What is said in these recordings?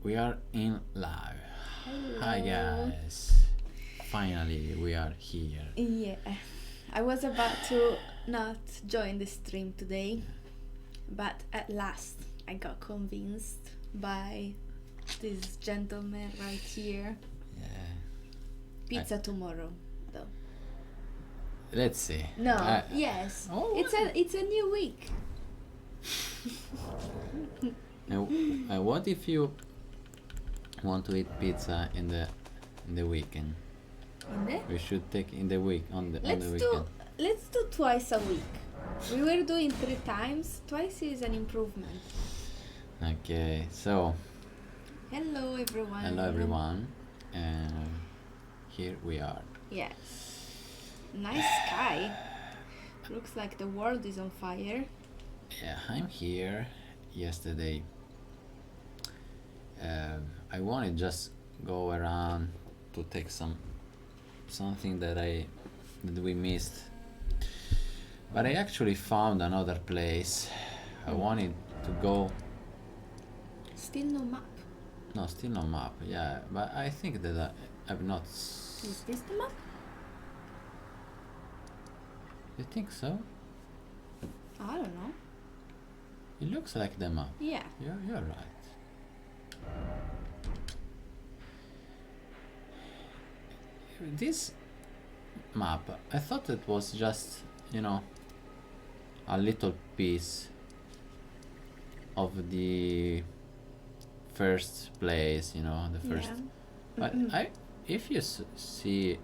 We are in live. Hello. Hi guys. Finally we are here. Yeah, I was about to not join the stream today, but at last I got convinced by this gentleman right here. Yeah. Pizza tomorrow, though. Let's see. No, yes, Oh, it's a new week. What if you want to eat pizza in the weekend? In there? We should take in the week on the weekend. Let's do twice a week. We were doing 3 times. Twice is an improvement. Okay, so Hello everyone. hello everyone. Here we are. Yes. Nice sky. Looks like the world is on fire. Yeah, I'm here. Yesterday, I wanted to just go around to take something that we missed, but I actually found another place. I wanted to go. Still no map. No, still no map. Yeah, but I think that I've not. Is this the map? You think so? I don't know. It looks like the map. Yeah. You're right. This map, I thought it was just, a little piece of the first place, the first. Yeah. But if you see,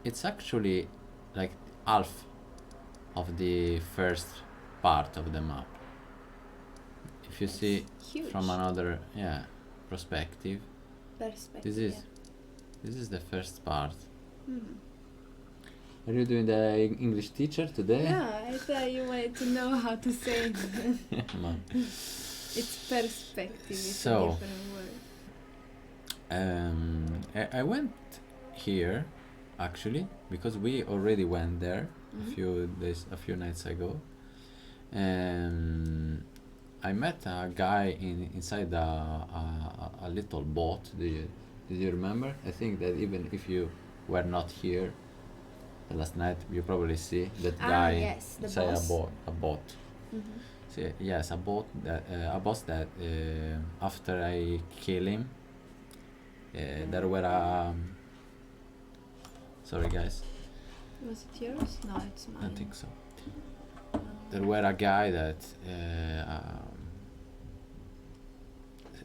it's actually like half of the first part of the map. If you see huge. from another perspective, Perspective. this is the first part. Hmm. Are you doing the English teacher today? Yeah, I thought you wanted to know how to say it. Come on. It's perspective. It's So, a different word. I went here actually because we already went there a few nights ago. I met a guy inside a little boat. Did you remember? I think that even if you were not here last night, you probably see that guy Yes, the inside boss. a boat. Mm-hmm. So, yes, a boss that after I kill him, there were sorry guys, Was it yours? No, it's mine. I think so. There were a guy that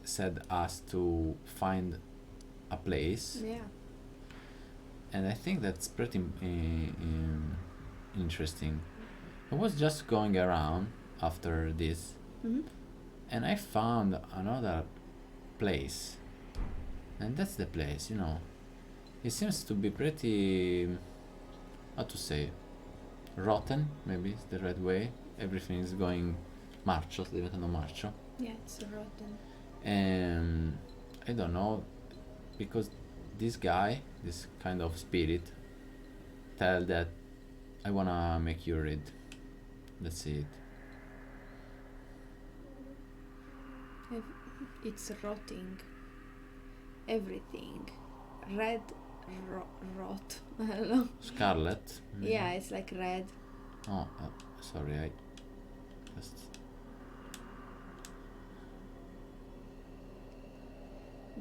said us to find a place, Yeah. and I think that's pretty interesting. I was just going around after this, Mm-hmm. and I found another place, and that's the place. It seems to be pretty, how to say, rotten. Maybe it's the right way. Everything is going marcio, sta diventando marcio. Yeah, it's rotten. And I don't know, because this guy, this kind of spirit, tell that I wanna make you read. Let's see it. It's rotting. Everything. Red rot. I don't know. Scarlet. maybe? Yeah, it's like red. Oh, sorry, I just.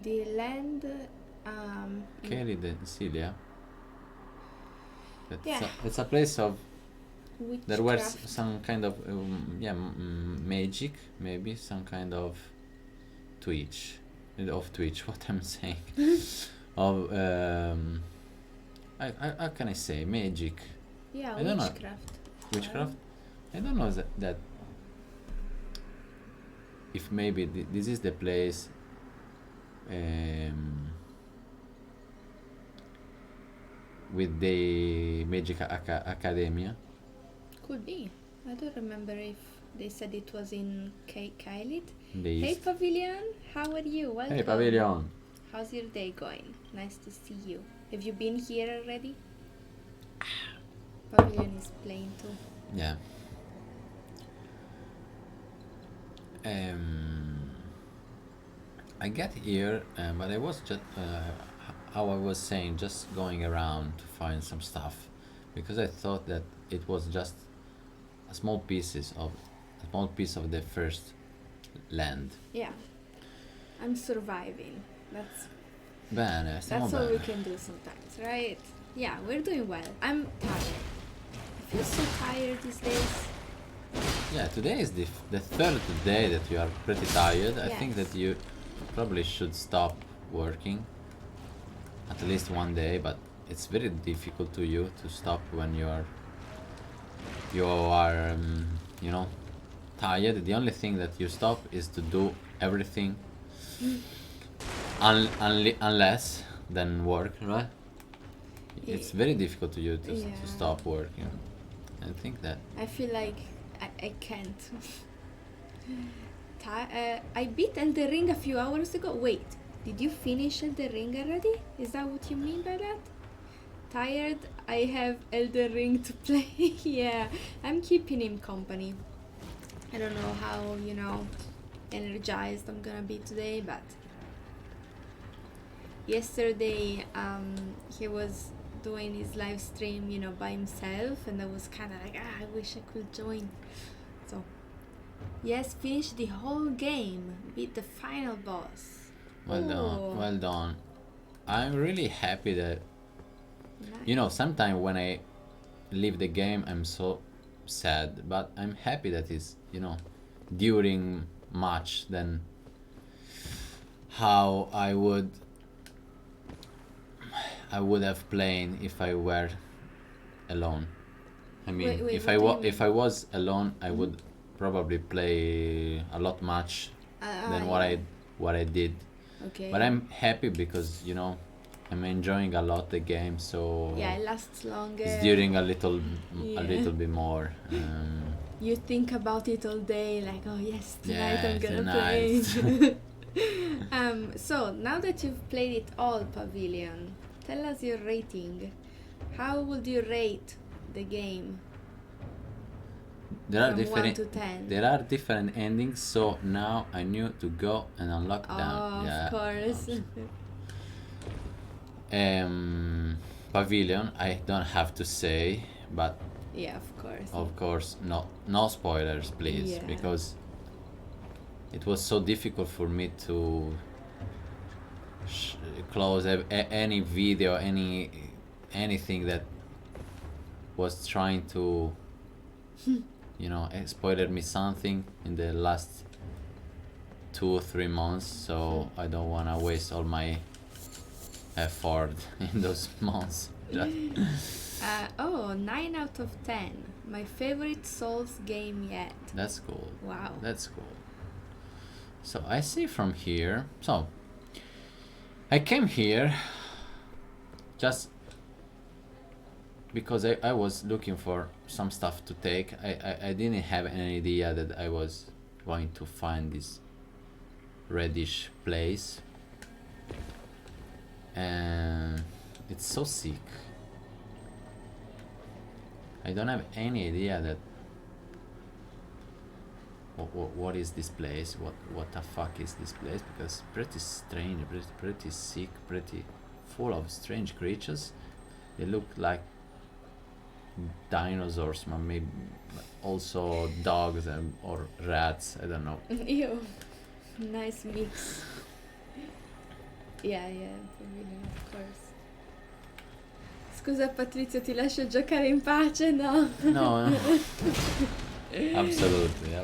The land. Kelly Celia. Yeah. It's a place of. There was Witchcraft. some kind of magic, maybe some kind of Twitch. What I'm saying. Of how can I say magic? Yeah, I don't know. witchcraft. Witchcraft? I don't know that if maybe this is the place with the Magic Academia. Could be. I don't remember if they said it was in Kailit. In the Hey east. Pavilion, how are you? Welcome. Hey Pavilion. How's your day going? Nice to see you. Have you been here already? Pavilion is playing too. Yeah. I get here, but I was just how I was saying, just going around to find some stuff, because I thought that it was just a small piece of the first land. Yeah, I'm surviving. That's Bene, stiamo all we bene. can do sometimes, right? Yeah, we're doing well. I'm tired. I feel so tired these days. Yeah, today is the third day that you are pretty tired. I think Yes. that you probably should stop working at least one day, but it's very difficult to you to stop when you are you know, tired. The only thing that you stop is to do everything unless then work, right? It's very difficult to you to Yeah. stop working. I think that I feel like I can't. I beat Elden Ring a few hours ago. Wait, did you finish Elden Ring already? Is that what you mean by that? Tired? I have Elden Ring to play. Yeah, I'm keeping him company. I don't know how, energized I'm gonna be today, but yesterday he was doing his live stream, by himself, and I was kind of like, I wish I could join. So, yes, finish the whole game, beat the final boss. well done, well done. I'm really happy that Nice. sometimes when I leave the game, I'm so sad, but I'm happy that it's during much than how I would have played if I were alone. I mean, Wait, if what do you if I was alone, I would probably play a lot much than what I did. Okay. But I'm happy because I'm enjoying a lot the game, so Yeah, it lasts longer. it's during a little Yeah. bit more. You think about it all day, like, oh yes, tonight Yeah, I'm gonna tonight. play. So now that you've played it all, Pavilion, tell us your rating. How would you rate the game There are from 1 different to 10? there are different endings, so now I need to go and unlock them. Yeah. Of course. Pavilion, I don't have to say, but Yeah, of course. of course, no spoilers, please, Yeah. because it was so difficult for me to close any video, anything that was trying to spoiler me something in the last 2 or 3 months, so I don't want to waste all my effort in those months. 9 out of 10. My favorite Souls game yet. That's cool. Wow. That's cool. So I see from here. So I came here just because I was looking for some stuff to take. I didn't have any idea that I was going to find this reddish place. And it's so sick. I don't have any idea that what is this place, what the fuck is this place, because pretty strange, pretty sick, pretty full of strange creatures. They look like dinosaurs, but maybe also dogs or rats, I don't know. Ew. Nice mix. Yeah, Pavilion, of course. Scusa Patrizio, ti lascio giocare in pace, no? No. Absolutely.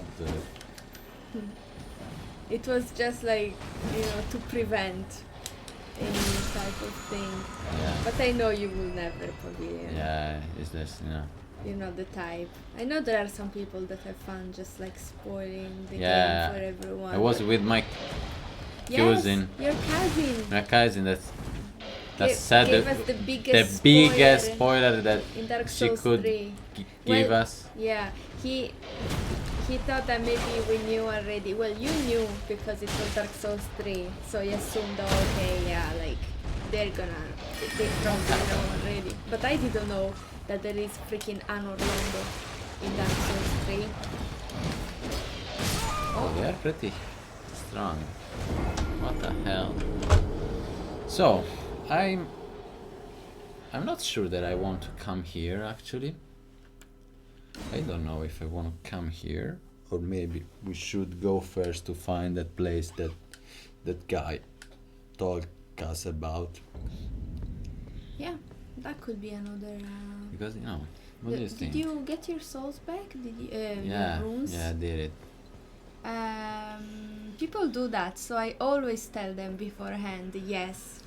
It was just like, to prevent any type of thing. Yeah. But I know you will never, Pavilion. Yeah, it's just You're not the type. I know there are some people that have fun just like spoiling the Yeah. game for everyone. I was with my Yes, cousin. your cousin. My cousin that Gave said us the biggest biggest spoiler that in Dark she Souls could 3. give Well, us. Yeah, he thought that maybe we knew already. Well, you knew because it was Dark Souls 3, so you assumed, okay, yeah, like they probably know already. But I didn't know that there is freaking an Orlando in Dark Souls 3. Oh, they are pretty strong. What the hell? So, I'm not sure that I want to come here actually. I don't know if I want to come here, or maybe we should go first to find that place that guy told us about. Yeah, that could be another. Because what do you think? Did you get your souls back? Did you? Yeah, Your runes? yeah, I did it. People do that, so I always tell them beforehand. Yes.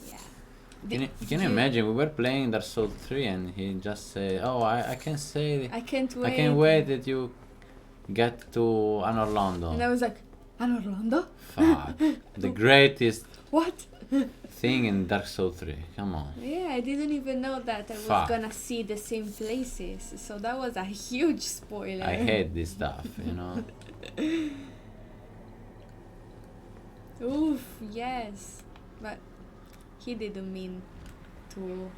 Yeah. Can you imagine? We were playing Dark Souls 3 and he just said, "Oh, I can say I can't wait. I can't wait that you get to An Orlando." And I was like, An Orlando? Fuck. The greatest What? thing in Dark Souls 3. Come on. Yeah, I didn't even know that I was Fuck. gonna see the same places. So that was a huge spoiler. I hate this stuff, you know. Oof, yes. But he didn't mean to,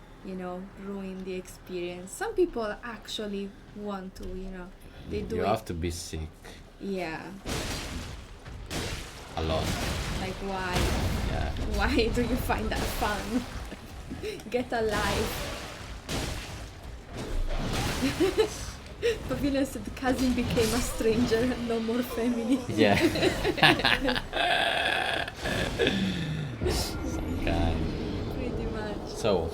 ruin the experience. Some people actually want to, they do You it. have to be sick Yeah. a lot. Like, why? Yeah. Why do you find that fun? Get alive. Pavilion said cousin became a stranger, no more family. Yeah. Some kind. Pretty much. So,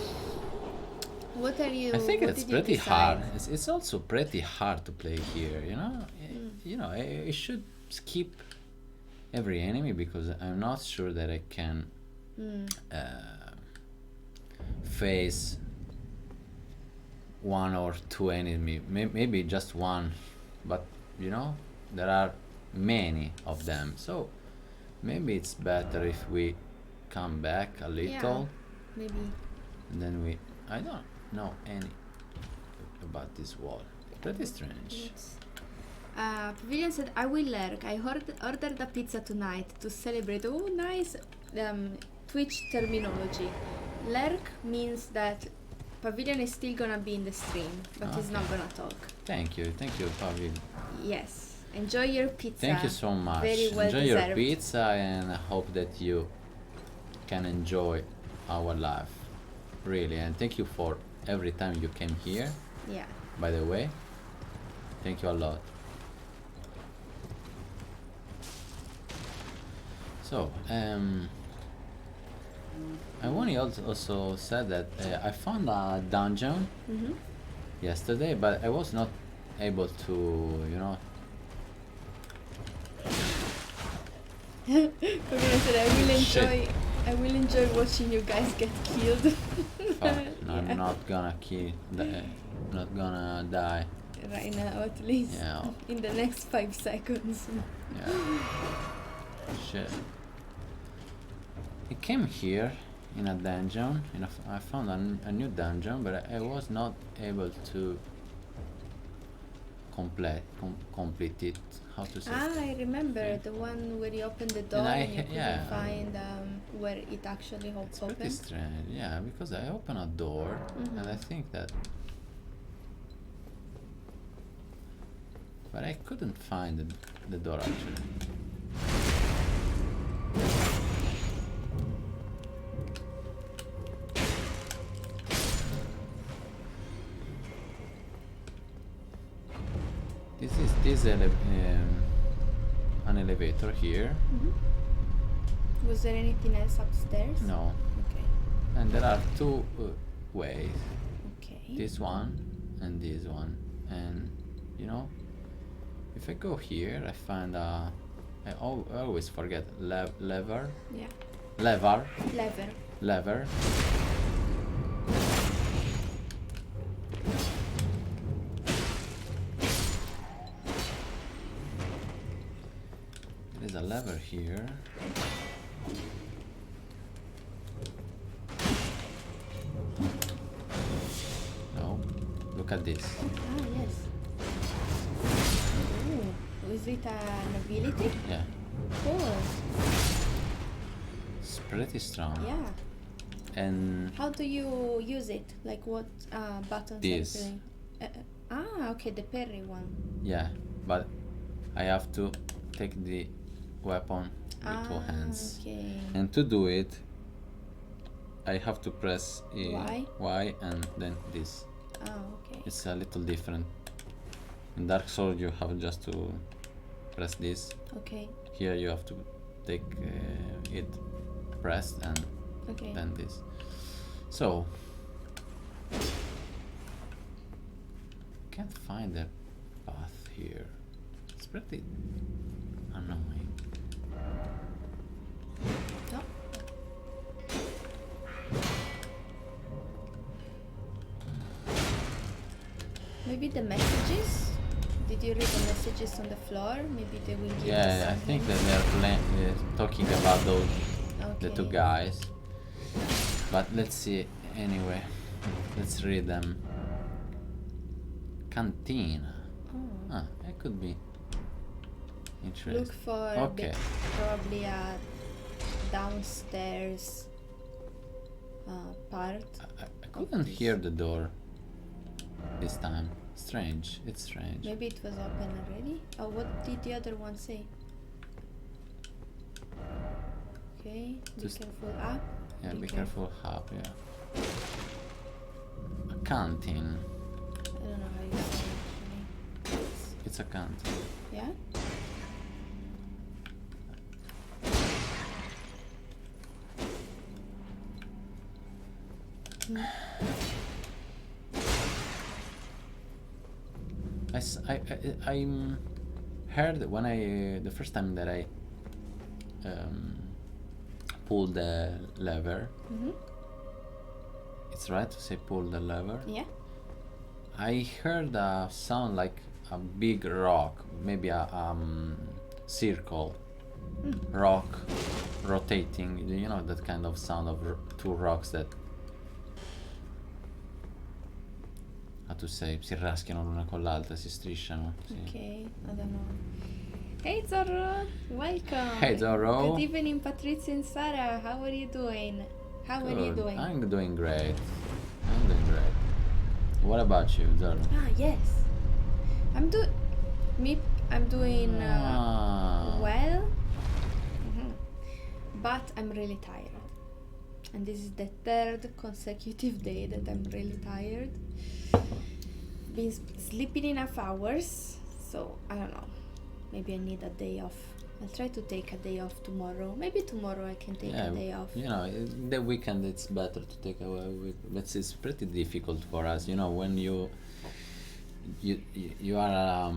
What are you? I think what it's did you pretty decide? hard. It's also pretty hard to play here, you know? I should skip every enemy because I'm not sure that I can face one or two enemy, maybe just one, but there are many of them, so maybe it's better if we come back a little. Maybe. And then I don't know any about this wall. Pretty strange. Pavilion said, I will lurk. I ordered a pizza tonight to celebrate. Oh, nice Twitch terminology. Lurk means that Pavilion is still gonna be in the stream, but he's not gonna talk. Thank you, Pavilion. Yes. Enjoy your pizza. Thank you so much. Very well Enjoy deserved. your pizza, and I hope that you can enjoy our life. Really, and thank you for every time you came here. Yeah. By the way, thank you a lot. So, Iwani also said that I found a dungeon yesterday, but I was not able to, Pavilion said, I will enjoy watching you guys get killed. I'm not gonna not gonna die. Right now, at least. Yeah. In the next 5 seconds. Yeah. Shit. I came here in a dungeon, I found a new dungeon, but I was not able to complete it. How to say? I remember the one where you open the door and you couldn't find where it actually It's opened. pretty strange, yeah, because I opened a door and I think that, but I couldn't find the door actually. This is an elevator here. Was there anything else upstairs? No. Okay. And there are two ways. Okay. This one and this one. And if I go here, I find I always forget lever. Yeah. Lever. There is a lever here. No, look at this. Ah, yes. Ooh, is it an ability? Yeah, Cool. it's pretty strong. Yeah. And How do you use it? Like what buttons? This. are okay, the parry one. yeah, but I have to take the weapon with 2 hands. Okay. And to do it, I have to press Y and then this. Okay. It's a little different. In Dark Souls you have just to press this. Okay. Here you have to take it pressed and then this. So can't find the path here. It's pretty annoying. No. Maybe the messages? Did you read the messages on the floor? Maybe they will give us Yeah, I something. think that they're talking about those the two guys. But let's see anyway. Let's read them. Cantina. Oh. It could be interesting. Look for probably a downstairs part. I couldn't hear the door this time. Strange. It's strange. Maybe it was open already. Oh, what did the other one say? Okay, be careful up. Yeah, be careful up, yeah. A canteen. I don't know how you say it actually. It's a canteen. Yeah? I heard when the first time that I pulled the lever. It's right to say pull the lever. Yeah. I heard a sound like a big rock, maybe a circle, rock rotating. You know that kind of sound of two rocks that, how to say, si raschiano l'una con l'altra, si strisciano. Sì. Okay, I don't know. Hey Zorro, welcome. Hey Zorro. Good evening, Patrizia and Sarah. How are you doing? How are you doing? I'm doing great. What about you, Zorro? Yes. I'm doing well. But I'm really tired. And this is the third consecutive day that I'm really tired. Been sleeping enough hours, so I don't know. Maybe I need a day off. I'll try to take a day off tomorrow. Maybe tomorrow I can take a day off. You know, the weekend it's better to take a week, but it's pretty difficult for us. You know, when you are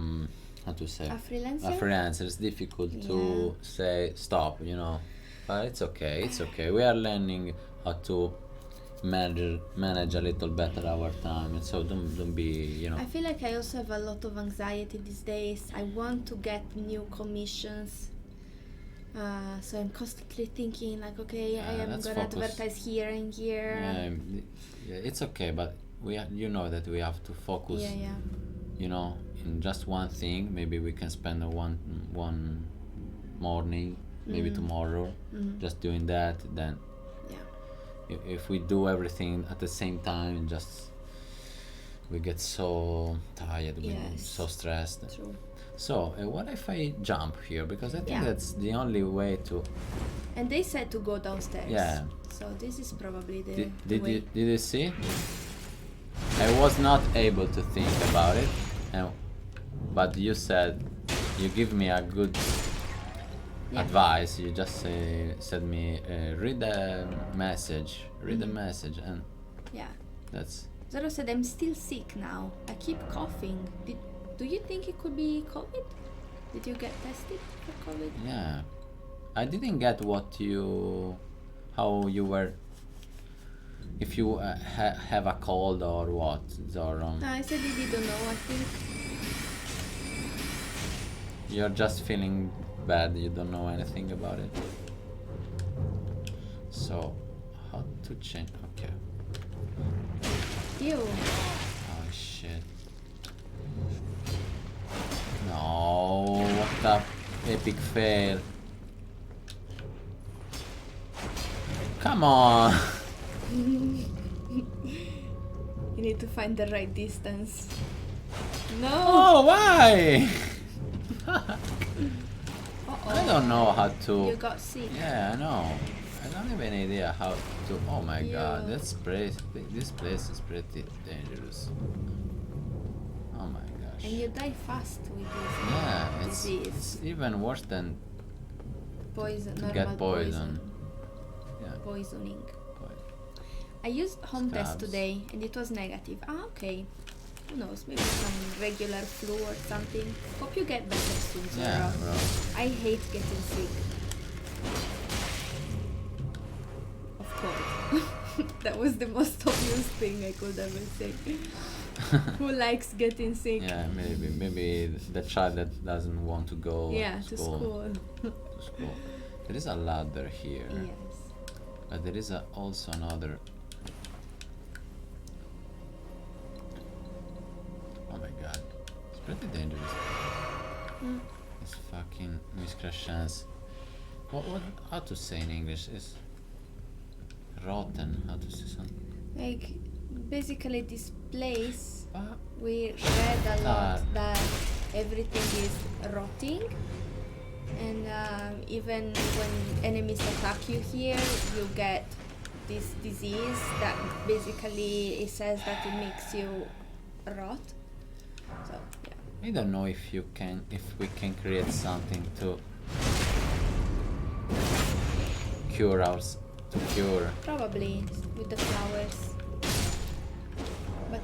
how to say, a freelancer. A freelancer, it's difficult to say stop. You know, but it's okay. It's okay. We are learning how to manage a little better our time, and so don't be, you know. I feel like I also have a lot of anxiety these days. I want to get new commissions, so I'm constantly thinking like, okay, I am gonna advertise here and here. Yeah, it's okay, but you know that we have to focus. You know, in just one thing. Maybe we can spend one morning, maybe tomorrow, just doing that. Then if we do everything at the same time, we get so tired, we so stressed. True. So what if I jump here, because I think that's the only way to. And they said to go downstairs. Yeah. So this is probably the way. Did you see? I was not able to think about it, but you said, you give me a good advice. You just said me read the message, and that's. Zoro said, I'm still sick now. I keep coughing. Do you think it could be COVID? Did you get tested for COVID? Yeah, I didn't get how you were. If you have a cold or what, Zoro? No, I said he didn't know. I think you're just feeling bad. You don't know anything about it. So, how to change? Okay. Ew. Oh shit. No, what a epic fail. Come on. You need to find the right distance. No. Oh, why? I don't know how to. You got sick. Yeah, I know. I don't have any idea how to. Oh my god, Yeah. this place is pretty dangerous. Oh my gosh. And you die fast with this Yeah, disease. it's even worse than Poison, to normal get poison. Yeah. Poisoning. Poison. I used home test Stabs. today and it was negative. Ah, okay. Who knows? Maybe some regular flu or something. Hope you get better soon, Zora. Yeah, bro. I hate getting sick. Of course. That was the most obvious thing I could ever say. Who likes getting sick? Yeah, maybe the child that doesn't want to go To school. to school. There is a ladder here, Yes. but there is also another. Oh my god, it's pretty dangerous. It's fucking miscreants. What how to say in English is rotten. How to say something? Like, basically this place, Ah, we read a lot Ah. that everything is rotting, and even when enemies attack you here, you get this disease that basically it says that it makes you rot. So yeah. I don't know if we can create something to cure. Probably with the flowers. But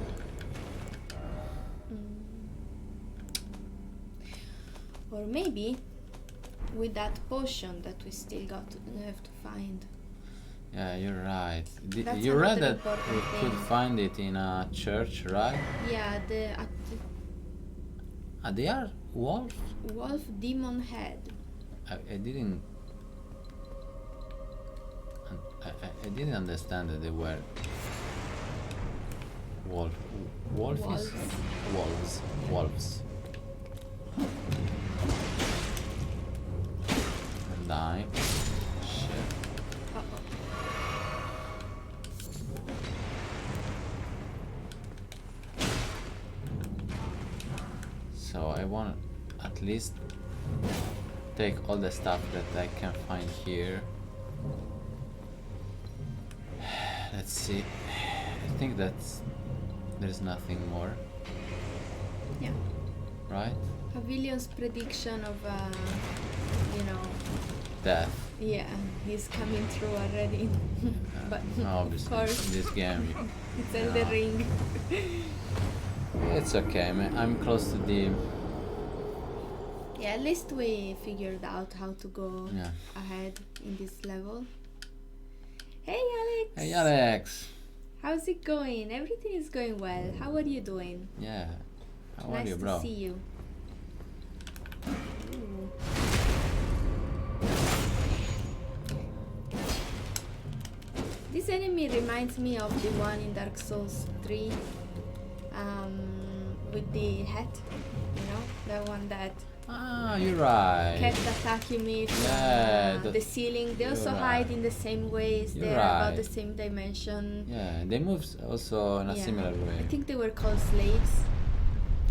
or maybe with that potion that we still have to find. Yeah, you're right. That's You read another that we important could thing. find it in a church, right? Yeah, the They are wolves? wolf demon head. I didn't. I didn't understand that they were wolves. Wolves. And die. Shit. Uh-oh. So I want at least take all the stuff that I can find here. Let's see. I think there's nothing more, Yeah. right? Pavillion's prediction of Death. yeah, he's coming through already. But Obviously, of course, in this game, it's Elden Yeah. Ring. it's okay. I'm close to the. Yeah, at least we figured out how to go Yeah. ahead in this level. Hey Alex! Hey Alex. How's it going? Everything is going well. How are you doing? Yeah. How are Nice you, to bro? see you. Ooh. This enemy reminds me of the one in Dark Souls 3 with the hat, the one that Ah, you're right. kept attacking me from Yeah, the ceiling. They you're also right. hide in the same ways. You're They're about right. the same dimension. Yeah, they move also in a Yeah. similar way. I think they were called slaves.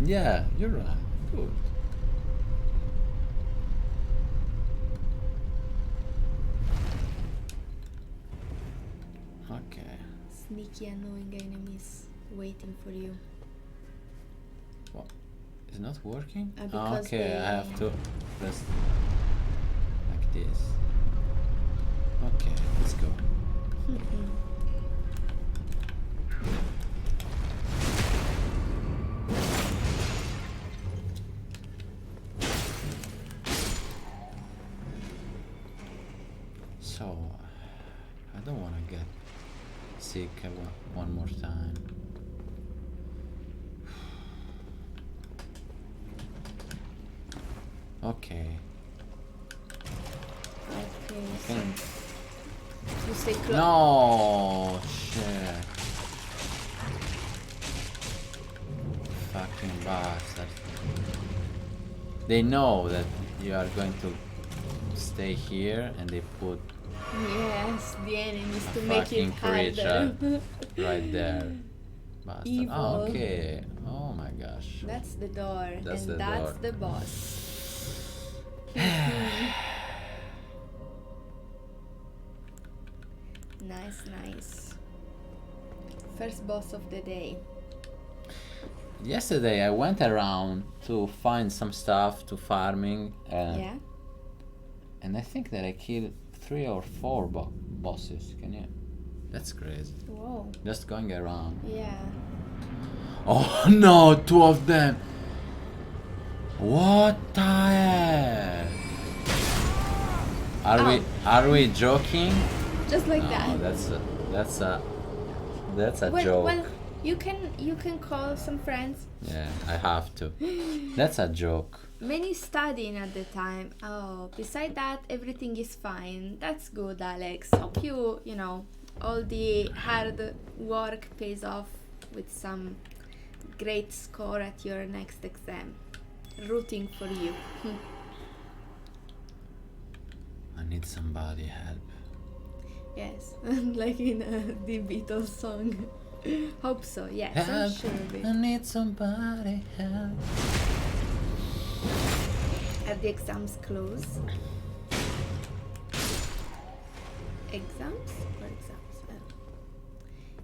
Yeah, you're right. Good. Okay. Sneaky, annoying enemies waiting for you. What? It's not working? Because Okay, I have they- to press like this. Okay, let's go. So, I don't want to get sick one more time. Okay. Okay, so Can you stay close. No, shit. Fucking bastard. They know that you are going to stay here and they put Yes, the enemies a to make fucking it harder. creature right there. Bastard. Evil. Oh, okay. Oh my gosh. That's the door, That's and the that's door. the boss. Nice, nice. First boss of the day. Yesterday I went around to find some stuff to farming. Yeah. And I think that I killed 3 or 4 bosses. Can you? That's crazy. Whoa. Just going around. Yeah. Oh no, 2 of them. What the hell? Are we joking? Just like No, that. that's a Well, joke. well, you can call some friends. Yeah, I have to. That's a joke. Many studying at the time. Oh, beside that, everything is fine. That's good, Alex. Hope you know, all the hard work pays off with some great score at your next exam. Rooting for you. I need somebody help. Yes, like in the Beatles song. Hope so. Yes, I'm Help! sure of it. I need somebody help. Are the exams close? Exams or exams?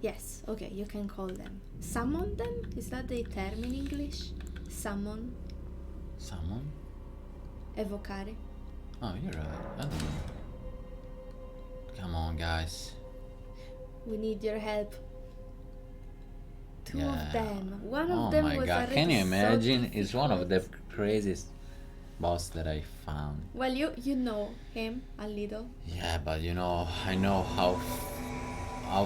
Yes. Okay, you can call them. Summon them? Is that the term in English? Summon. Someone? Evocare. Oh, you're right. I don't know. Come on, guys. We need your help. Two Yeah. of them. One Oh of them my was god, already can you so imagine? It's one of the difficult. craziest boss that I found. Well, you know him a little. Yeah, but you know, I know how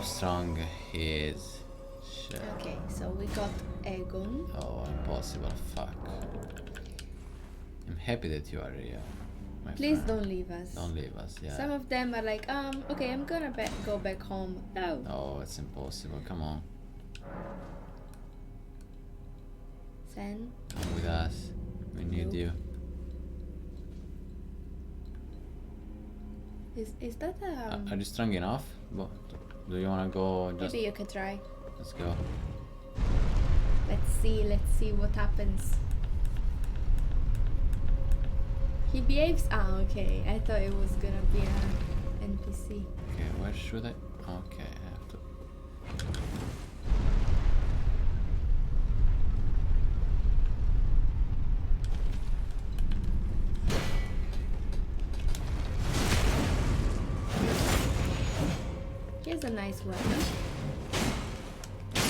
strong he is. Shit. Okay, so we got Egon. Oh, impossible. Fuck. I'm happy that you are here. My Please friend. don't leave us. Don't leave us, yeah. Some of them are like, okay, I'm gonna go back home. No. Oh, it's impossible. Come on. Sen. Come with us. We need Nope. you. Is that Are you strong enough? Do you wanna go? Just maybe you could try. let's go. Let's see what happens. He behaves. Okay. I thought it was gonna be an NPC. Okay, where should I? Okay, I have to. He has a nice weapon. Okay.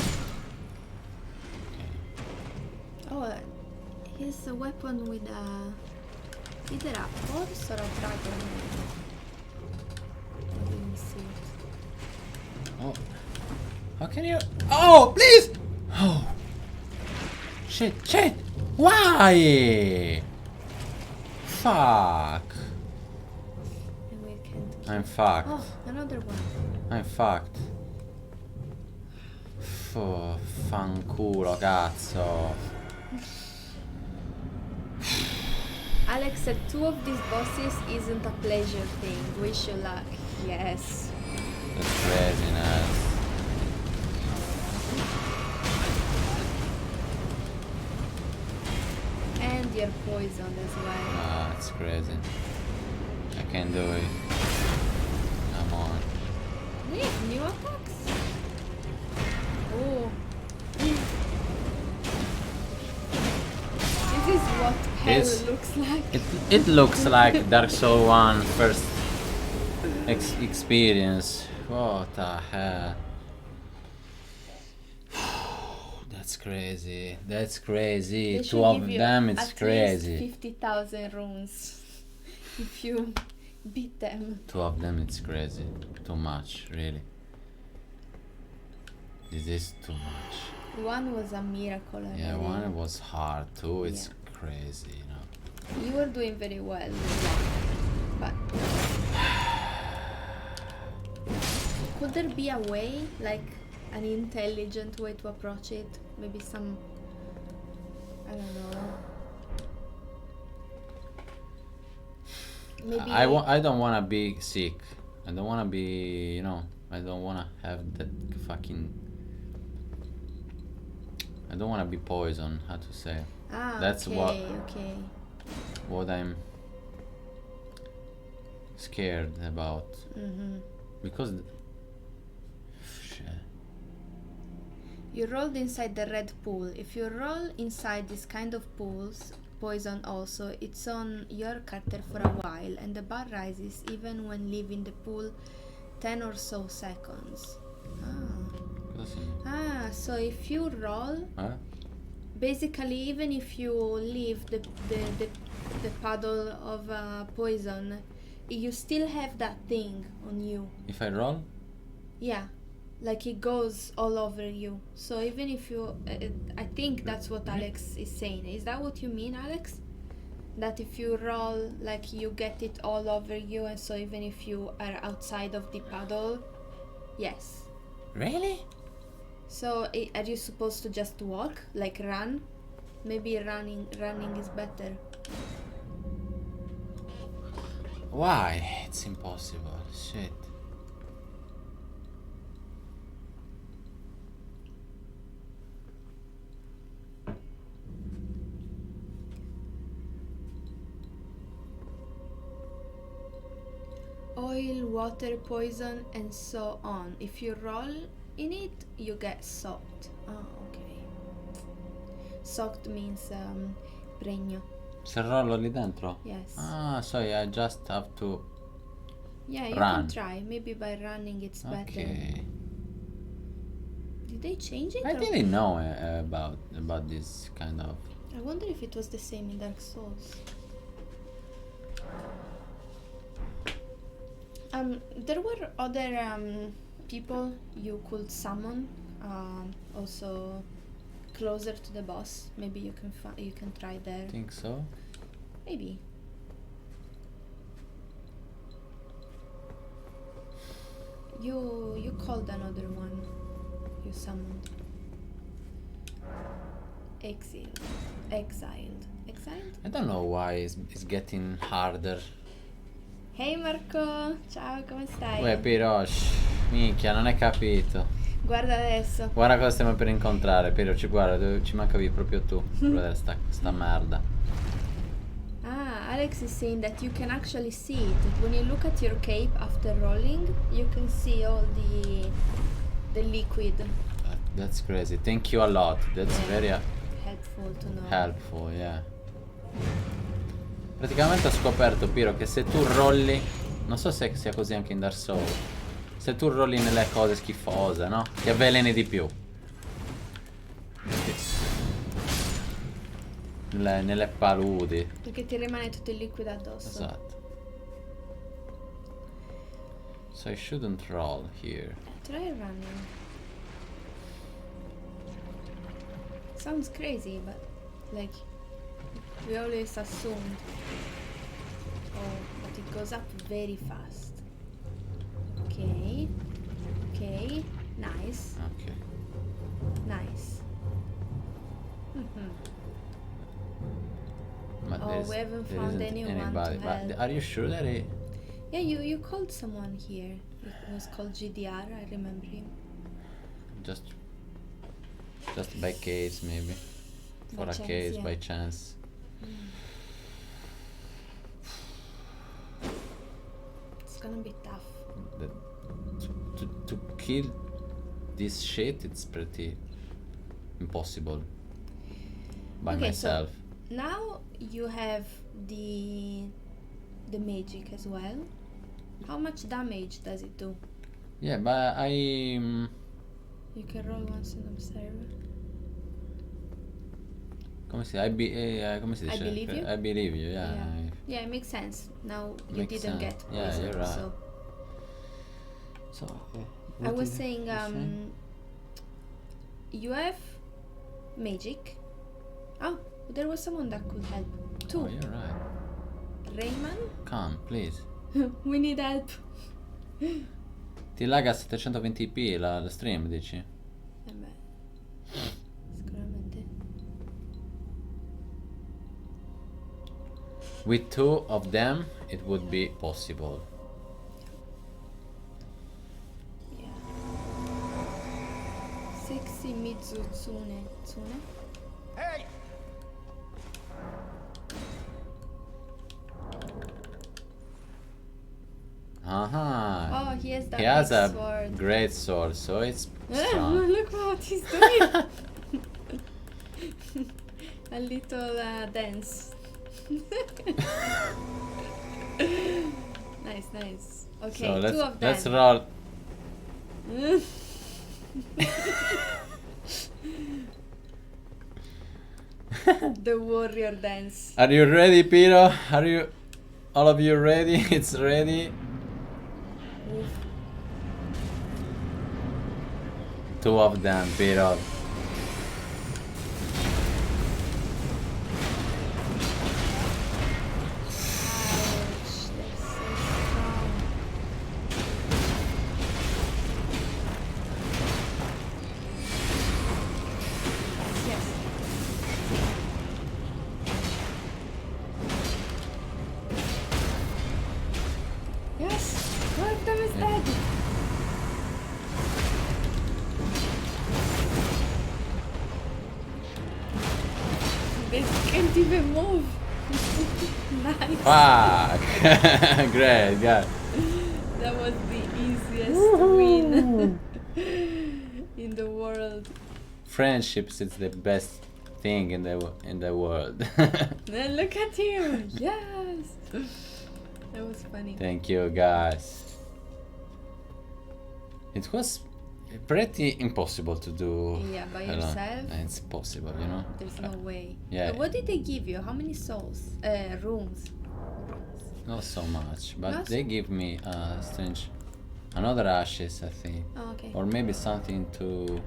Oh, he's a weapon with either a horse or a dragon. I didn't see it. Oh, how can you? Oh, please! Oh, shit! Why? Fuck! And we can't. I'm fucked. Oh, another one. I'm fucked. Fanculo, cazzo. Alex said 2 of these bosses isn't a pleasure thing. Wish you luck. Yes. That's craziness. And you're poisoned as well. Ah, it's crazy. I can't do it. Come on. We have new attacks. Oh. This is what hell It's- looks like. It looks like Dark Souls 1 first experience. What the hell? That's crazy. That's crazy. They should 2 of give you them, it's at crazy. least 50,000 runes if you beat them. 2 of them, it's crazy. Too much, really. This is too much. One was a miracle already. Yeah, one was hard too. It's crazy, you know. You were doing very well with one, but could there be a way, like an intelligent way to approach it? Maybe some, I don't know. Maybe I don't wanna be sick. I don't wanna be, you know. I don't wanna have that fucking. I don't wanna be poisoned. How to say? That's okay, what- okay. What I'm scared about. Because shit. You rolled inside the red pool. If you roll inside this kind of pools, poison also, it's on your character for a while, and the bar rises even when leaving the pool 10 or so seconds. So if you roll, basically even if you leave the puddle of poison, you still have that thing on you. If I roll? Yeah, like it goes all over you. So even if you, I think that's what Alex is saying. Is that what you mean, Alex? That if you roll, like you get it all over you, and so even if you are outside of the puddle, yes. Really? So are you supposed to just walk, like run? Maybe running is better. Why? It's impossible. Shit. Oil, water, poison, and so on. If you roll in it, you get soaked. Oh, okay. Soaked means pregno. Se rollo lì dentro? Yes. So I just have to Yeah, you run. can try. Maybe by running it's better. Okay. Did they change it? I or- didn't know about this kind of. I wonder if it was the same in Dark Souls. There were other people you could summon, also closer to the boss. Maybe you can try there. Think so? Maybe. You called another one. You summoned. Exiled. I don't know why it's getting harder. Hey Marco, ciao, come stai? Uè, Pirosh, minchia, non hai capito. Guarda adesso. Guarda cosa stiamo per incontrare, Piro, ci guarda, ci mancavi proprio tu. Guarda sta merda. Alex is saying that you can actually see it. When you look at your cape after rolling, you can see all the liquid. That's crazy. Thank you a lot. That's very Helpful to know. helpful, yeah. Praticamente ho scoperto, Piro, che se tu rolli, non so se sia così anche in Dark Souls, se tu rolli nelle cose schifose, no? Ti avveleni di più. Nelle paludi. Perché ti rimane tutto il liquido addosso. Esatto. So I shouldn't roll here. Try running. Sounds crazy, but like we always assumed. Oh, but it goes up very fast. Okay. Nice. Okay. Nice. But Oh, we haven't found isn't anyone to anybody. help. But are you sure that it? Yeah, you called someone here. It was called GDR, I remember him. Just by case, maybe. By For a chance, case, yeah. by chance. It's gonna be tough. To kill this shit, it's pretty impossible by Okay, myself. So now you have the magic as well. How much damage does it do? Yeah, but You can roll once and observe. come si dice? believe you? I believe you, yeah. Yeah, it makes sense. Now you Makes didn't sense. get Yeah, poisoned, you're right. so So I was saying you have magic. Oh, there was someone that could help. Two. Oh, you're right. Rayman? Come, please. We need help. Ti laga a 720p la stream, dici? Beh, sicuramente. With two of them, it would be possible. Yeah. Sexy Mizutsune. Tsune? Hey! He has that He has big a sword. great sword, so it's strong. Look what he's doing. A little dance. Nice, nice. Okay, So two of them. let's roll. The warrior dance. Are you ready, Piro? Are you all of you ready? It's ready. Oof. Two of them, Piro. Ouch, they're so strong. Yes. Yes, one of them is dead. They can't even move. Nice. Fuck! Great, yeah. That was the easiest win in the world. Friendships is the best thing in the world. Then look at him. Yes. That was funny. Thank you, guys. It was pretty impossible to do. Yeah, by alone. yourself. It's possible, you know. There's no way. Yeah. What did they give you? How many souls? Rooms. Not so much, but Not they so- give me strange, another ashes, I think, Oh, okay. or maybe something to.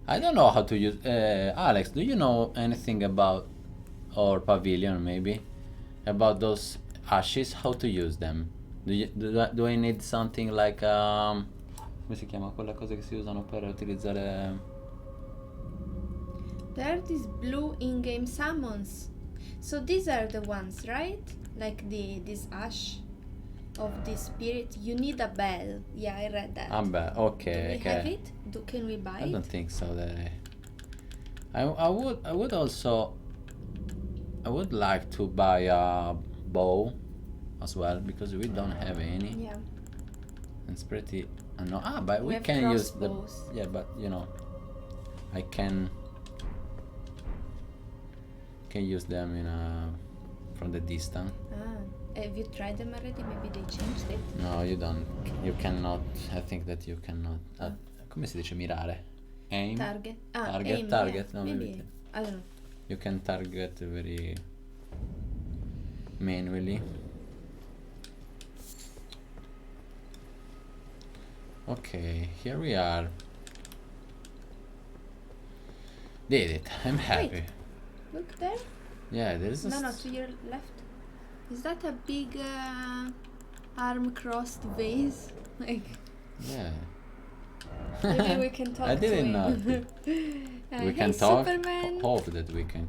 I don't know how to use. Alex, do you know anything about, or Pavilion maybe, about those ashes? How to use them? Do I need something like come si chiama quelle cose che si usano per utilizzare? There are these blue in-game summons. So these are the ones, right? Like this ash of the spirit. You need a bell. Yeah, I read that. Beh, Do okay, we have okay. it? Can we buy I don't it? think so. That I would also. I would like to buy a bow as well because we don't have any. Yeah. It's pretty. No, but we have can use the. crossbows. Yeah, but you know, I can use them in from the distance. Have you tried them already? Maybe they changed it. No, you don't. You cannot. I think that you cannot. Come si dice mirare? Aim. Target. Target. Aim, Target. Yeah. No, Maybe. I don't know. You can target very manually. Okay, here we are. Did it. I'm happy. Wait. Look there. Yeah, there is a. No, to your left. Is that a big arm crossed vase? Like Yeah. maybe we can talk I didn't to know. him. We Hey, can talk. Superman. Hope that we can.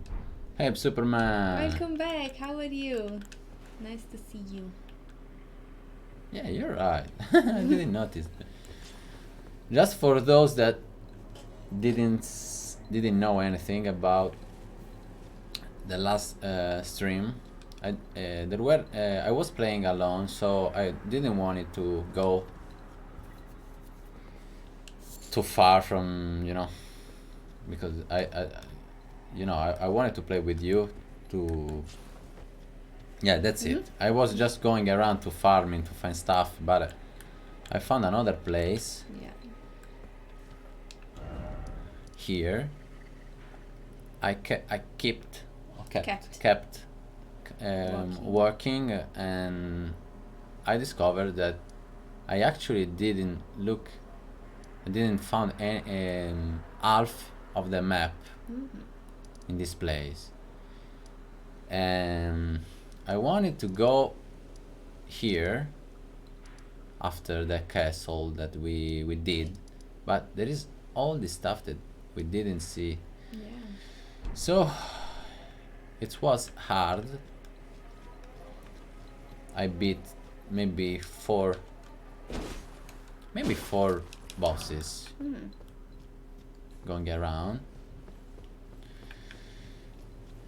Hey, Superman. Welcome back. How are you? Nice to see you. Yeah, you're right. I didn't notice that. Just for those that didn't know anything about the last stream, I was playing alone, so I didn't want it to go too far from, you know, because I wanted to play with you to. Yeah, that's it. I was just going around to farming to find stuff, but I found another place Yeah. here. I kept working, and I discovered that I actually didn't found any, half of the map in this place, and I wanted to go here after the castle that we did, but there is all this stuff that we didn't see. Yeah. So it was hard. I beat maybe four bosses going around.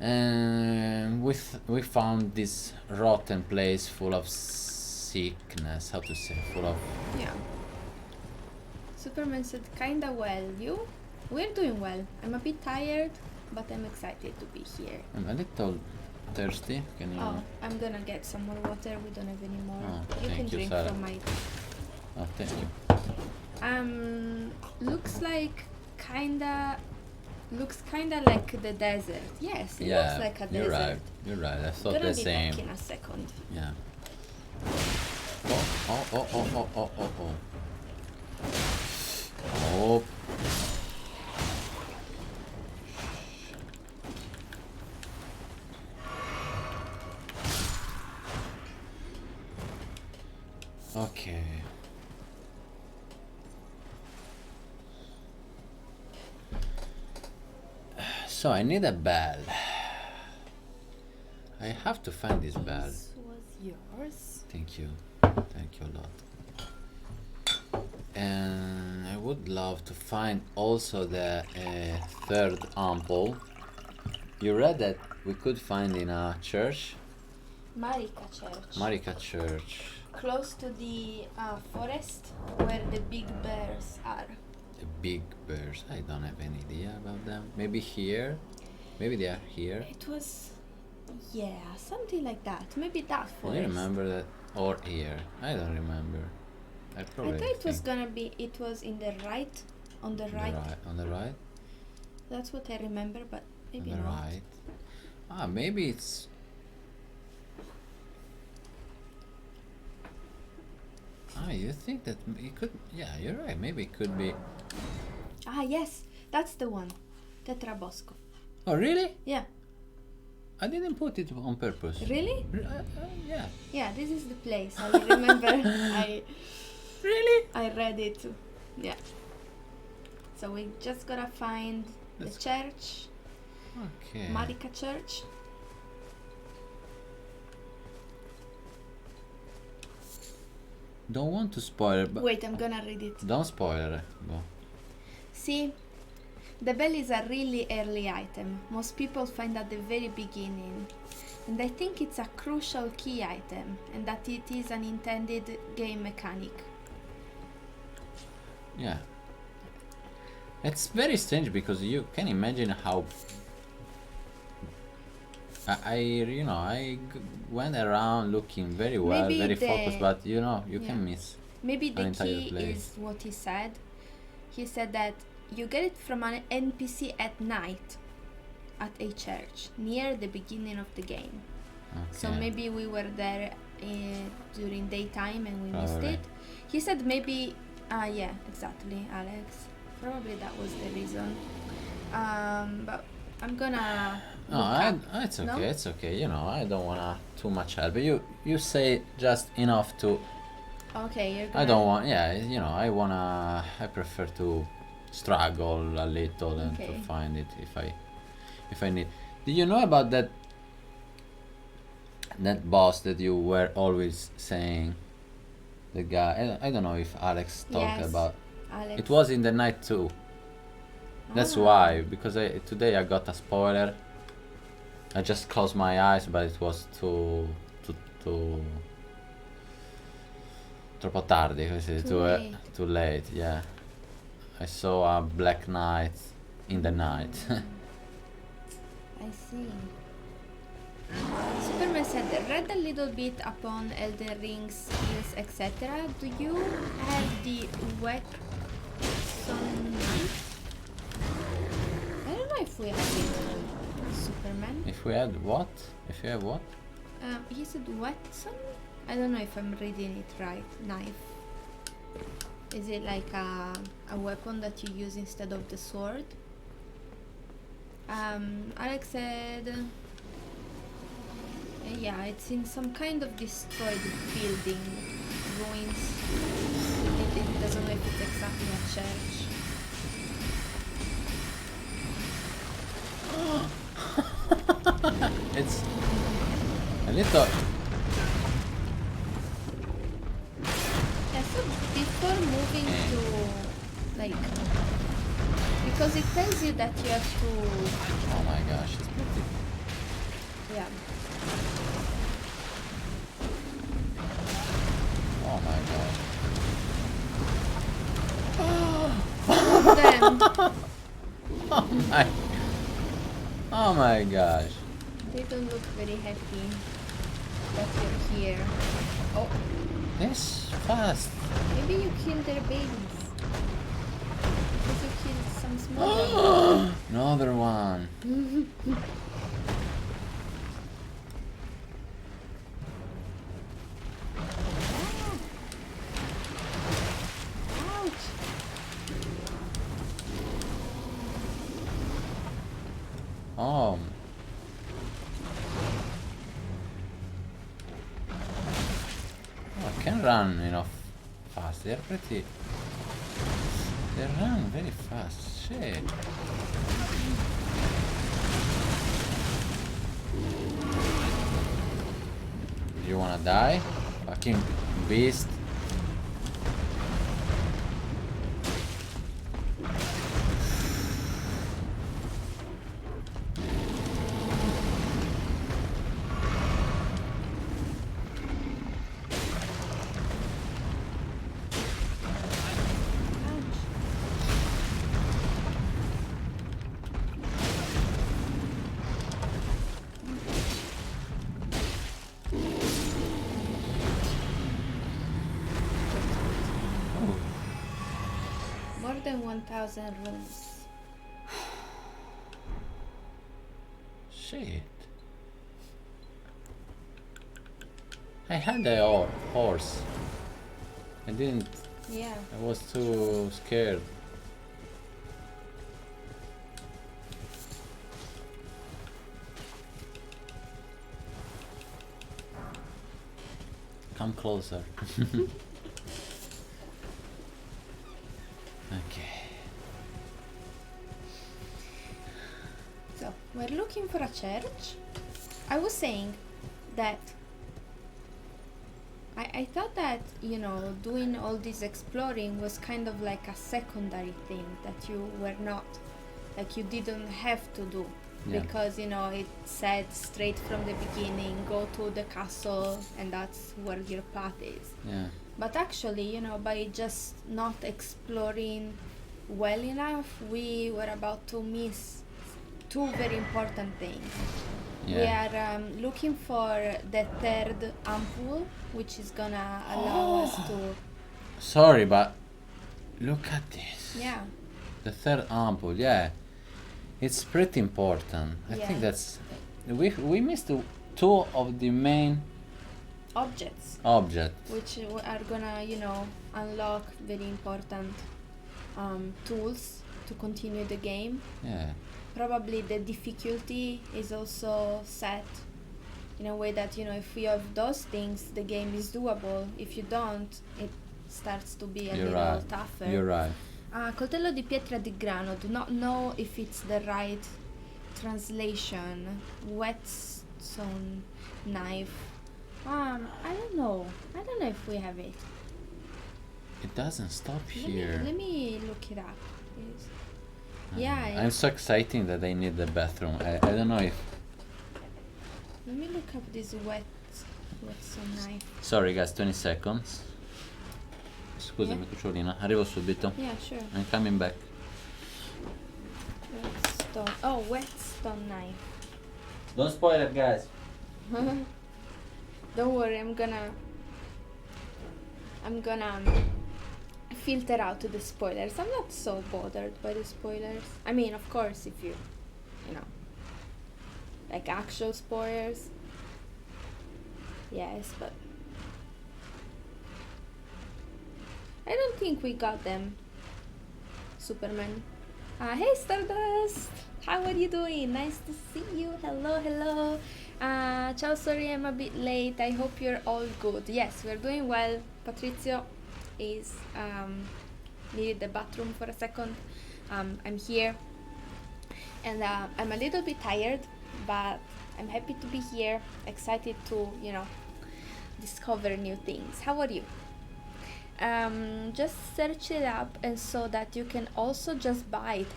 And we found this rotten place full of sickness. How to say? Full of. Yeah. Superman said kinda well. You? We're doing well. I'm a bit tired, but I'm excited to be here. I'm a little thirsty. Can you? Oh, I'm gonna get some more water. We don't have any more. Oh, You thank can you, drink Sarah. from my. Oh, thank you. Looks like looks kinda like the desert. Yes, it looks like a desert. You're right. You're right. I thought Gonna the be same. back in a second. Yeah. Oh. Oh. Okay. So I need a bell. I have to find this bell. This was yours. Thank you. Thank you a lot. And I would love to find also the third ample. You read that we could find in a church? Marika Church. Marika Church. Close to the forest where the big bears are. The big bears. I don't have any idea about them. Maybe here. Maybe they are here. It was, yeah, something like that. Maybe that Do forest. you remember that? Or here? I don't remember. I I probably thought it was think gonna be. It was in the right, on the right. on the right. That's what I remember, but maybe On the not. right. Ah, maybe it's. Ah, you think that it could? Yeah, you're right. Maybe it could be. Ah, yes, that's the one. Tetrabosco. Oh, really? Yeah. I didn't put it on purpose. Really? Yeah. Yeah, this is the place. I remember. Really? I read it too. Yeah. So we just gotta find the That's- church, Okay. Marika Church. Don't want to spoil it, but Wait, I'm gonna read it. don't spoil it. Go. See, the bell is a really early item. Most people find at the very beginning. And I think it's a crucial key item, and that it is an intended game mechanic. Yeah. It's very strange because you can imagine how I went around looking very well, Maybe very the- focused, but you Yeah. can miss. Maybe the An entire key place. is what he said. He said that you get it from an NPC at night at a church near the beginning of the game. So Okay. maybe we were there during daytime and we missed Probably. it. He said maybe, yeah, exactly, Alex. Probably that was the reason. But I'm gonna. No, look up. it's okay. No? It's okay. I don't wanna too much help. But you say just enough to. Okay, you're gonna. I don't want. Yeah, I prefer to struggle a little and to Okay. find it if I need. Did you know about that boss that you were always saying? The guy. I don't know if Alex talked Yes. about. Alex. It was in the night too. That's Ah. why, because today I got a spoiler. I just closed my eyes, but it was too troppo tardi, come si dice? Too late. Too late, yeah. I saw a black night in the night. I see. Superman said, read a little bit upon Elden Ring skills, etc. Do you have the Wexon knife? I don't know if we have it, Superman. If we had what? If you have what? He said Wexon? I don't know if I'm reading it right. Knife. Is it like a weapon that you use instead of the sword? Alex said, yeah, it's in some kind of destroyed building, ruins. It doesn't know if it's exactly a church. It's a little. Yeah, so before moving to, like, because it tells you that you have to, Oh my gosh, it's pretty. Yeah. Oh my god. Them. Oh my gosh. They don't look very happy that you're here. Oh, This fast. maybe you killed their babies. Because you killed some small Another one. ones. Ouch! Oh. Oh, I can run enough fast. They're pretty. They run very fast. Shit. You wanna die? Fucking beast. More than 1,000 rooms. Shit. I had a horse. I didn't. Yeah. I was too scared. Come closer. Okay. So, we're looking for a church. I was saying that I thought that, you know, doing all this exploring was kind of like a secondary thing that you were not, like you didn't have to do. Yeah. Because, you know, it said straight from the beginning, go to the castle and that's where your path is. Yeah. But actually, you know, by just not exploring well enough, we were about to miss two very important things. Yeah. We are looking for the third ampoule, which is gonna allow us to. Sorry, but look at this. Yeah. The third ampoule, yeah. It's pretty important. I Yeah. think that's we missed two of the main Objects, objects. which are gonna, you know, unlock very important tools to continue the game. Yeah. Probably the difficulty is also set in a way that, you know, if you have those things, the game is doable. If you don't, it starts to be a You're little right. tougher. You're right. Coltello di pietra di grano. Do not know if it's the right translation. Whetstone knife. I don't know. I don't know if we have it. It doesn't stop Let here. me look it up. Please. Yeah. I'm so excited that I need the bathroom. I don't know if. Let me look up this Whetstone knife. Sorry guys, 20 seconds. Scusami, cucciolina, arrivo subito. Yeah, sure. I'm coming back. Whetstone. Oh, Whetstone knife. Don't spoil it, guys. Don't worry, I'm gonna filter out the spoilers. I'm not so bothered by the spoilers. I mean, of course, if you know, like actual spoilers. Yes, but I don't think we got them. Superman. Hey Stardust! How are you doing? Nice to see you. Hello, hello. Ciao, sorry I'm a bit late. I hope you're all good. Yes, we're doing well. Patrizio is needed the bathroom for a second. I'm here. And I'm a little bit tired, but I'm happy to be here. Excited to, you know, discover new things. How are you? Just search it up and so that you can also just buy it.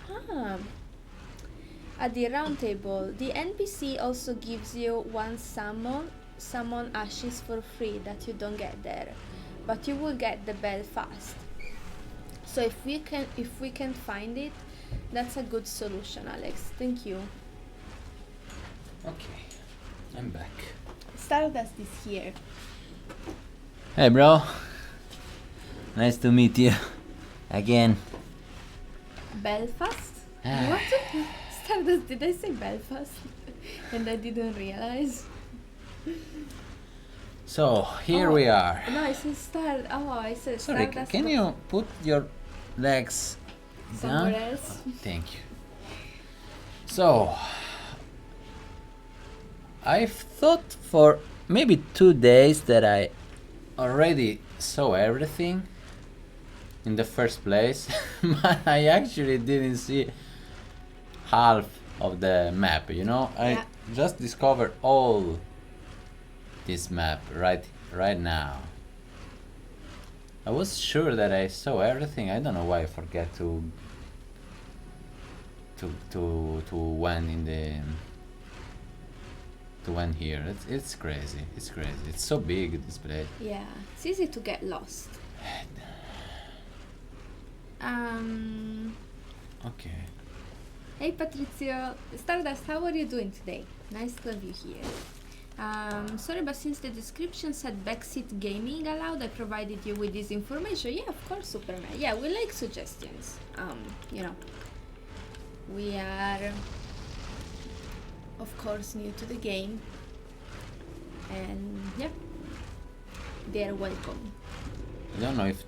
at the round table, the NPC also gives you one summon ashes for free that you don't get there, but you will get the bell fast. So if we can find it, that's a good solution, Alex. Thank you. Okay, I'm back. Stardust is here. Hey, bro. Nice to meet you again. Belfast? What? Stardust, did I say Belfast? And I didn't realize. So here we are. No, I said Stardust. Oh, I said Sorry, Stardust. can you put your legs somewhere down? else? Oh, thank you. So I've thought for maybe 2 days that I already saw everything in the first place, but I actually didn't see half of the map, you know? I just discovered all this map right now. I was sure that I saw everything. I don't know why I forget to went in the to went here. It's crazy. It's crazy. It's so big, this place. Yeah, it's easy to get lost. Okay. Hey Patrizio, Stardust, how are you doing today? Nice to have you here. Sorry, but since the description said backseat gaming allowed, I provided you with this information. Yeah, of course, Superman. Yeah, we like suggestions. You know, we are, of course, new to the game, and yeah, they are welcome. I don't know if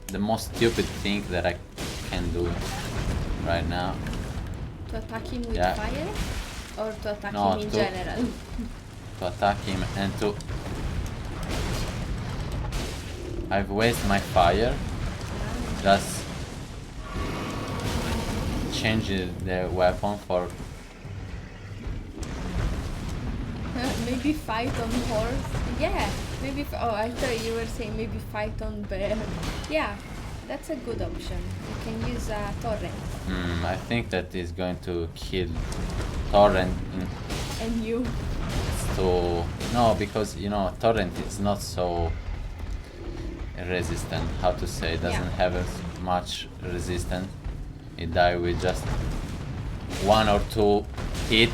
the most stupid thing that I can do right now. To attack him with fire, or to attack him in general? To attack him and to... I've wasted my fire. Just change the weapon for... Maybe fight on horse. Yeah, maybe. Oh, I thought you were saying maybe fight on bear. Yeah, that's a good option. You can use a torrent. I think that is going to kill torrent. And you? No, because you know torrent is not so resistant. How to say? Doesn't have as much resistance. It dies with just 1 or 2 hit,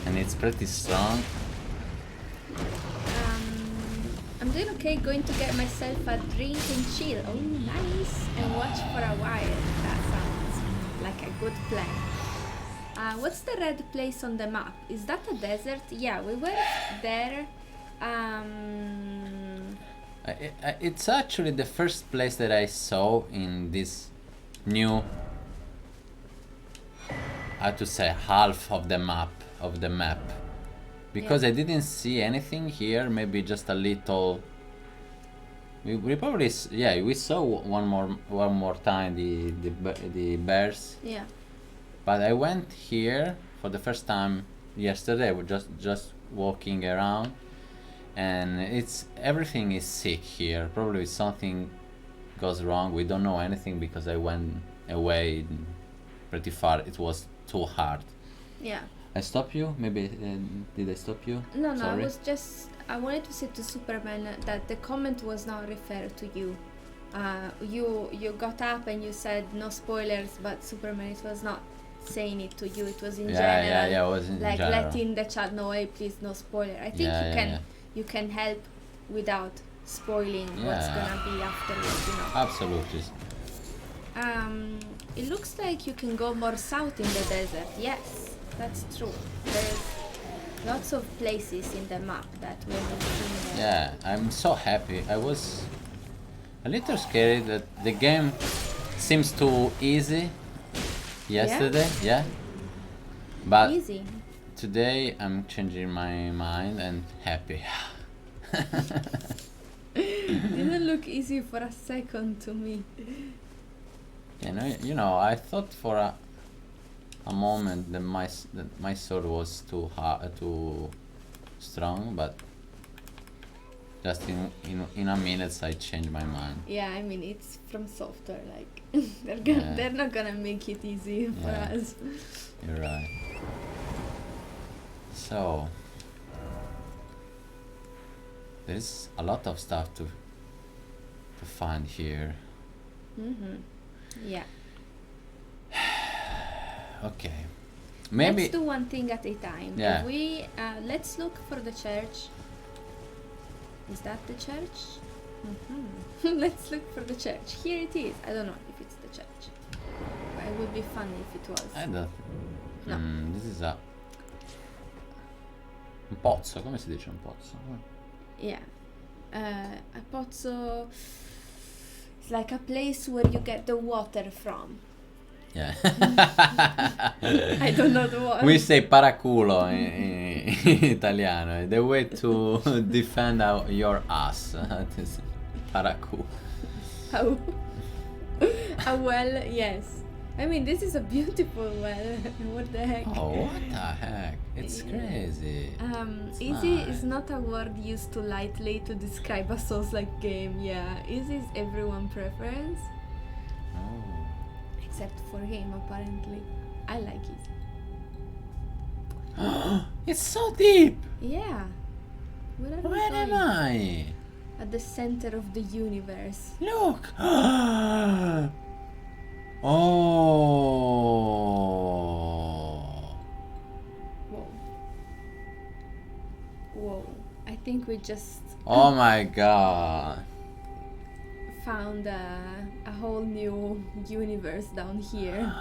and it's pretty strong. I'm doing okay. Going to get myself a drink and chill. Oh, nice. And watch for a while. That sounds like a good plan. What's the red place on the map? Is that a desert? Yeah, we were there. It's actually the first place that I saw in this new, how to say, half of the map because I didn't see anything here. Maybe just a little. We probably we saw one more time the bears. Yeah. But I went here for the first time yesterday. We're just walking around, and everything is sick here. Probably something goes wrong. We don't know anything because I went away pretty far. It was too hard. Yeah. I stopped you? Maybe did I stop you? No, Sorry. I wanted to say to Superman that the comment was not referred to you. You got up and you said no spoilers, but Superman, it was not saying it to you. It was in general. Yeah, it was in like general. letting the chat know, hey, please no spoiler. I think you can help without spoiling what's gonna be afterwards, you know. Absolutely. It looks like you can go more south in the desert. Yes, that's true. There's lots of places in the map that we're in. Yeah, I'm so happy. I was a little scared that the game seems too easy yesterday. Yeah. But easy. Today I'm changing my mind and happy. Didn't look easy for a second to me. You know, I thought for a moment that my sword was too strong, but Just in a minute, I change my mind. Yeah, I mean it's from software. Like Yeah. they're not gonna make it easy for Yeah. us. You're right. So there's a lot of stuff to find here. Yeah. Okay. Maybe. Let's do one thing at a time. Yeah. If we let's look for the church. Is that the church? Let's look for the church. Here it is. I don't know if it's the church. But it would be funny if it was. I don't. No. This is a un pozzo. Come si dice un pozzo? Yeah. A pozzo. It's like a place where you get the water from. Yeah. I don't know the word. We say paraculo in italiano. The way to defend your ass. This paraculo. How? A well, yes. I mean, this is a beautiful well. What the heck? Oh, what the heck? It's Yeah. crazy. It's Easy nice. is not a word used too lightly to describe a Souls-like game. Yeah, easy is everyone's preference, Oh. except for him apparently. I like easy. It's so deep. Yeah. Where are we Where am going? I? At the center of the universe. Look. Oh. Whoa. Whoa. I think we just Oh my god. found a whole new universe down here.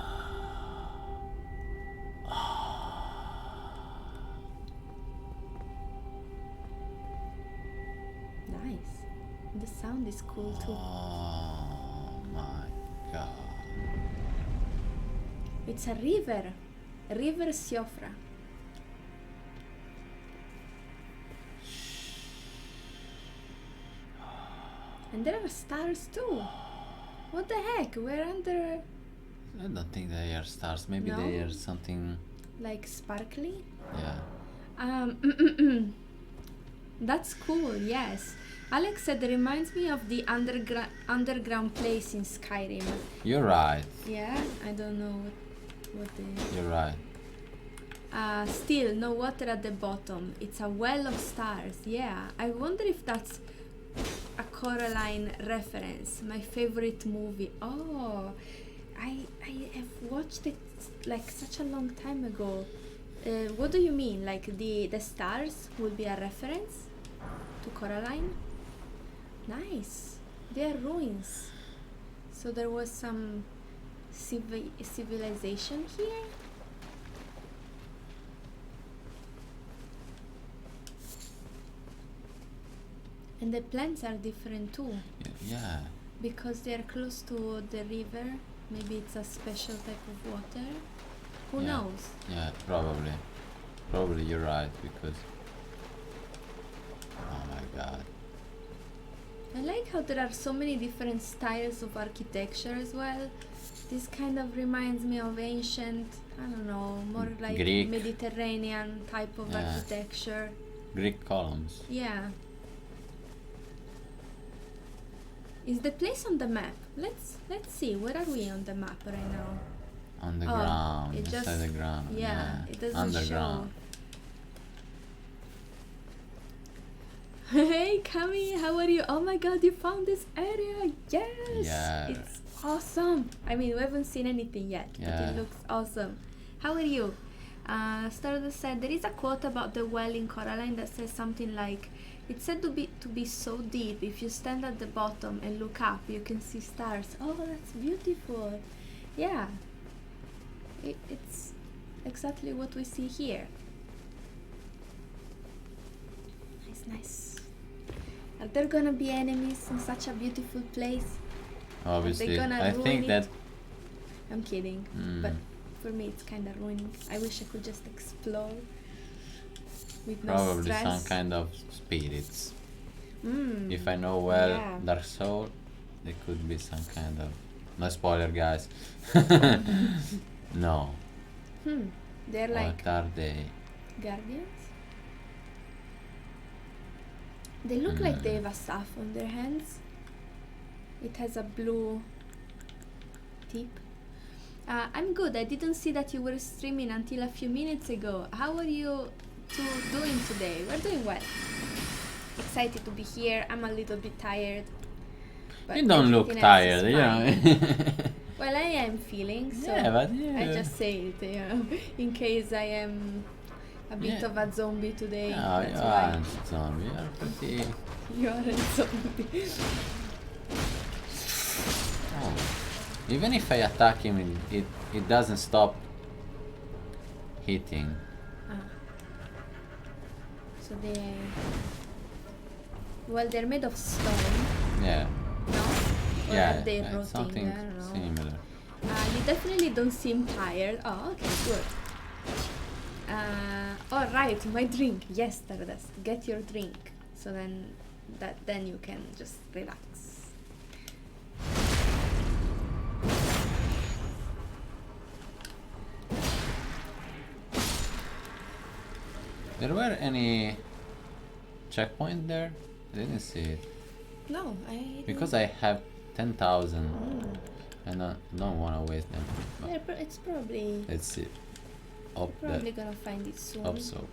Nice. The sound is cool too. Oh my god. It's a river. River Siofra. And there are stars too. What the heck? We're under I don't think they are stars. Maybe No? they are something. like sparkly. Yeah. That's cool. Yes. Alex said it reminds me of the underground place in Skyrim. You're right. Yeah, I don't know what the. You're right. Still, no water at the bottom. It's a well of stars. Yeah, I wonder if that's a Coraline reference. My favorite movie. Oh, I have watched it like such a long time ago. What do you mean? Like the stars will be a reference to Coraline? Nice. They are ruins. So there was some civilization here. And the plants are different too, Yeah. because they are close to the river. Maybe it's a special type of water. Who Yeah. knows? Yeah. Probably. Probably you're right because. Oh my god. I like how there are so many different styles of architecture as well. This kind of reminds me of ancient, I don't know, more like Greek. Mediterranean type of Yeah. architecture. Greek columns. Yeah. Is the place on the map? Let's see. Where are we on the map right now? On the Oh, ground. it Inside just- the ground. Yeah, it doesn't Underground. show. Hey, Kami, how are you? Oh my god, you found this area! Yes! Yeah. It's awesome! I mean, we haven't seen anything yet, but Yeah. it looks awesome. How are you? Stardust said there is a quote about the well in Coraline that says something like, "It's said to be so deep. If you stand at the bottom and look up, you can see stars." Oh, that's beautiful. Yeah, it's exactly what we see here. Nice, nice. Are there gonna be enemies in such a beautiful place? Obviously. gonna I ruin think it? that. I'm kidding, Mm, but for me it's kind of ruining. I wish I could just explore with no probably stress. some kind of spirits. Mm. If I know well Yeah. Dark Soul, there could be some kind of. No spoiler, guys. No. They're like What are they? guardians. They look like they have a staff on their hands. It has a blue tip. I'm good. I didn't see that you were streaming until a few minutes ago. How are you two doing today? We're doing well. Excited to be here. I'm a little bit tired. But You don't look everything else tired, is you know. fine. Well, I am feeling, so Yeah, but yeah. I just say it, you know, in case I am a bit of a zombie today. No, That's you why. aren't a zombie. You're pretty. You are a zombie. Oh. Even if I attack him, it doesn't stop hitting. So they... Well, they're made of stone, Yeah. no? Or Yeah, are they yeah, rotting? something I don't know. similar. You definitely don't seem tired. Oh, okay, good. All right, my drink. Yes, Stardust, get your drink. So then you can just relax. There were any checkpoint there? I didn't see it. No, I... Because I have 10,000. I don't want to waste them. But Yeah, it's probably... let's see. Up Probably there. gonna find it soon. Hope so.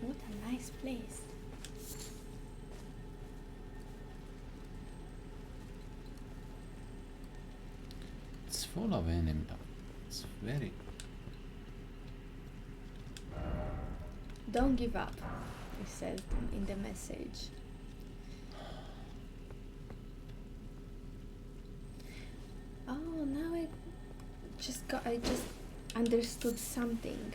What a nice place. It's full of enemies. It's very... Don't give up, it says in the message. Oh, now I just understood something.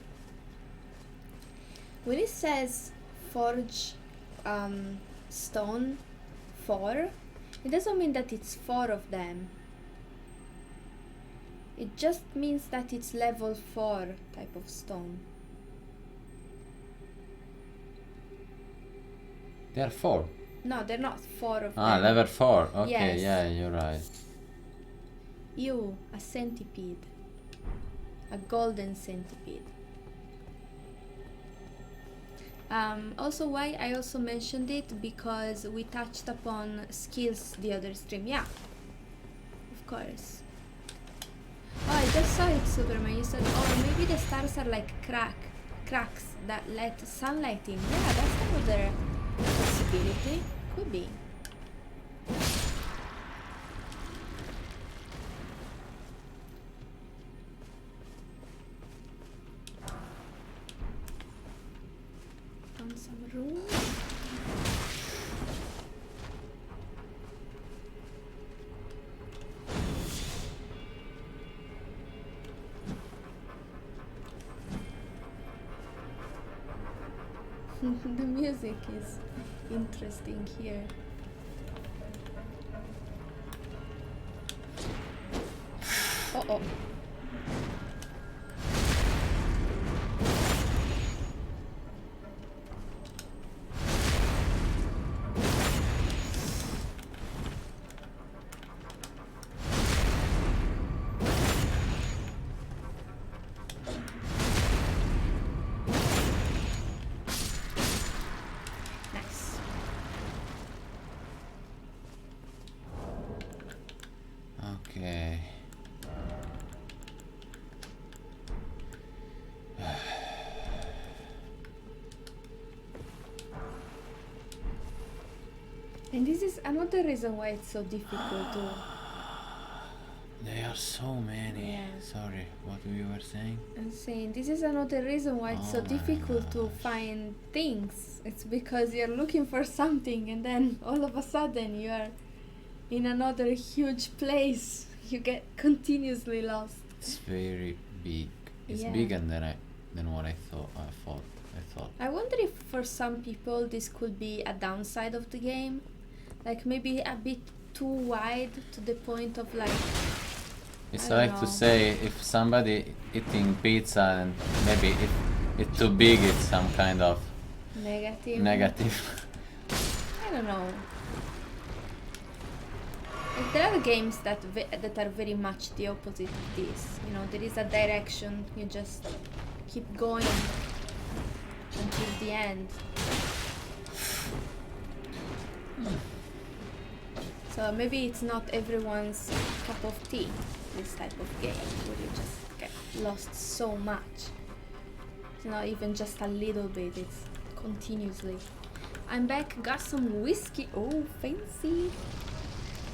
When it says forge stone 4, it doesn't mean that it's 4 of them. It just means that it's level 4 type of stone. There are 4. No, they're not 4 of Ah, them. level 4. Okay, Yes. yeah, you're right. You, a centipede. A golden centipede. Also, why I also mentioned it, because we touched upon skills the other stream. Yeah, of course. Oh, I just saw it, Superman. You said, oh, maybe the stars are like cracks that let sunlight in. Yeah, that's another possibility. Could be. Found some rooms. The music is interesting here. Oh. Nice. Okay. And this is another reason why it's so difficult to... There are so many. Yeah. Sorry, what we were saying? I'm saying this is another reason why it's so Oh my difficult to find things. It's because you're looking for something and then all of a sudden you are in another huge place. You get continuously lost. It's very big. It's Yeah. bigger than what I thought. I wonder if for some people this could be a downside of the game. Like maybe a bit too wide to the point of like... It's I don't like know. to say if somebody eating pizza and maybe if it's too big, it's some kind of negative. I don't know. Like, there are games that are very much the opposite of this. You know, there is a direction, you just keep going until the end. So maybe it's not everyone's cup of tea, this type of game, where you just get lost so much. It's not even just a little bit, it's continuously. I'm back, got some whiskey. Oh, fancy.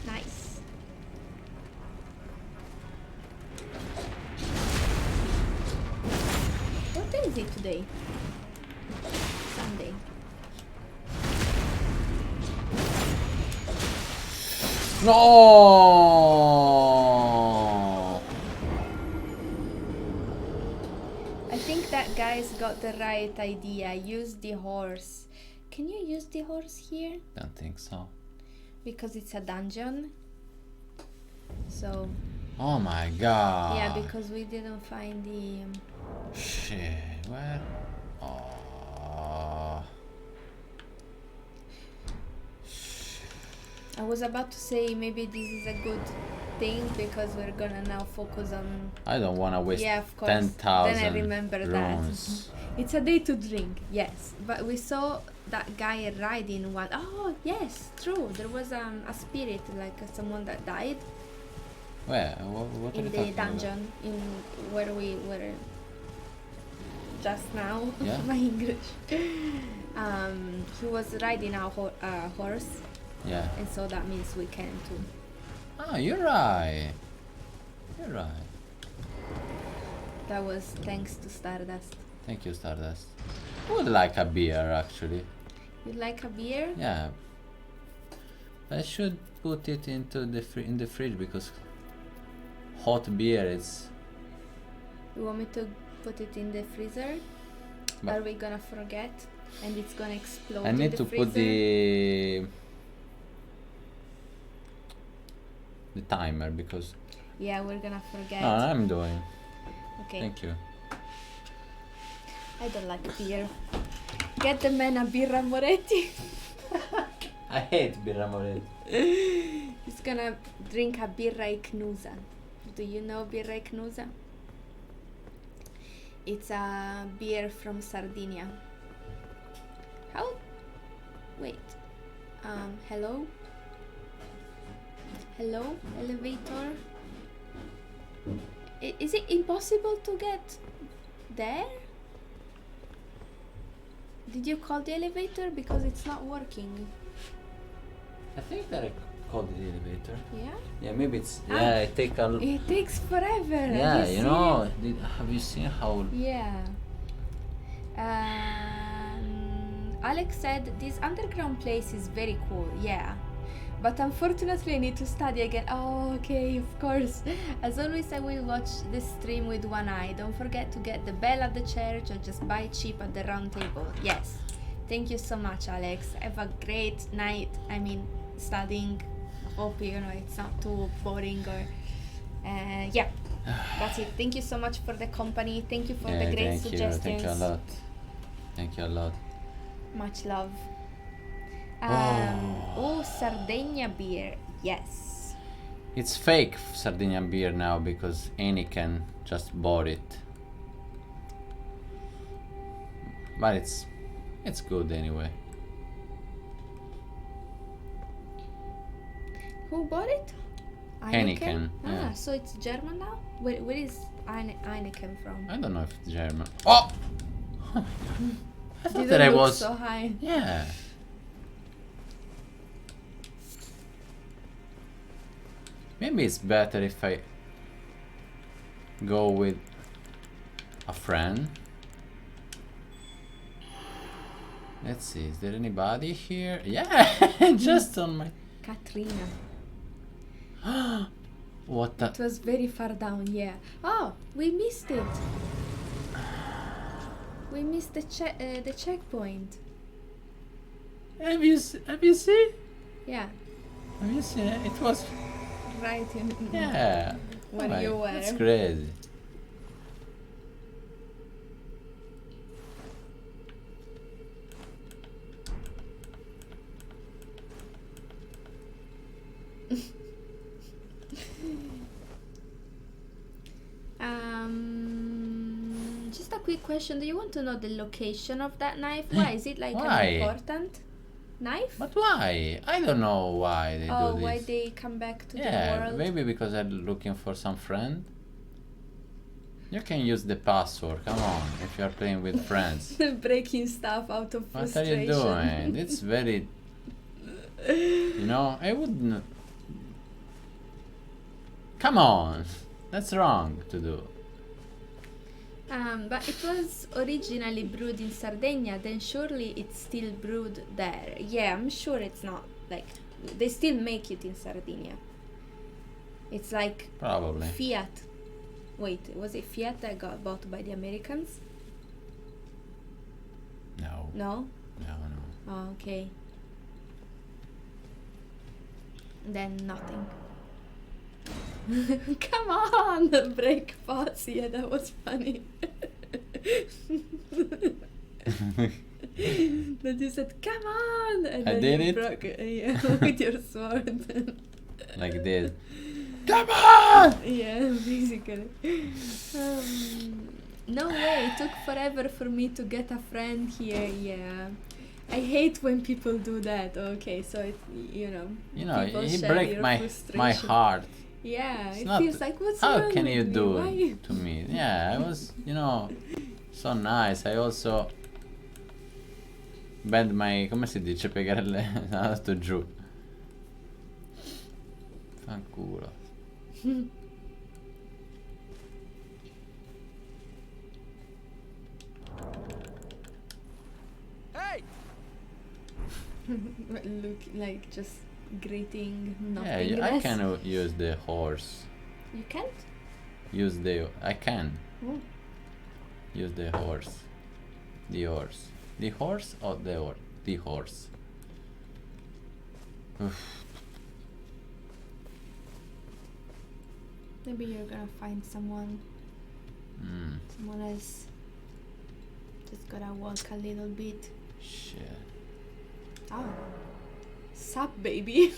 Nice. What day is it today? Sunday. No! I think that guy's got the right idea. Use the horse. Can you use the horse here? Don't think so. Because it's a dungeon. So, Oh my god. yeah, because we didn't find the... Shit, where? Oh. I was about to say maybe this is a good thing because we're gonna now focus on... I don't want to waste Yeah, of course. 10,000 Then I remember runes. that. It's a day to drink, yes. But we saw that guy riding one. Oh, yes, true. There was a spirit, like someone that died Where? What are in you the talking dungeon, in where we were just now. Yeah. My English. He was riding a horse, Yeah. and so that means we can too. Oh, you're right. You're right. That was thanks to Stardust. Thank you, Stardust. I would like a beer, actually. You like a beer? Yeah. I should put it into the in the fridge because hot beer is. You want me to put it in the freezer? But Are we gonna forget? And it's gonna explode I in need the to freezer? put the timer because. Yeah, we're gonna forget. No, I'm doing. Okay. Thank you. I don't like beer. Get the man a birra Moretti. I hate birra Moretti. He's gonna drink a birra Iknusa. Do you know birra Iknusa? It's a beer from Sardinia. How? Wait. Hello? Hello, elevator? Is it impossible to get there? Did you call the elevator? Because it's not working. I think that I called it the elevator. Yeah? Yeah, maybe it's. Ah. Yeah, it take a. It takes forever. Yeah, Have you know. Have you seen how? Yeah. Alex said this underground place is very cool. Yeah. But unfortunately I need to study again. Oh, okay, of course. As always, I will watch this stream with one eye. Don't forget to get the bell at the church or just buy cheap at the round table. Yes. Thank you so much, Alex. Have a great night. I mean, studying. Hope you know it's not too boring or... yeah. That's it. Thank you so much for the company. Thank you for the great suggestions. Thank you a lot. Thank you a lot. Much love. Sardinia beer. Yes. It's fake Sardinian beer now because Heineken just bought it. But it's good anyway. Who bought it? Heineken. Yeah. So it's German now? Where is Heineken from? I don't know if it's German. Oh! Oh my god. I thought that I was so high. Yeah. Maybe it's better if I go with a friend. Let's see, is there anybody here? Yeah, just on my... Katrina. What the... It was very far down, yeah. Oh, we missed it. We missed the checkpoint. Have you seen? Yeah. Have you seen it? It was... Right in... Yeah. Where you were. That's crazy. Just a quick question. Do you want to know the location of that knife? Why? Is it like Why? important? Knife? But why? I don't know why they Oh, do this. why they come back to the Yeah, world? maybe because I'm looking for some friend. You can use the password, come on, if you're playing with friends. Breaking stuff out of What are frustration. you doing? It's very... You know, I wouldn't... Come on! That's wrong to do. But it was originally brewed in Sardinia, then surely it's still brewed there. Yeah, I'm sure it's not, like, they still make it in Sardinia. It's like Probably. Fiat. Wait, was it Fiat that got bought by the Americans? No. No? No. Oh, okay. Then nothing. Come on! Break pots. Yeah, that was funny. That you said, come on! And I then did you it? broke it, yeah, with your sword. Like this. Come on! Yeah, basically. No way, it took forever for me to get a friend here, yeah. I hate when people do that. Okay, so it, you know, people he share break your my frustration. heart. Yeah, It's it not- feels like, what's How wrong can with you me? do Why? to me? Yeah, I was, so nice. I also bend my, come si dice, piegare alto giù. Fanculo. Hey! Look, like just greeting, Yeah, nothing I less. can use the horse. You can't? I can Oh. use the horse. The horse. The horse or the horse? The horse. Oof. Maybe you're gonna find someone else. Just gotta walk a little bit. Shit. Oh. Sup, baby.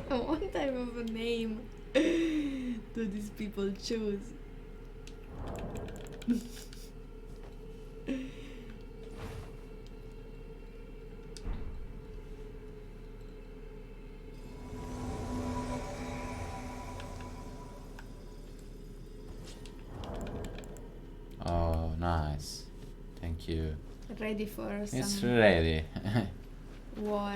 What type of a name do these people choose? Oh, nice. Thank you. Ready for It's some ready. war.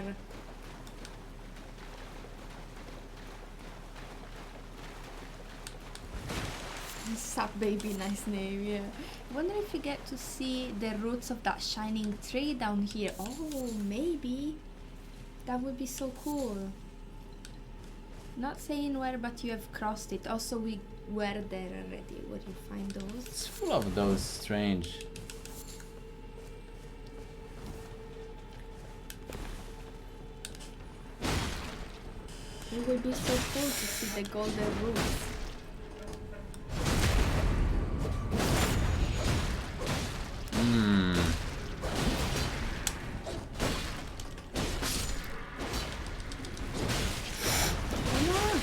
Sup, baby, nice name, yeah. Wonder if we get to see the roots of that shining tree down here. Oh, maybe. That would be so cool. Not saying where, but you have crossed it. Also, we were there already. Where you find those? It's full of those strange. It would be so cool to see the golden roots. Mmm. Oh,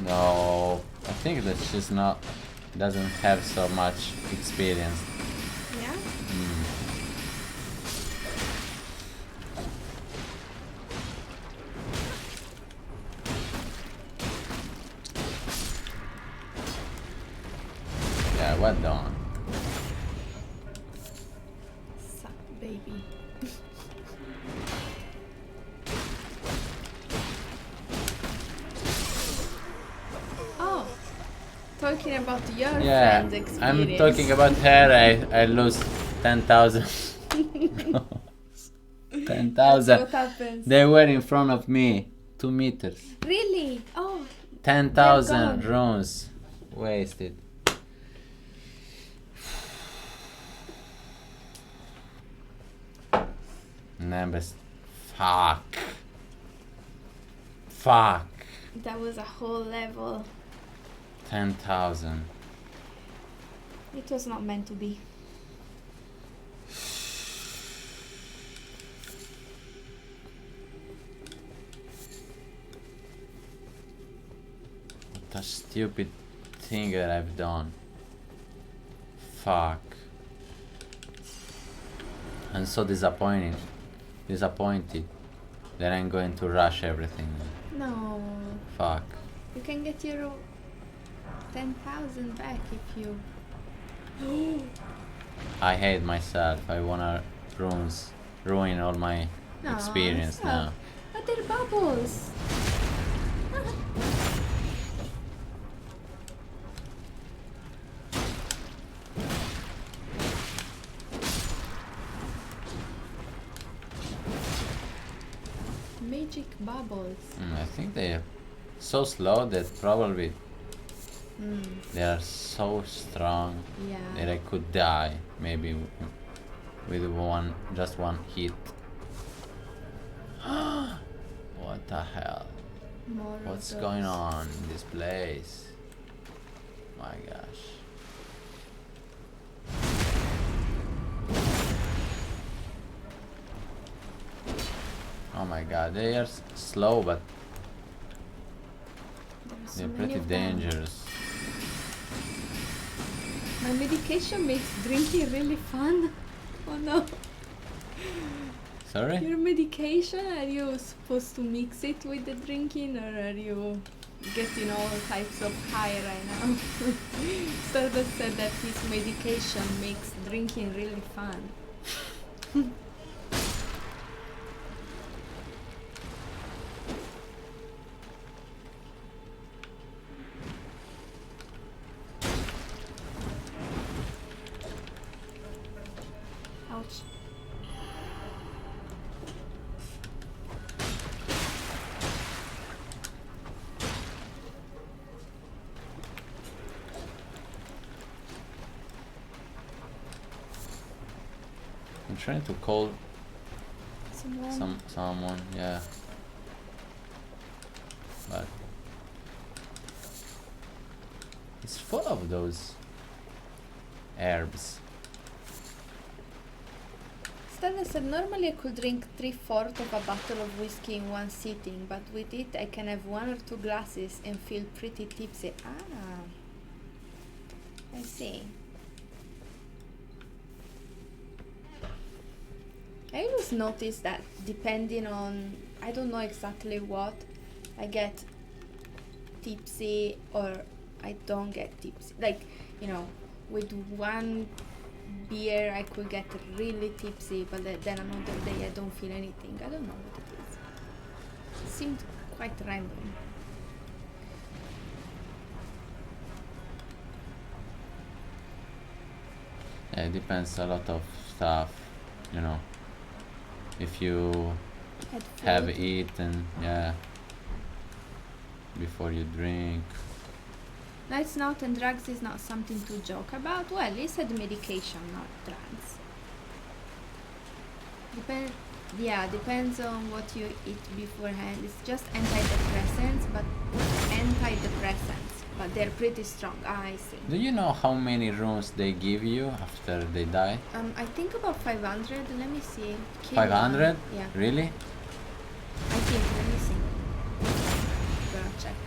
No, I think that she's doesn't have so much experience. no. Yeah? Mm. Yeah, well done. Sup, baby. Oh, talking about your Yeah, friend's experience. I'm talking about her. I lose 10,000. 10,000. That's what happens. They were in front of me. 2 meters. Really? Oh, 10,000 They're runes wasted. Numbers. Fuck. Fuck. that was a whole level. 10,000. It was not meant to be. a stupid thing that I've done. Fuck. I'm so disappointed that I'm going to rush everything. No. Fuck. You can get your 10,000 back if you... I hate myself. I wanna ruin all my No, experience stop. now. But they're bubbles. Magic bubbles. I think they are so slow that probably Mm, they are so strong that yeah. I could die maybe with just one hit. What the hell? More of What's those. going on in this place? My gosh. Oh my god, they are slow, but There's so they're many pretty of them. dangerous. My medication makes drinking really fun. Oh no. Sorry? Your medication, are you supposed to mix it with the drinking or are you getting all types of high right now? Stardust said that his medication makes drinking really fun. Ouch. I'm trying to call Someone. someone, yeah. But it's full of those herbs. Stella said normally I could drink 3/4 of a bottle of whiskey in one sitting, but with it I can have 1 or 2 glasses and feel pretty tipsy. Ah, I see. I always notice that depending on, I don't know exactly what, I get tipsy or I don't get tipsy. Like, you know, with one beer I could get really tipsy, but then another day I don't feel anything. I don't know what it is. It seemed quite random. Yeah, it depends a lot of stuff, you know. If you Had have food. eaten, yeah, before you drink. No, it's not, and drugs is not something to joke about. Well, he said medication, not drugs. Depends on what you eat beforehand. It's just antidepressants, but they're pretty strong. Ah, I see. Do you know how many rooms they give you after they die? I think about 500. Let me see. 500? Yeah, Really? I think. Let me see. Gonna check.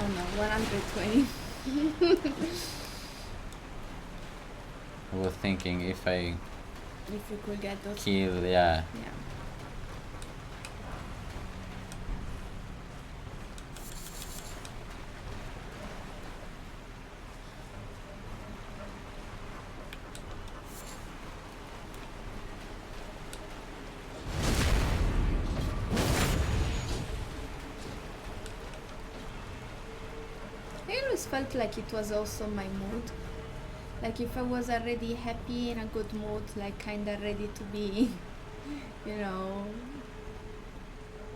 Oh no, 120. I was thinking if I If you could get those. kill, yeah. Yeah. I always felt like it was also my mood. Like if I was already happy in a good mood, like kinda ready to be, you know,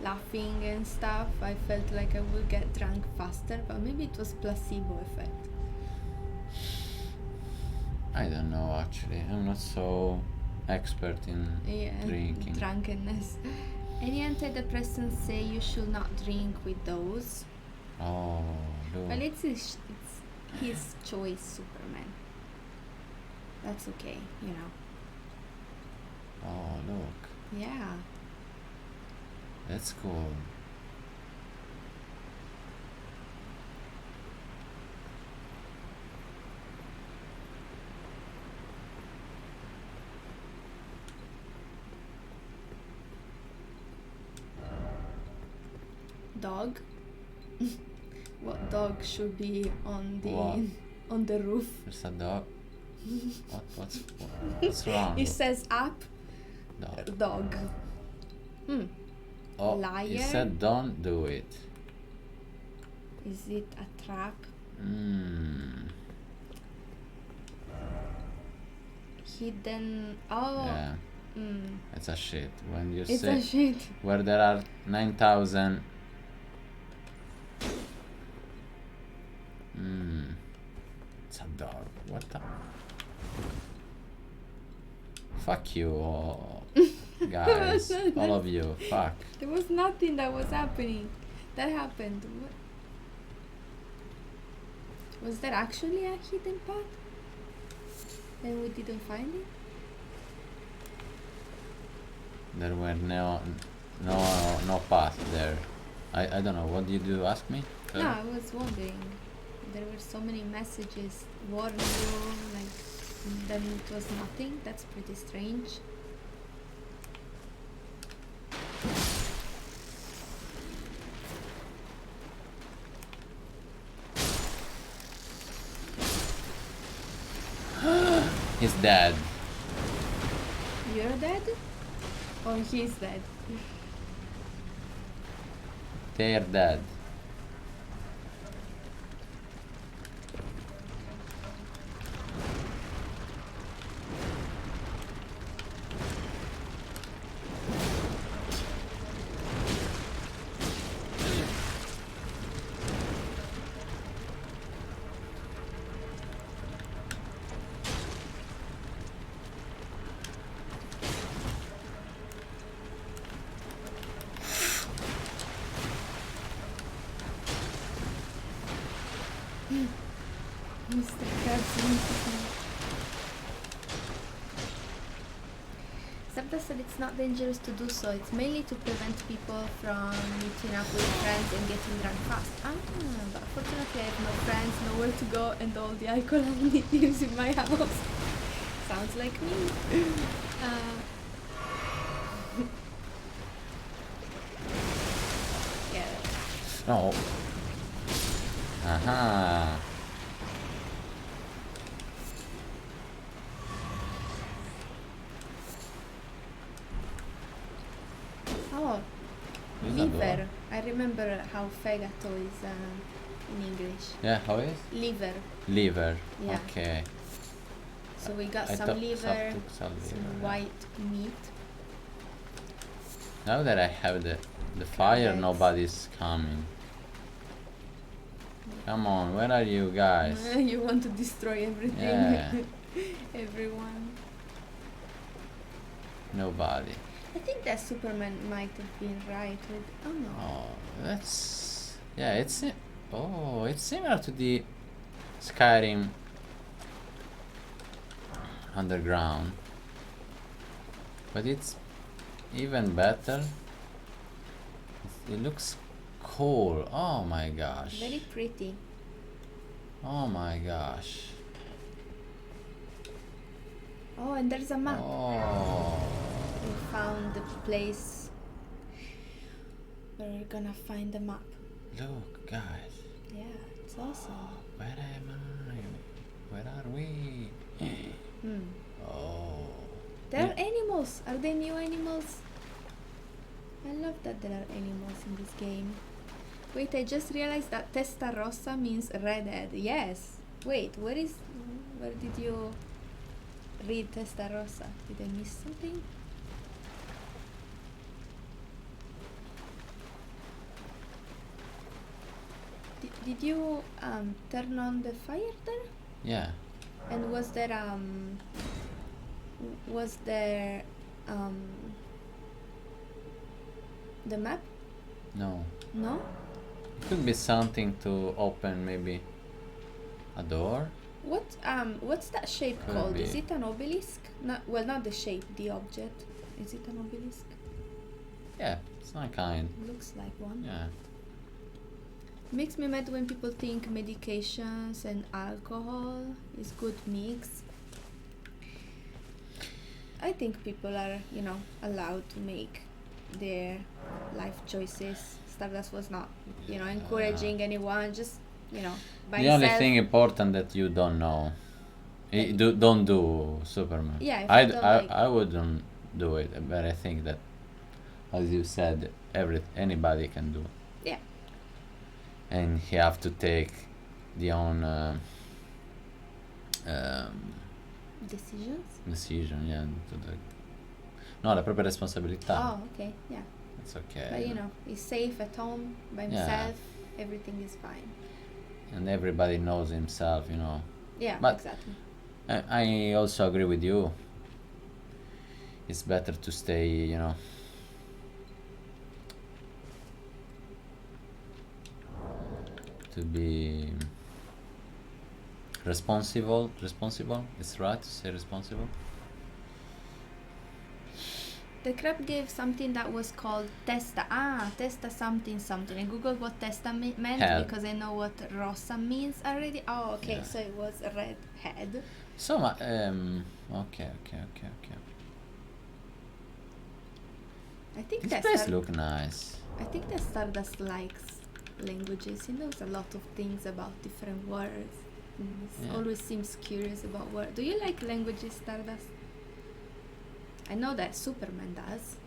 laughing and stuff, I felt like I would get drunk faster, but maybe it was placebo effect. I don't know actually. I'm not so expert in Yeah, drinking. drunkenness. Any antidepressants say you should not drink with those. Oh, look. Well, it's his choice, Superman. That's okay, you know. That's cool. Dog? What dog should be on the What? on the roof? There's a dog. What's wrong? It says up Dog. dog. Oh, Liar. you said don't do it. Is it a trap? Hidden. Oh. Yeah. It's a shit. When you It's say a shit. where there are 9,000. It's a dog. What the? Fuck you all, guys. All of you. Fuck. There was nothing that was happening. That happened. What? Was there actually a hidden path? And we didn't find it? There were no path there. I don't know. What did you ask me? No, I was wondering. There were so many messages warning you, like, then it was nothing. That's pretty strange. He's dead. You're dead? Or he's dead? They're dead. Mr. Krabs. Sabda said it's not dangerous to do so. It's mainly to prevent people from meeting up with friends and getting drunk fast. But fortunately I have no friends, nowhere to go, and all the alcohol I need is in my house. Sounds like me. Yeah. No. Aha. Oh, Is that the liver. one? I remember how fegato is in English. Yeah, how is? Liver. Liver. Yeah. Okay. So we got I some thought liver, some liver, some yeah. white meat. Now that I have the fire, Carrots. nobody's coming. Come on, where are you guys? You want to destroy everything, Yeah. everyone. Nobody. I think that Superman might have been right with. Oh no. Oh, that's yeah. It's similar to the Skyrim underground, but it's even better. It looks cool. Oh my gosh. Very pretty. Oh my gosh. Oh, and there's a map. Oh. We found the place where we're gonna find the map. Look, guys. Yeah, it's awesome. Where am I? Where are we? Oh. There are animals. Are they new animals? I love that there are animals in this game. Wait, I just realized that Testa Rossa means redhead. Yes. Wait, where did you read Testa Rossa? Did I miss something? Did you turn on the fire there? Yeah. And was there the map? No. No? It could be something to open, maybe a door. What's that shape Could called? be. Is it an obelisk? Not the shape, the object. Is it an obelisk? Yeah, it's not kind. Looks like one. Yeah. Makes me mad when people think medications and alcohol is good mix. I think people are, allowed to make their life choices. Stardust was not, encouraging anyone. Just, by The only himself. thing important that you don't know, don't do Superman. Yeah, if you don't like- I wouldn't do it, but I think that, as you said, anybody can do. Yeah. And he have to take the own Decisions? decision, yeah. No, la propria responsabilità. Oh, okay, yeah. It's okay. But he's safe at home by himself. Everything is fine. And everybody knows himself, Yeah, But- exactly. I also agree with you. It's better to stay, to be responsible. It's right to say responsible. The crab gave something that was called testa. Testa something. I googled what testa meant Head. because I know what rosa means already. Oh, okay, Yeah. so it was a red head. So, okay. I think This that place look nice. I think that Stardust likes languages. He knows a lot of things about different words. He Yeah. always seems curious about words. Do you like languages, Stardust? I know that Superman does.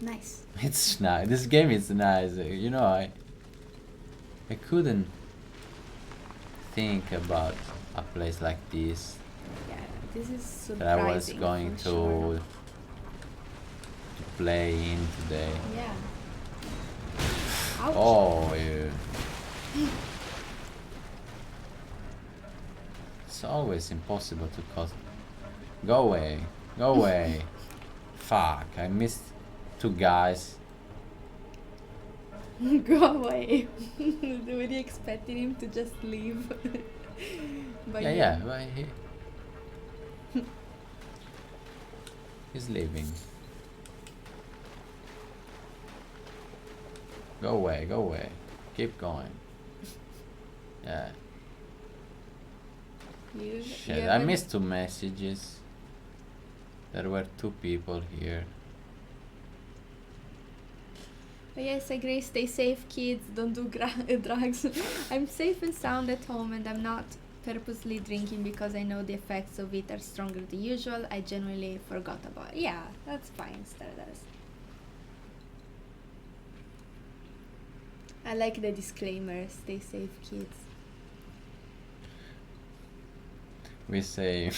Nice. It's nice. This game is nice. I couldn't think about a place like this Yeah, this is surprising. that I was going for to sure. to play in today. Yeah. Ouch. Oh, yeah. It's always impossible to cause. Go away. Fuck, I missed two guys. Go away. Were you expecting him to just leave? But Yeah, but he's leaving. Go away. Keep going. Yeah. You Shit, I haven't- missed two messages. There were two people here. But yes, I agree. Stay safe, kids. Don't do drugs. I'm safe and sound at home, and I'm not purposely drinking because I know the effects of it are stronger than usual. I genuinely forgot about it. Yeah, that's fine, Stardust. I like the disclaimer. Stay safe, kids. We say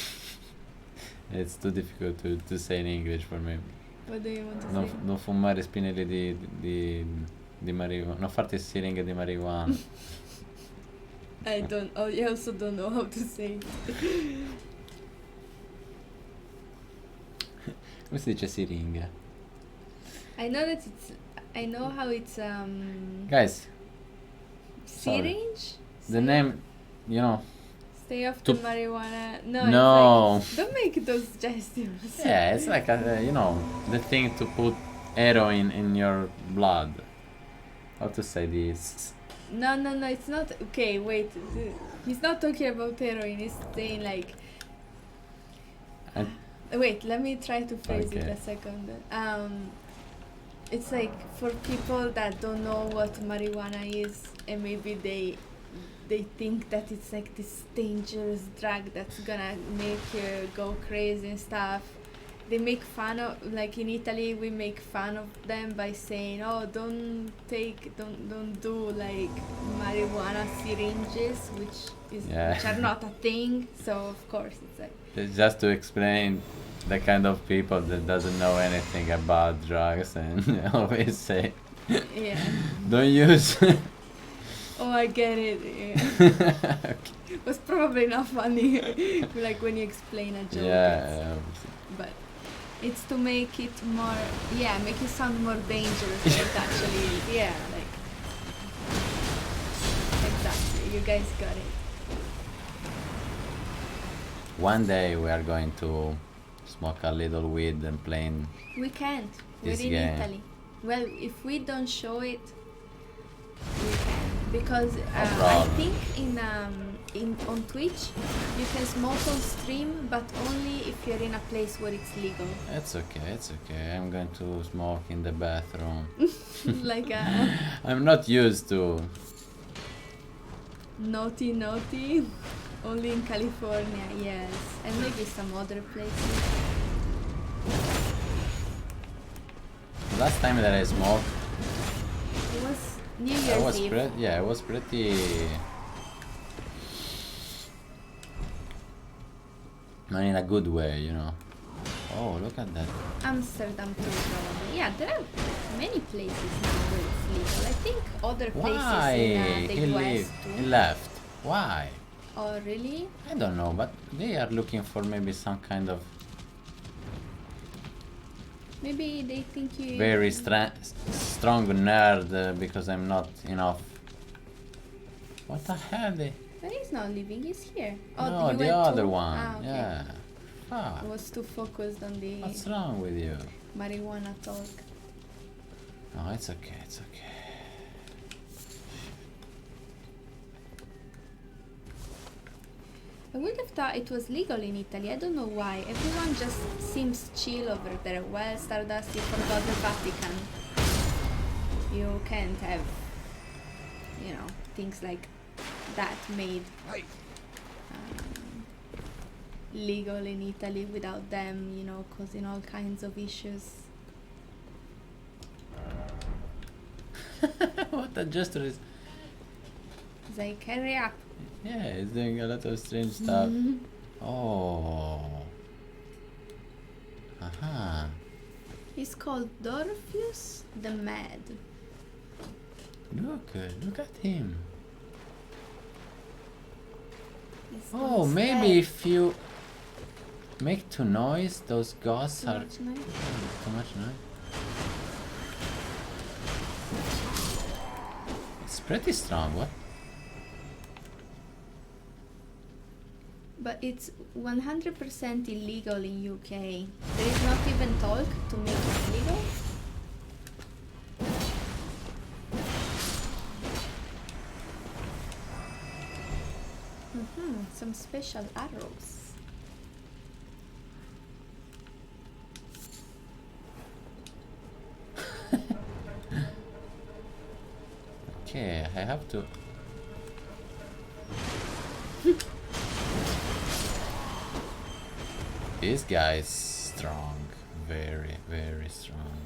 it's too difficult to say in English for me. What do you want to Non, say? non fumare spinelli di marijuana. Non farti siringhe di marijuana. I don't. Oh, I also don't know how to say it. Come si dice siringa? I know that it's. I know how it's Guys, sorry. syringe. the name, Stay off To- the marijuana. No. No. It's like, don't make those gestures. yeah, it's like the thing to put heroin in your blood. How to say this? No, it's not. Okay, wait. He's not talking about heroin. He's saying like. And Wait, let me try to phrase it Okay. a second. It's like for people that don't know what marijuana is, and maybe they think that it's like this dangerous drug that's gonna make you go crazy and stuff. They make fun of, like in Italy, we make fun of them by saying, "Oh, don't do like marijuana syringes," which are not a thing. So of course it's like. it's just to explain the kind of people that doesn't know anything about drugs and always say, Yeah. don't use. Oh, I get it. Yeah. Okay. It was probably not funny, like when you explain a joke. Yeah. But it's to make it more, make it sound more dangerous than it actually is. Yeah, like. you guys got it. One day we are going to smoke a little weed and playing. We can't. This We're in game. Italy. Well, if we don't show it, we can. Because I problem. think on Twitch you can smoke on stream, but only if you're in a place where it's legal. It's okay, it's okay. I'm going to smoke in the bathroom. Like a I'm not used to. naughty. Only in California, yes, and maybe some other places. Last time that I smoked, It was New I Year's was Eve. I was pretty. Not in a good way, you know. Oh, look at that. Amsterdam too, probably. Yeah, there are many places now where it's legal. I think other places Why? in the He US left. too. He left. Why? Oh, really? I don't know, but they are looking for maybe some kind of Maybe they think you... very strong nerd because I'm not enough. What the hell? But he's not leaving, he's here. Oh, No, you the went other too? one. Ah, okay. Yeah. I Fuck. was too focused on the What's wrong with you? marijuana talk. No, it's okay. It's okay. I would have thought it was legal in Italy. I don't know why. Everyone just seems chill over there. Well, Stardust, you forgot the Vatican. You can't have, you know, things like that made legal in Italy without them, you know, causing all kinds of issues. What a gesture is. It's like, hurry up. Yeah, he's doing a lot of strange stuff. Oh. Aha. He's called Dorfius the Mad. Look at him. He's Oh, not maybe scared. if you make too noise, those ghosts Too are much noise? too much noise. It's pretty strong. What? But it's 100% illegal in UK. There is not even talk to make it legal. Some special arrows. Okay, I have to. This guy is strong. Very, very strong.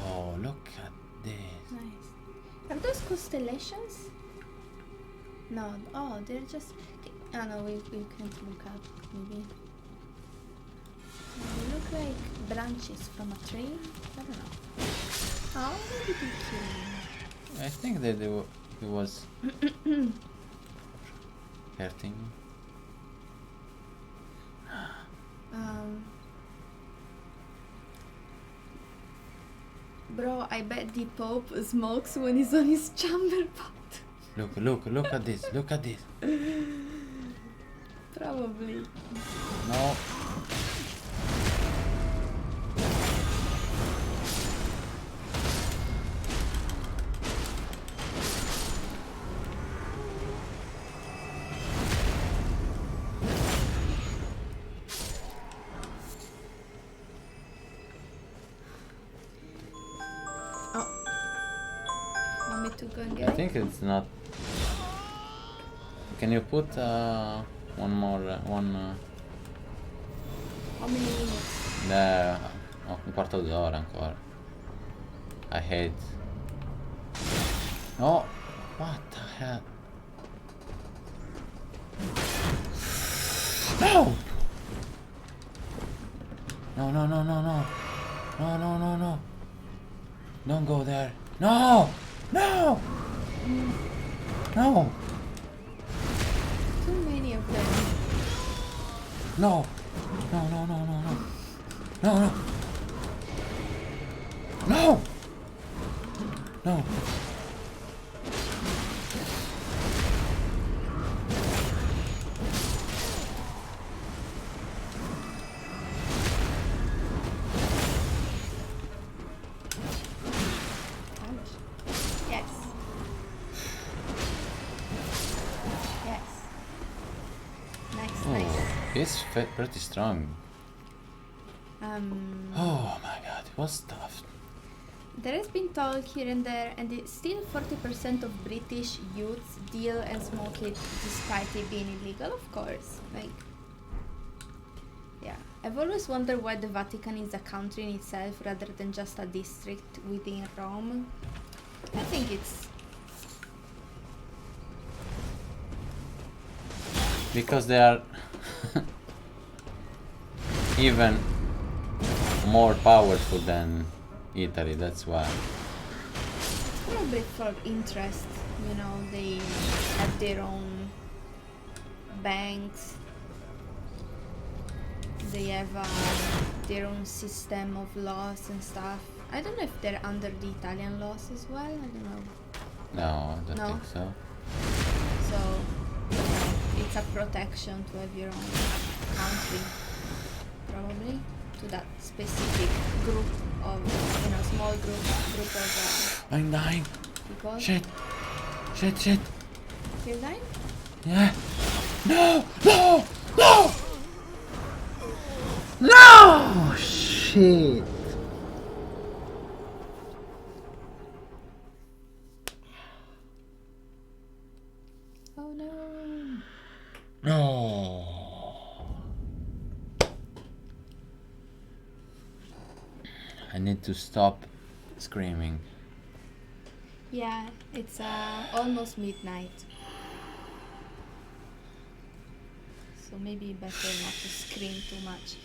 Oh, look at this. Nice. Are those constellations? No. Oh, they're just. Oh no, we can't look up. Maybe. They look like branches from a tree. I don't know. How did it kill me? I think that it was hurting me. Bro, I bet the Pope smokes when he's on his chamber pot. Look at this. Look at this. Probably. No. Want me to go and get I it? think it's not. Can you put one more one? How many minutes? There, un quarto d'ora ancora. I hate. Oh, what the hell? No! No, no, no, no, no. No, no, no, no. Don't go there. No! No! No! Too many of them. No! No, no, no, no, no. No, no. No! No. Ouch. Yes. Yes. Nice, Oh, nice. it's pretty strong. Um, Oh my god, it was tough. there has been talk here and there, and it's still 40% of British youths deal and smoke it despite it being illegal, of course. Like, yeah. I've always wondered why the Vatican is a country in itself rather than just a district within Rome. I think it's Because they are even more powerful than Italy, that's why. probably for interest, you know, they have their own banks, they have their own system of laws and stuff. I don't know if they're under the Italian laws as well, I don't know. No, I don't No? think so. So, you know, it's a protection to have your own country, probably, to that specific group of, you know, small group of I'm dying. people. Shit. Shit, shit. You're dying? Yeah. No! No! No! No! Shit. Oh no! No. I need to stop screaming. Yeah, it's almost midnight. So maybe better not to scream too much.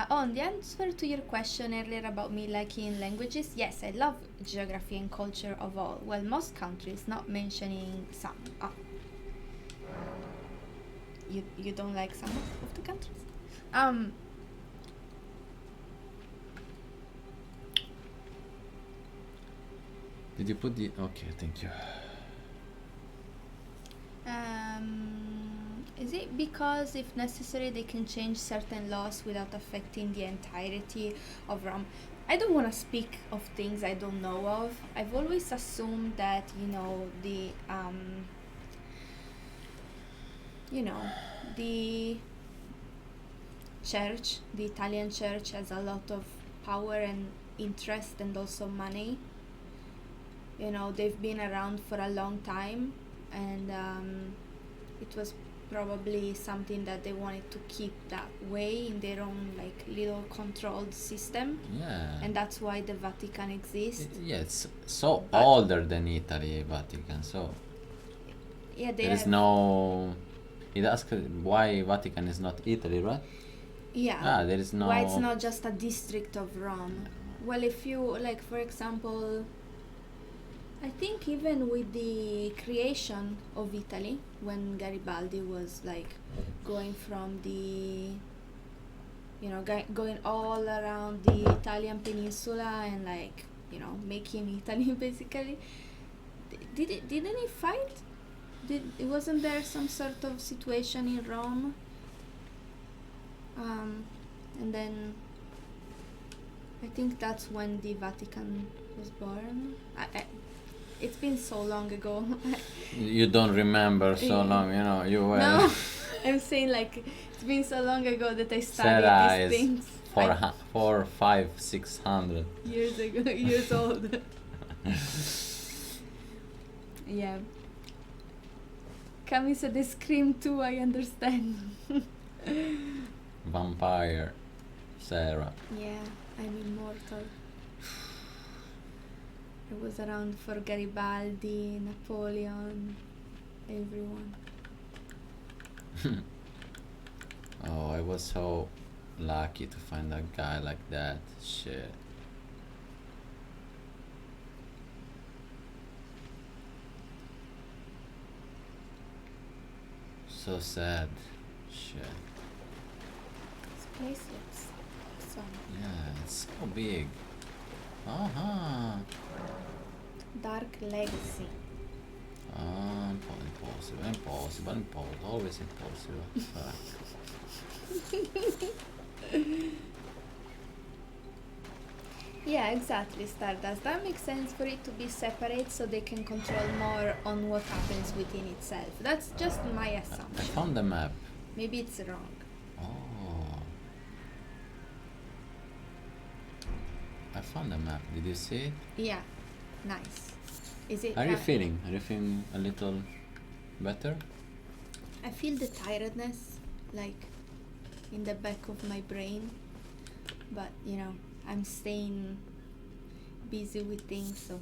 On the answer to your question earlier about me liking languages, yes, I love geography and culture of all. Well, most countries, not mentioning some. You don't like some of the countries? Did you put the... Okay, thank you. Is it because if necessary they can change certain laws without affecting the entirety of Rome? I don't want to speak of things I don't know of. I've always assumed that, you know, the church, the Italian church has a lot of power and interest and also money. You know, they've been around for a long time, and it was probably something that they wanted to keep that way in their own like little controlled system, Yeah. and that's why the Vatican exists. Yeah, it's so But- older than Italy, Vatican, so... Yeah, they There is have, no... It asks why Vatican is not Italy, right? yeah. There is no... Why it's not just a district of Rome? Well, if you like, for example, I think even with the creation of Italy, when Garibaldi was like going from the, you know, going all around the Italian peninsula and like, you know, making Italy basically, didn't he fight? Wasn't there some sort of situation in Rome? And then I think that's when the Vatican was born. It's been so long ago. You don't remember so Yeah. long, you know, you were... No, I'm saying like it's been so long ago that I Sad studied eyes. these things. 4, 5, 600. Years ago, years old. Yeah. Camille said they scream too, I understand. Vampire. Sarah. Yeah, I'm immortal. I was around for Garibaldi, Napoleon, everyone. Oh, I was so lucky to find a guy like that. Shit. So sad. Shit. This place looks awesome. Yeah, it's so big. Uh-huh. Dark Legacy. Impossible. Always impossible. Fuck. Yeah, exactly, Stardust. That makes sense for it to be separate so they can control more on what happens within itself. That's just my I assumption. found the map. Maybe it's wrong. Oh. I found the map. Did you see it? Yeah, nice. Is it? How are you feeling? Are you feeling a little better? I feel the tiredness, like in the back of my brain, but you know, I'm staying busy with things. So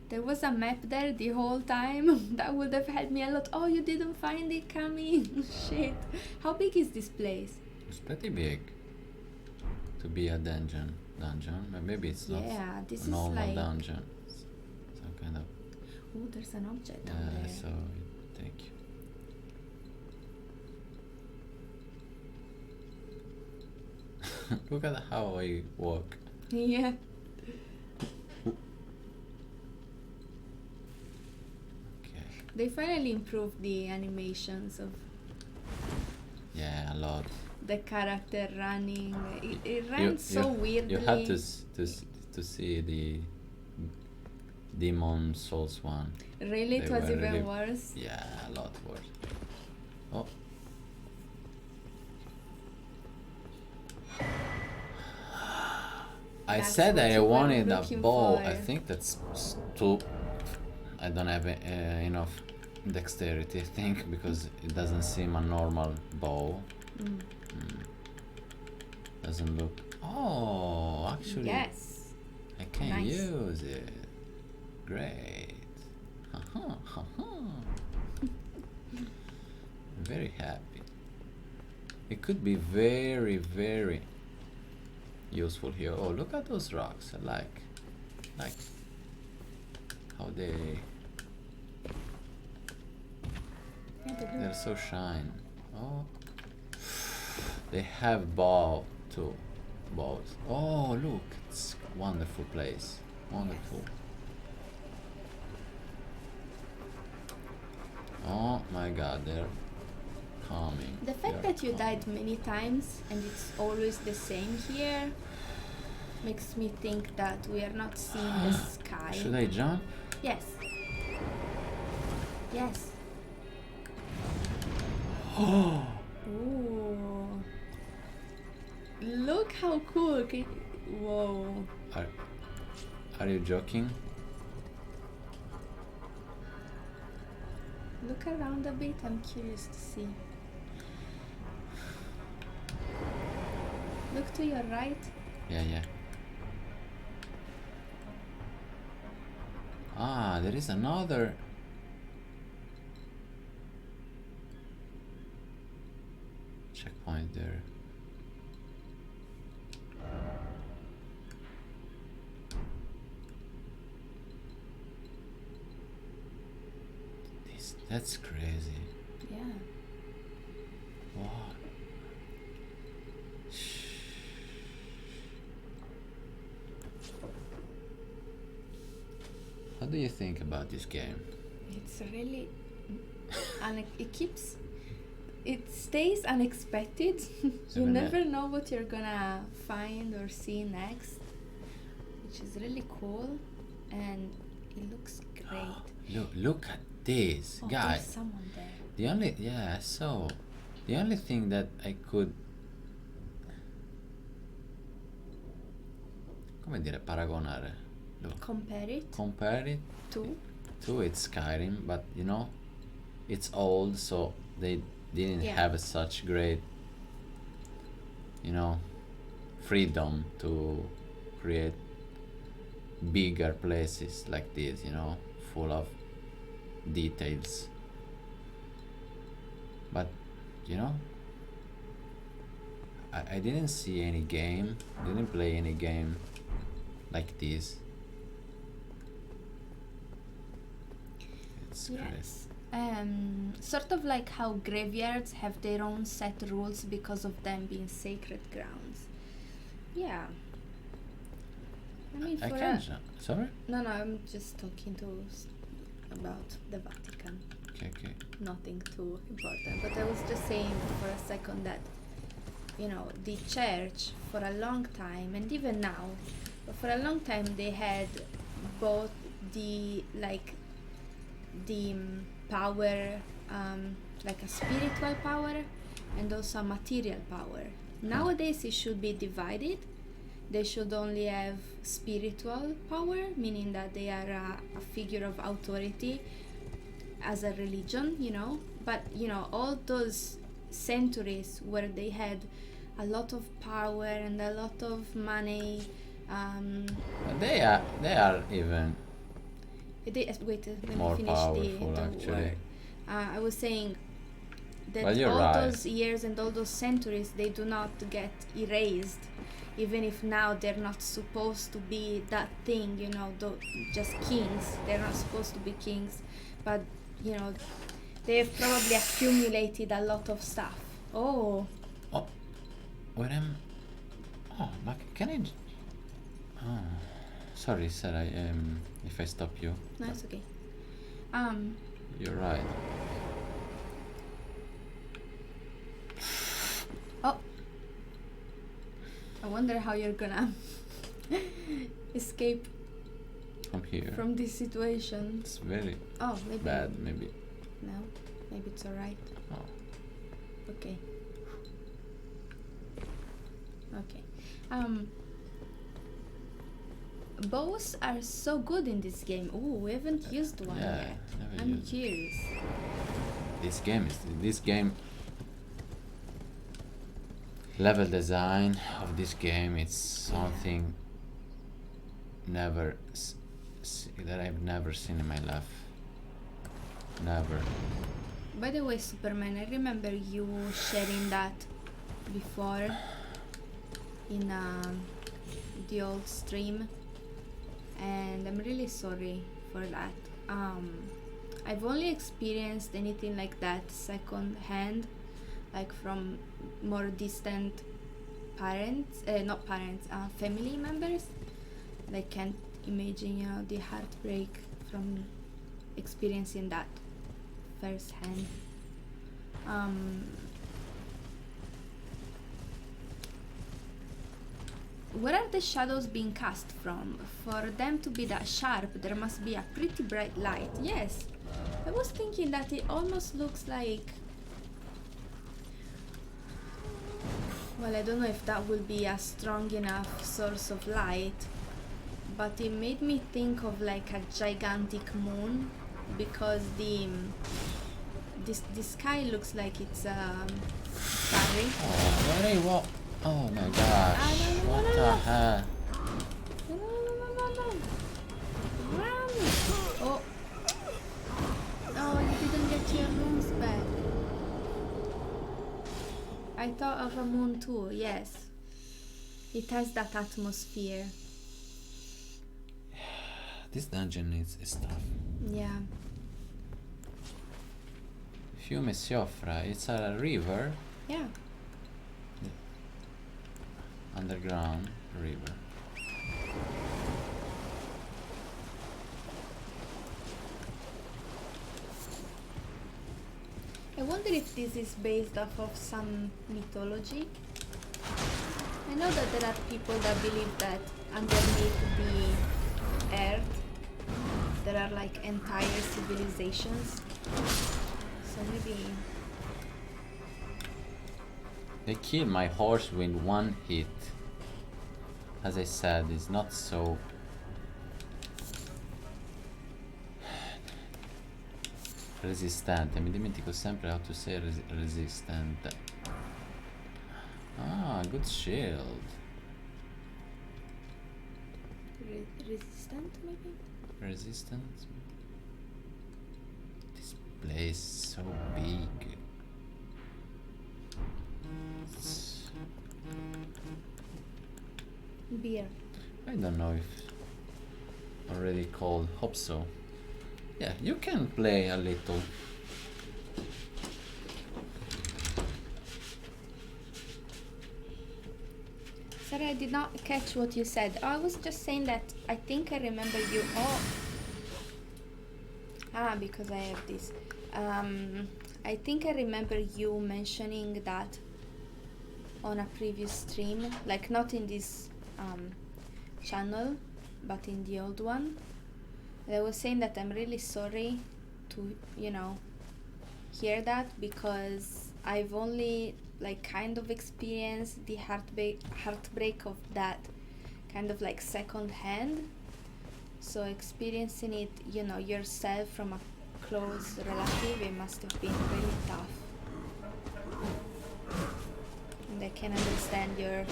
there was a map there the whole time. That would have helped me a lot. Oh, you didn't find it, Camille. Shit. How big is this place? It's pretty big to be a dungeon. But maybe it's not Yeah, this a normal is like. dungeon. It's some kind of. Oh, there's an object down Yeah, there. so thank you. Look at how I walk. Yeah. Okay. They finally improved the animations of Yeah, a lot. the character running. It ran so weirdly. You had to see the Demon Souls one. Really, They it was were even really- worse. Yeah, a lot worse. Oh. I That's said what I you were wanted a looking bow. for. I think that's too. I don't have enough dexterity, I think, because it doesn't seem a normal bow. Mm. Doesn't look. Oh, actually, Yes. I can Nice. use it. Great. Haha. Very happy. It could be very, very useful here. Oh, look at those rocks. I like how Yeah, they're so shine. Oh, they have bow too. Bows. Oh, look, it's a wonderful place. Wonderful. Oh my God, they're coming. The fact They're that you coming. died many times and it's always the same here makes me think that we are not seeing the sky. Should I jump? Yes. Yes. Oh, Ooh. Look how cool. Whoa. are you joking? Look around a bit. I'm curious to see. Look to your right. Yeah. Ah, there is another. Checkpoint there. That's crazy. Yeah. Wow. How do you think about this game? It's really. It stays unexpected. You Even never know what you're gonna find or see next, which is really cool, and it looks great. Look at this, Oh, guys. there's someone there. The only thing that I could, come dire, paragonare, Compare it compare it to. too. It's Skyrim, but you know, it's old, so they didn't Yeah. have such great, you know, freedom to create bigger places like this, you know, full of details. But you know, I didn't see any game, didn't play any game like this. It's great. Yes. Sort of like how graveyards have their own set rules because of them being sacred grounds. Yeah. I mean, I for can. a, Sorry. no, I'm just talking about the Vatican. Okay. Nothing too important. But I was just saying for a second that, you know, the church for a long time, and even now, but for a long time they had both the power, like a spiritual power and also a material power. Nowadays it should be divided. They should only have spiritual power, meaning that they are a figure of authority as a religion, you know. But you know, all those centuries where they had a lot of power and a lot of money, But they are even wait, let me more finish powerful, the actually. word. I was saying that But you're all right. those years and all those centuries, they do not get erased, even if now they're not supposed to be that thing, you know, just kings. They're not supposed to be kings, but you know, they've probably accumulated a lot of stuff. Oh, When I'm. Oh, but can I? Oh, sorry, Sarah. If I stop you. no, it's okay. You're right. Oh, I wonder how you're gonna escape From here. from this situation. It's very Oh, maybe. bad, maybe. No, maybe it's alright. Oh. Okay. Okay. Bows are so good in this game. Ooh, we haven't used one Yeah, yet. never I'm used. curious. This game. Level design of this game, it's something that I've never seen in my life. Never. By the way, Superman, I remember you sharing that before in the old stream, and I'm really sorry for that. I've only experienced anything like that second hand, like from more distant family members. I can't imagine, you know, the heartbreak from experiencing that firsthand. Where are the shadows being cast from? For them to be that sharp, there must be a pretty bright light. Yes, I was thinking that it almost looks like... Well, I don't know if that will be a strong enough source of light, but it made me think of like a gigantic moon, because the sky looks like it's starry. Oh, very well. Oh my gosh. no, What no, the no. heck? No. Run! Oh. Oh, you didn't get your rooms back. I thought of a moon too, yes. It has that atmosphere. This dungeon needs stuff. Yeah. Fiume si offra. It's a river. Yeah. Underground river. I wonder if this is based off of some mythology. I know that there are people that believe that underneath the earth there are like entire civilizations. So maybe... They killed my horse with one hit. As I said, it's not so... Resistente, mi dimentico sempre how to say resistente. Ah, good shield. Resistant, maybe? Resistance. This place is so big. It's, Beer. I don't know if already called. Hope so. Yeah, you can play a little. Sorry, I did not catch what you said. I was just saying that I think I remember you. Oh. Ah, because I have this. I think I remember you mentioning that on a previous stream, like not in this channel, but in the old one. I was saying that I'm really sorry to, hear that, because I've only like kind of experienced the heartbreak of that kind of like second hand. So experiencing it, yourself from a close relative, it must have been really tough. And I can understand your,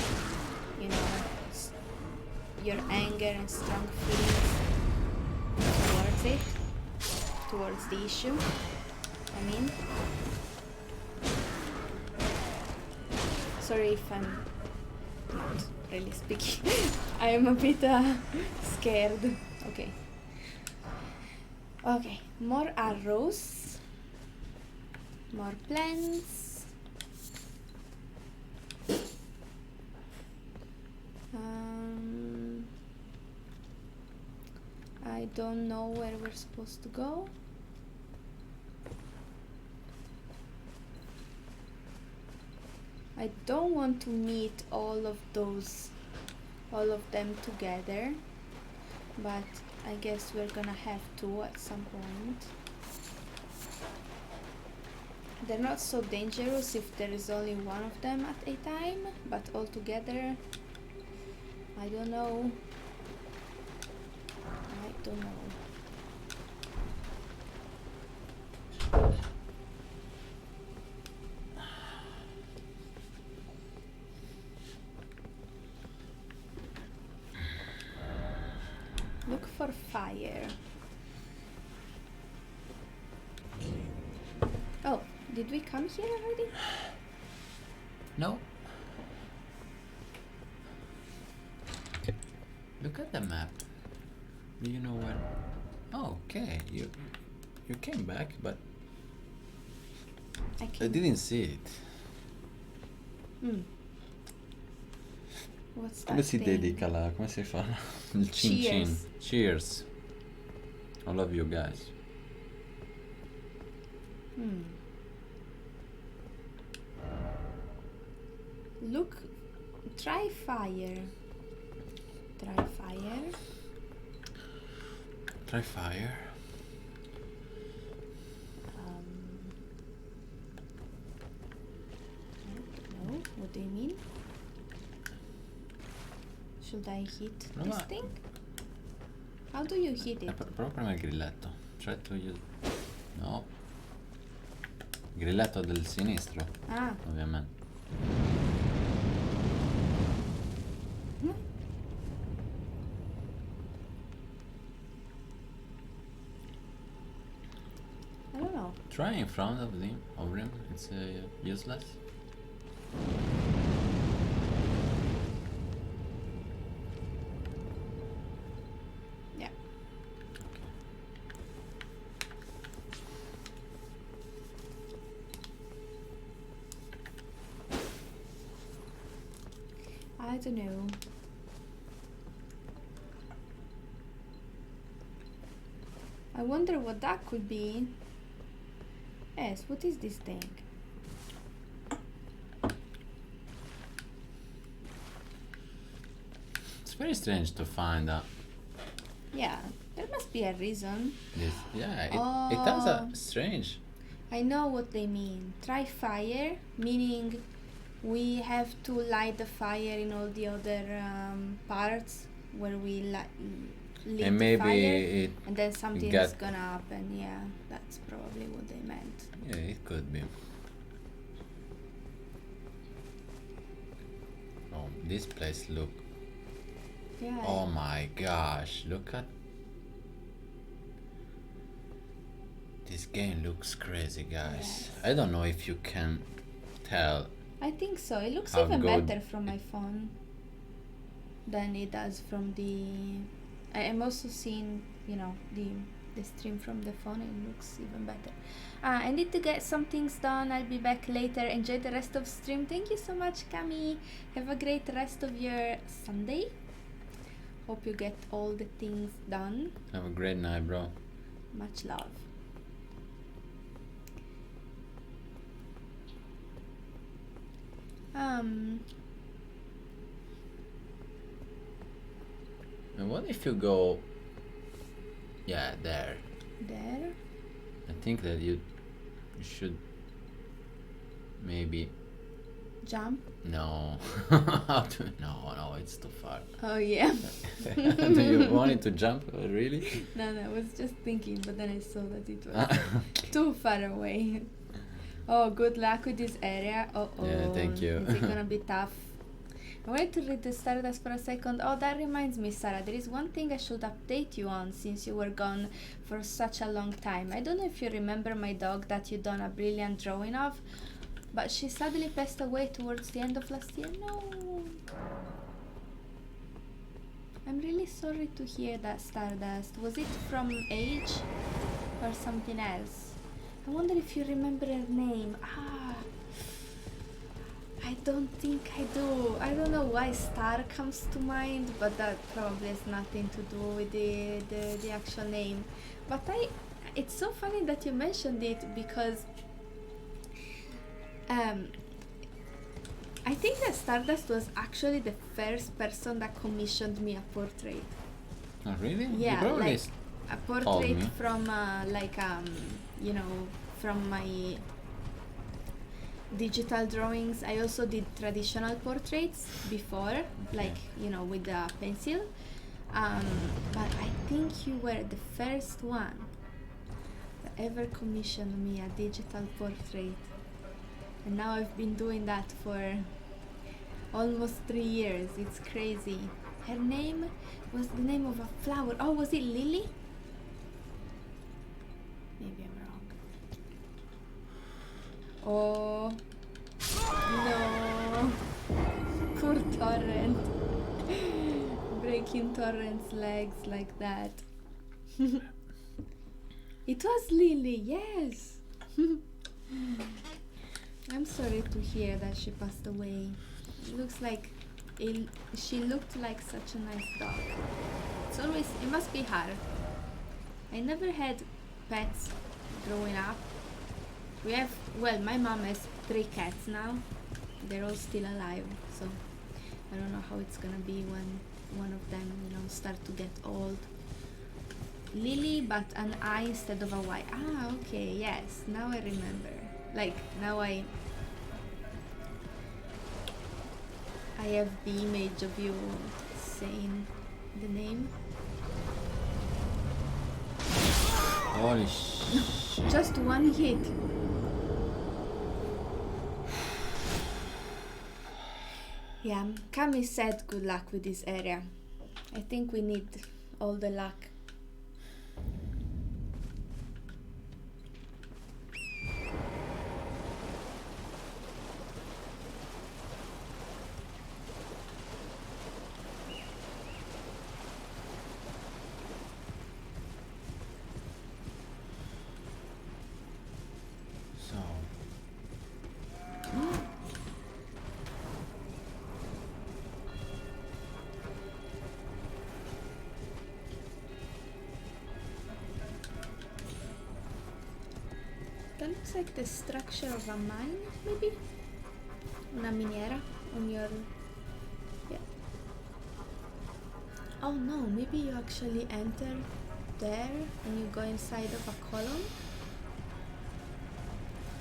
your anger and strong feelings towards it, towards the issue. I mean, sorry if I'm not really speaking. I am a bit scared. Okay, more arrows, more plants. I don't know where we're supposed to go. I don't want to meet all of them together, but I guess we're gonna have to at some point. They're not so dangerous if there is only one of them at a time, but all together, I don't know. Look for fire. Oh, did we come here already? No. Look at the map. Do you know where? Oh, okay. You came back, but I didn't see it. What's that Come si thing? dedica come si fa? Il cin cin. Cheers. I love you guys. Look, try fire. Try fire. Try fire. I don't know. What do you mean? Should I hit No, this thing? How do you hit it? Prova prima il grilletto. Try to use... No. Grilletto del sinistro. Ah. Ovviamente. I don't know. Try in front of him. It's useless. Yeah. I don't know. I wonder what that could be. Yes, what is this thing? It's very strange to find that. Yeah, there must be a reason. This. Yeah, it has a strange. I know what they mean. Try fire, meaning we have to light the fire in all the other parts where we lit And maybe fire, it and then something's got- gonna happen. Yeah, that's probably what they meant. yeah, it could be. Oh, this place look. Yeah. Oh my gosh! Look at this game. Looks crazy, guys. Yes. I don't know if you can tell. I think so. It looks How even good better from my phone than it does from the. I'm also seeing, the stream from the phone. It looks even better. I need to get some things done. I'll be back later. Enjoy the rest of stream. Thank you so much, Cami. Have a great rest of your Sunday. Hope you get all the things done. Have a great night, bro. Much love. And what if you go? Yeah, there. There. I think that you should maybe Jump. no. No, it's too far. Oh yeah. Do you want it to jump? Really? No, I was just thinking, but then I saw that it was too far away. Oh, good luck with this area. Oh. Yeah, thank you. Is it gonna be tough? I wanted to read the Stardust for a second. Oh, that reminds me, Sarah, there is one thing I should update you on since you were gone for such a long time. I don't know if you remember my dog that you done a brilliant drawing of, but she suddenly passed away towards the end of last year. No. I'm really sorry to hear that, Stardust. Was it from age or something else? I wonder if you remember her name. I don't think I do. I don't know why Star comes to mind, but that probably has nothing to do with the actual name. But it's so funny that you mentioned it because I think that Stardust was actually the first person that commissioned me a portrait. Oh, really? Yeah, You probably like a told portrait me. from from my digital drawings. I also did traditional portraits before, like with a pencil. But I think you were the first one that ever commissioned me a digital portrait. And now I've been doing that for almost 3 years. It's crazy. Her name was the name of a flower. Oh, was it Lily? Maybe I'm wrong. Oh, no. Poor Torrent. Breaking Torrent's legs like that. It was Lily, yes. I'm sorry to hear that she passed away. It looks like she looked like such a nice dog. It must be hard. I never had pets growing up. My mom has 3 cats now. They're all still alive, so I don't know how it's gonna be when one of them, start to get old. Lily, but an I instead of a Y. Ah, okay, yes, now I remember. Like, now I have the image of you saying the name. Holy shit. Just one hit. Yeah, Kami said good luck with this area. I think we need all the luck. So That looks like the structure of a mine, maybe? Una miniera on your... Yeah. Oh no, maybe you actually enter there and you go inside of a column?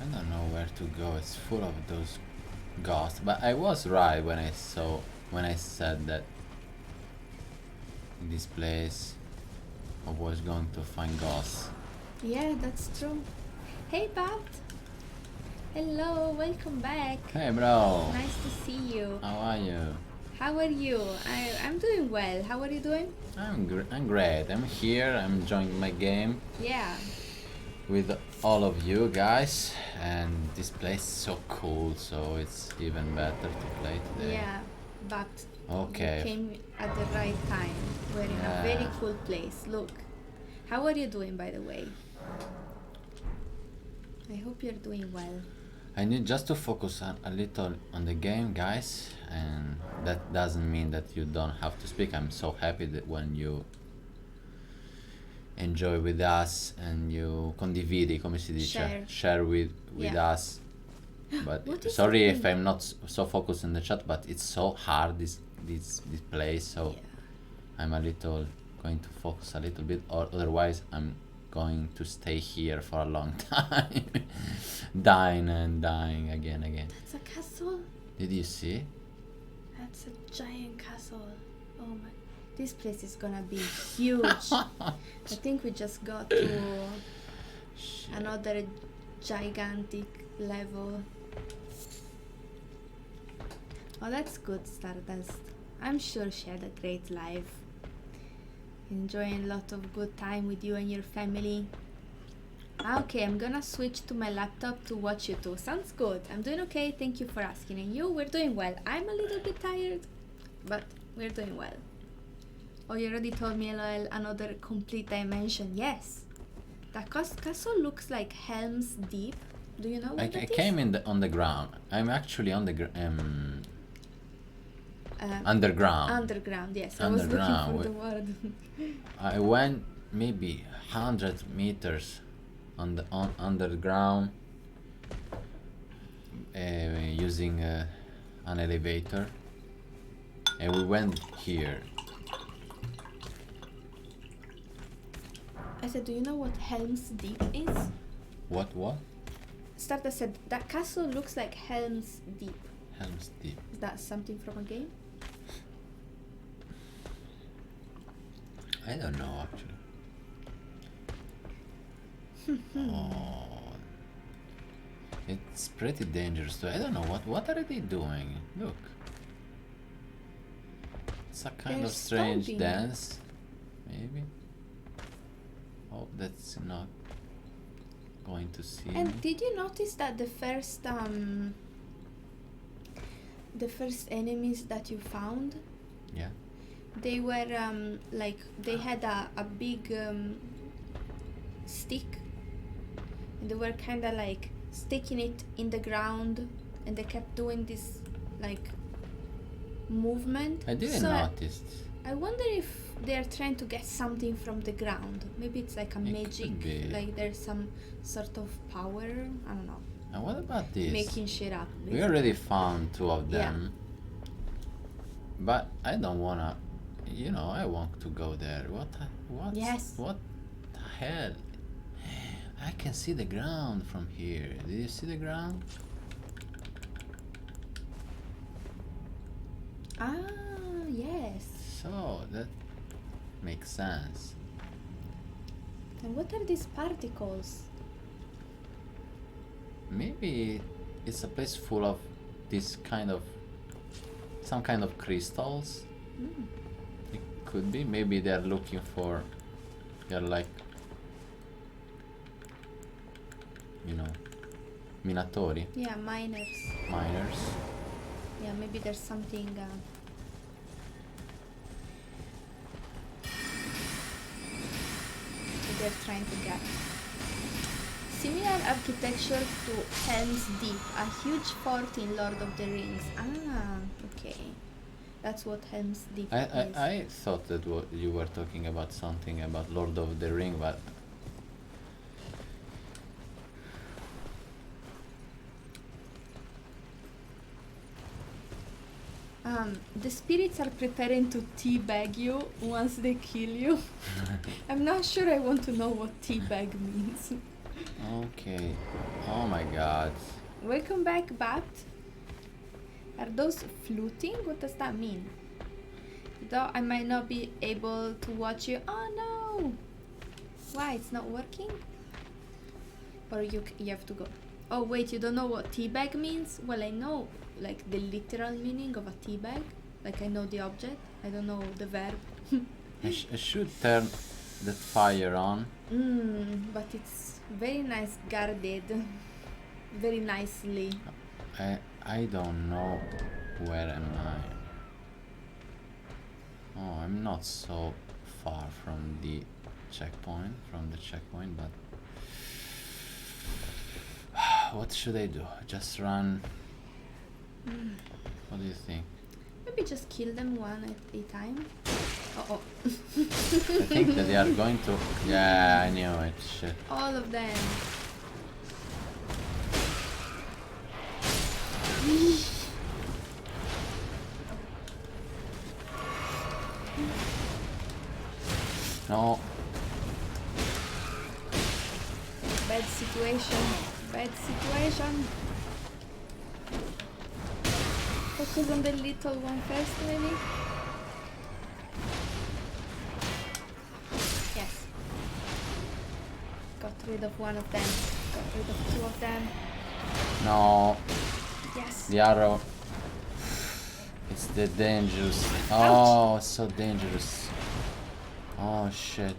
I don't know where to go. It's full of those ghosts. But I was right when I said that this place was going to find ghosts. Yeah, that's true. Hey, Bat. Hello, welcome back. Hey, bro. Nice to see you. How are you? How are you? I'm doing well. How are you doing? I'm great. I'm here. I'm enjoying my game Yeah. with all of you guys, and this place is so cool. So it's even better to play today. Yeah, but Okay. you came at the right time. We're in a very Yeah. cool place. Look. How are you doing, by the way? I hope you're doing well. I need just to focus a little on the game, guys, and that doesn't mean that you don't have to speak. I'm so happy that when you enjoy with us and you condividi, come si dice? Share with Yeah. us. But What is sorry if happening? I'm not so focused in the chat, but it's so hard this place, so Yeah. I'm a little going to focus a little bit, or otherwise I'm going to stay here for a long time. dying again. That's a castle? Did you see? That's a giant castle. Oh my. This place is gonna be huge. I think we just got to Shit. another gigantic level. Oh, that's good, Stardust. I'm sure she had a great life. Enjoying a lot of good time with you and your family. Okay, I'm gonna switch to my laptop to watch you two. Sounds good. I'm doing okay, thank you for asking. And you? We're doing well. I'm a little bit tired, but we're doing well. Oh, you already told me, LOL, another complete dimension. Yes. That castle looks like Helm's Deep. Do you know what I that is? came on the ground. I'm actually on the underground. Underground, yes. I Underground, was looking for the word. I went maybe 100 meters on the underground using an elevator, and we went here. I said, do you know what Helm's Deep is? What? Starta said, that castle looks like Helm's Deep. Helm's Deep. Is that something from a game? I don't know actually. Oh, it's pretty dangerous too. I don't know what are they doing. Look, it's a kind They're of strange stomping. dance, maybe. Oh, that's not going to see me. And did you notice that the first enemies that you found, Yeah. they were like they had a big stick, and they were kind of like sticking it in the ground, and they kept doing this like movement. I didn't So notice. I wonder if they're trying to get something from the ground. Maybe it's like a It could magic, be. like there's some sort of power. I don't know. And what about this? Making shit up. We basically. already found 2 of Yeah. them, but I don't wanna. I want to go there. What? Yes. What the hell? I can see the ground from here. Did you see the ground? Ah, yes. So that makes sense. And what are these particles? Maybe it's a place full of some kind of crystals. Mm. It could be. Maybe they're looking for. They're like. Minatori, Yeah, miners. miners. Yeah, maybe there's something. That they're trying to get. Similar architecture to Helm's Deep, a huge fort in Lord of the Rings. Ah, okay. That's what Helm's Deep is. I thought that you were talking about something about Lord of the Ring, but The spirits are preparing to teabag you once they kill you. I'm not sure I want to know what teabag means. okay. Oh my god. Welcome back, Bat. Are those fluting? What does that mean? Though I might not be able to watch you. Oh no! Why? It's not working? Or you have to go. Oh wait, you don't know what teabag means? Well, I know like the literal meaning of a teabag. Like I know the object. I don't know the verb. I should turn that fire on. But it's very nice guarded. Very nicely. I don't know where am I. Oh, I'm not so far from the checkpoint, but what should I do? Just run? What do you think? Maybe just kill them one at a time. Oh. I think that they are going to... Yeah, I knew it. Shit. All of them. No. Bad situation. Focus on the little one first, maybe? Yes. Got rid of one of them. Got rid of two of them. No. Yes. The arrow. It's the dangerous. Oh, so dangerous. Oh, shit.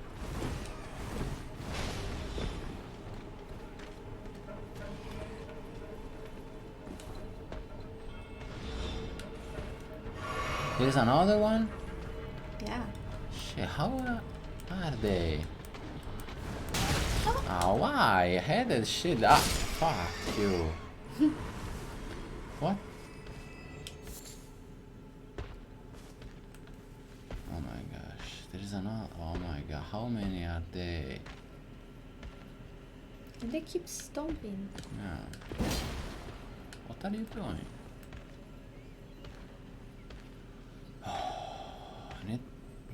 There's another one? Yeah. Shit, how are they? Oh, why? I had that shit. Ah, fuck you. What? Oh my gosh. There's another. Oh my god. How many are they? And they keep stomping. Yeah. What are you doing?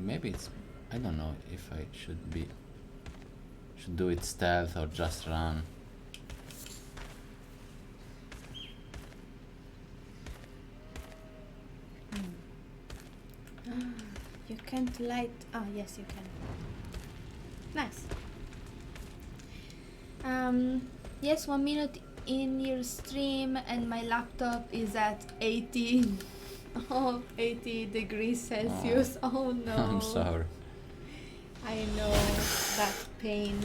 Maybe it's... I don't know if I should do it stealth or just run. You can't light... Oh, yes, you can. Nice. Yes, 1 minute in your stream and my laptop is at 80. Oh, 80 degrees Celsius. Oh no. I'm sorry. I know that pain.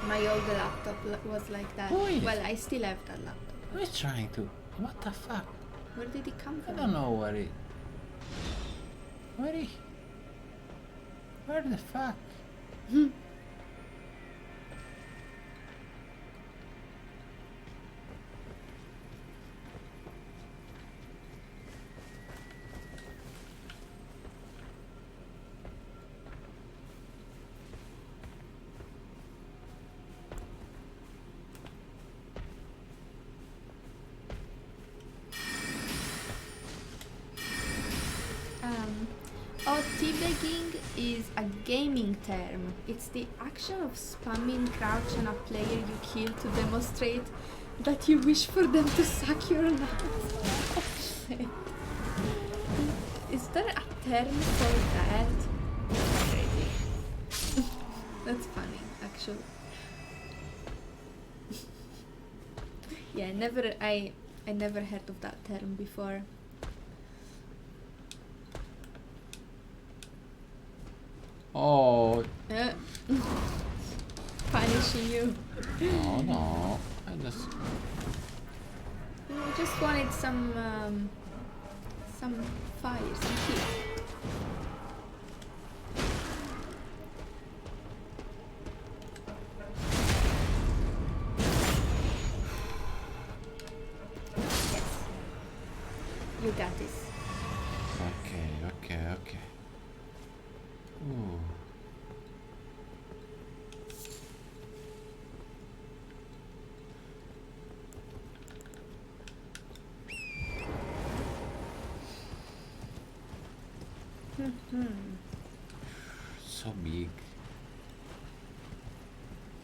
My old laptop was like that. Who is? Well, I still have that laptop. Who is trying to... What the fuck? Where did it come I from? don't know where it... Where the fuck? Teabagging is a gaming term. It's the action of spamming crouch on a player you kill to demonstrate that you wish for them to suck your nuts. Is there a term for that? That's funny, actually. Yeah, I never heard of that term before. Oh, Punishing you. no. I just wanted some fire, some heat. Yes. You got this. Okay. Ooh.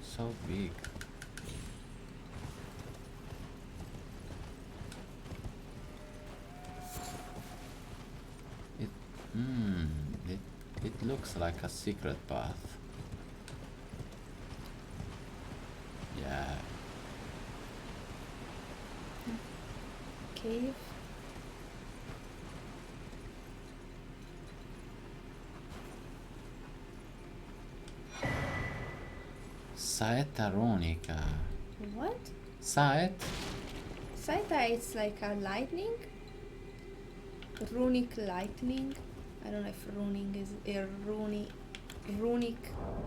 So big. It looks like a secret path. Yeah. Cave. Saetta runica. What? Saet? Saita, it's like a lightning. Runic lightning. I don't know if runic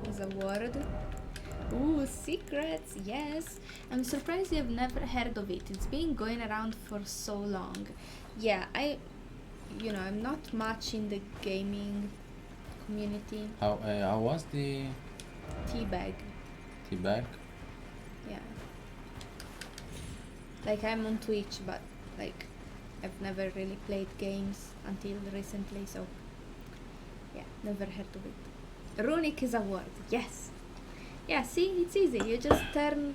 is a word. Ooh, secrets, yes. I'm surprised you've never heard of it. It's been going around for so long. Yeah, I'm not much in the gaming community. How was the Teabag, Teabag? yeah. Like, I'm on Twitch, but like I've never really played games until recently, so yeah, never heard of it. Runic is a word, yes. Yeah, see, it's easy. You just turn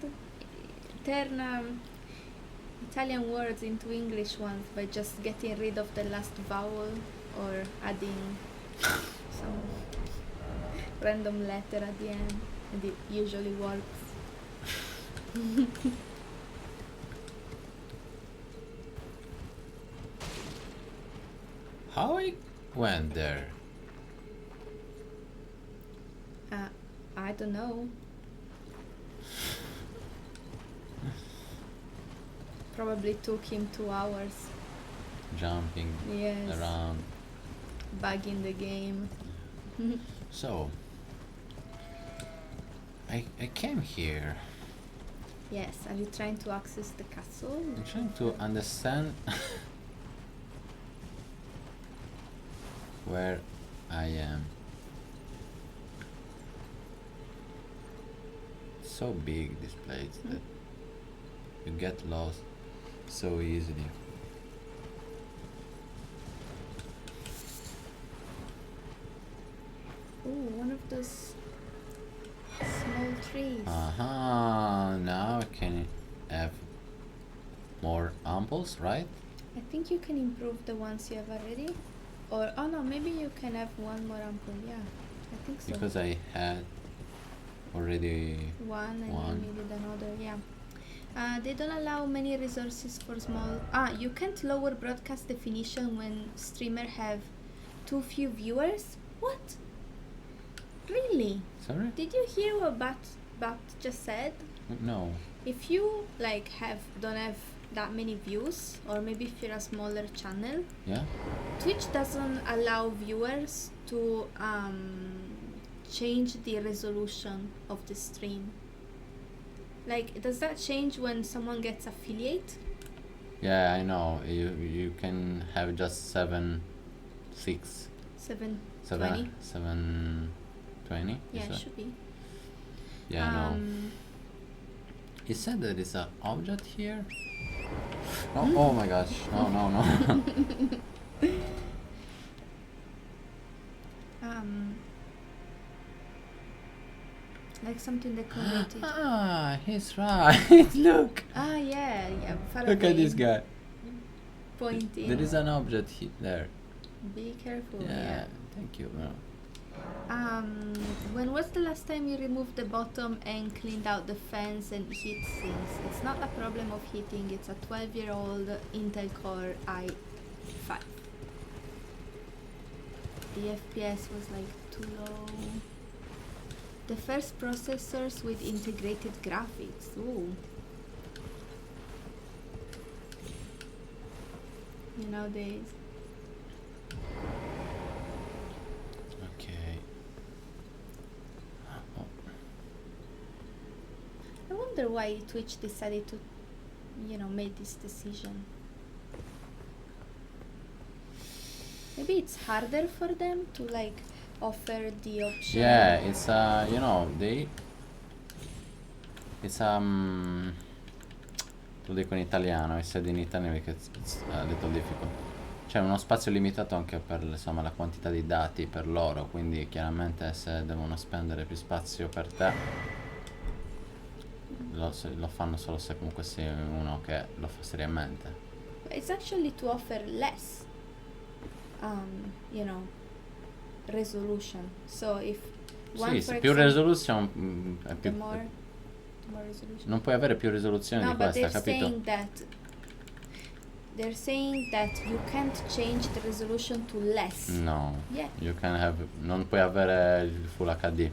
Italian words into English ones by just getting rid of the last vowel or adding some random letter at the end, and it usually works. How I went there? I don't know. Probably took him 2 hours. Jumping Yes. around. Bugging the game. So, I came here. Yes, are you trying to access the castle? I'm trying to understand where I am. So big, this place, that you get lost so easily. Ooh, one of those small trees. Now I can have more amples, right? I think you can improve the ones you have already. Or, oh no, maybe you can have one more ample, yeah. I think so. Because I had already One and one. you needed another, yeah. They don't allow many resources for small... you can't lower broadcast definition when streamer have too few viewers? What? Really? Sorry? Did you hear what Bat just said? No. If you like don't have that many views, or maybe if you're a smaller channel, Yeah? Twitch doesn't allow viewers to change the resolution of the stream. Like, does that change when someone gets affiliate? Yeah, I know. You can have just 720. 720? Yeah, is it that? should be. Yeah, I know. He said there is an object here? Oh, oh my gosh. No. Like something decorated. He's right. Look. Yeah, far Look away. at this guy. Pointing. There is an object there. Be careful. Yeah, thank you. No. When was the last time you removed the bottom and cleaned out the fence and heat sinks? It's not a problem of heating, it's a 12-year-old Intel Core i5. The FPS was like too low. The first processors with integrated graphics. Ooh. Nowadays. Okay. Oh. I wonder why Twitch decided to, make this decision. Maybe it's harder for them to offer the option. Yeah, it's it's lo dico in italiano, I said in Italian because it's a little difficult. C'è uno spazio limitato anche per insomma la quantità di dati per loro, quindi chiaramente se devono spendere più spazio per te lo fanno solo se comunque sei uno che lo fa seriamente. It's actually to offer less, resolution. So if one, Sì, for se più example, risoluzione è the più... more resolution. Non puoi avere più risoluzione No, di but questa, capito? they're saying that you can't change the resolution to less. No, Yeah. you can have, non puoi avere il Full HD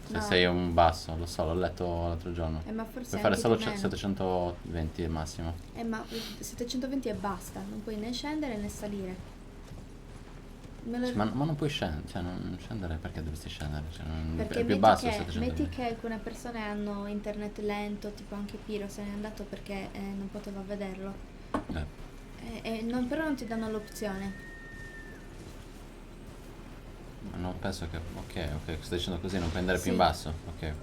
se No. sei un basso, lo so, l'ho letto l'altro giorno. Ma forse Puoi fare anche solo di meno. 720 al massimo. Ma 720 e basta, non puoi né scendere né salire. Sì, ma non puoi scendere, cioè non scendere perché dovresti scendere? Cioè, Perché è più basso metti 720. che alcune persone hanno internet lento, tipo anche Piro se n'è andato perché non poteva vederlo. Però non ti danno l'opzione. Ma non penso che... Ok, stai dicendo così, non puoi andare più in Sì. basso. Ok.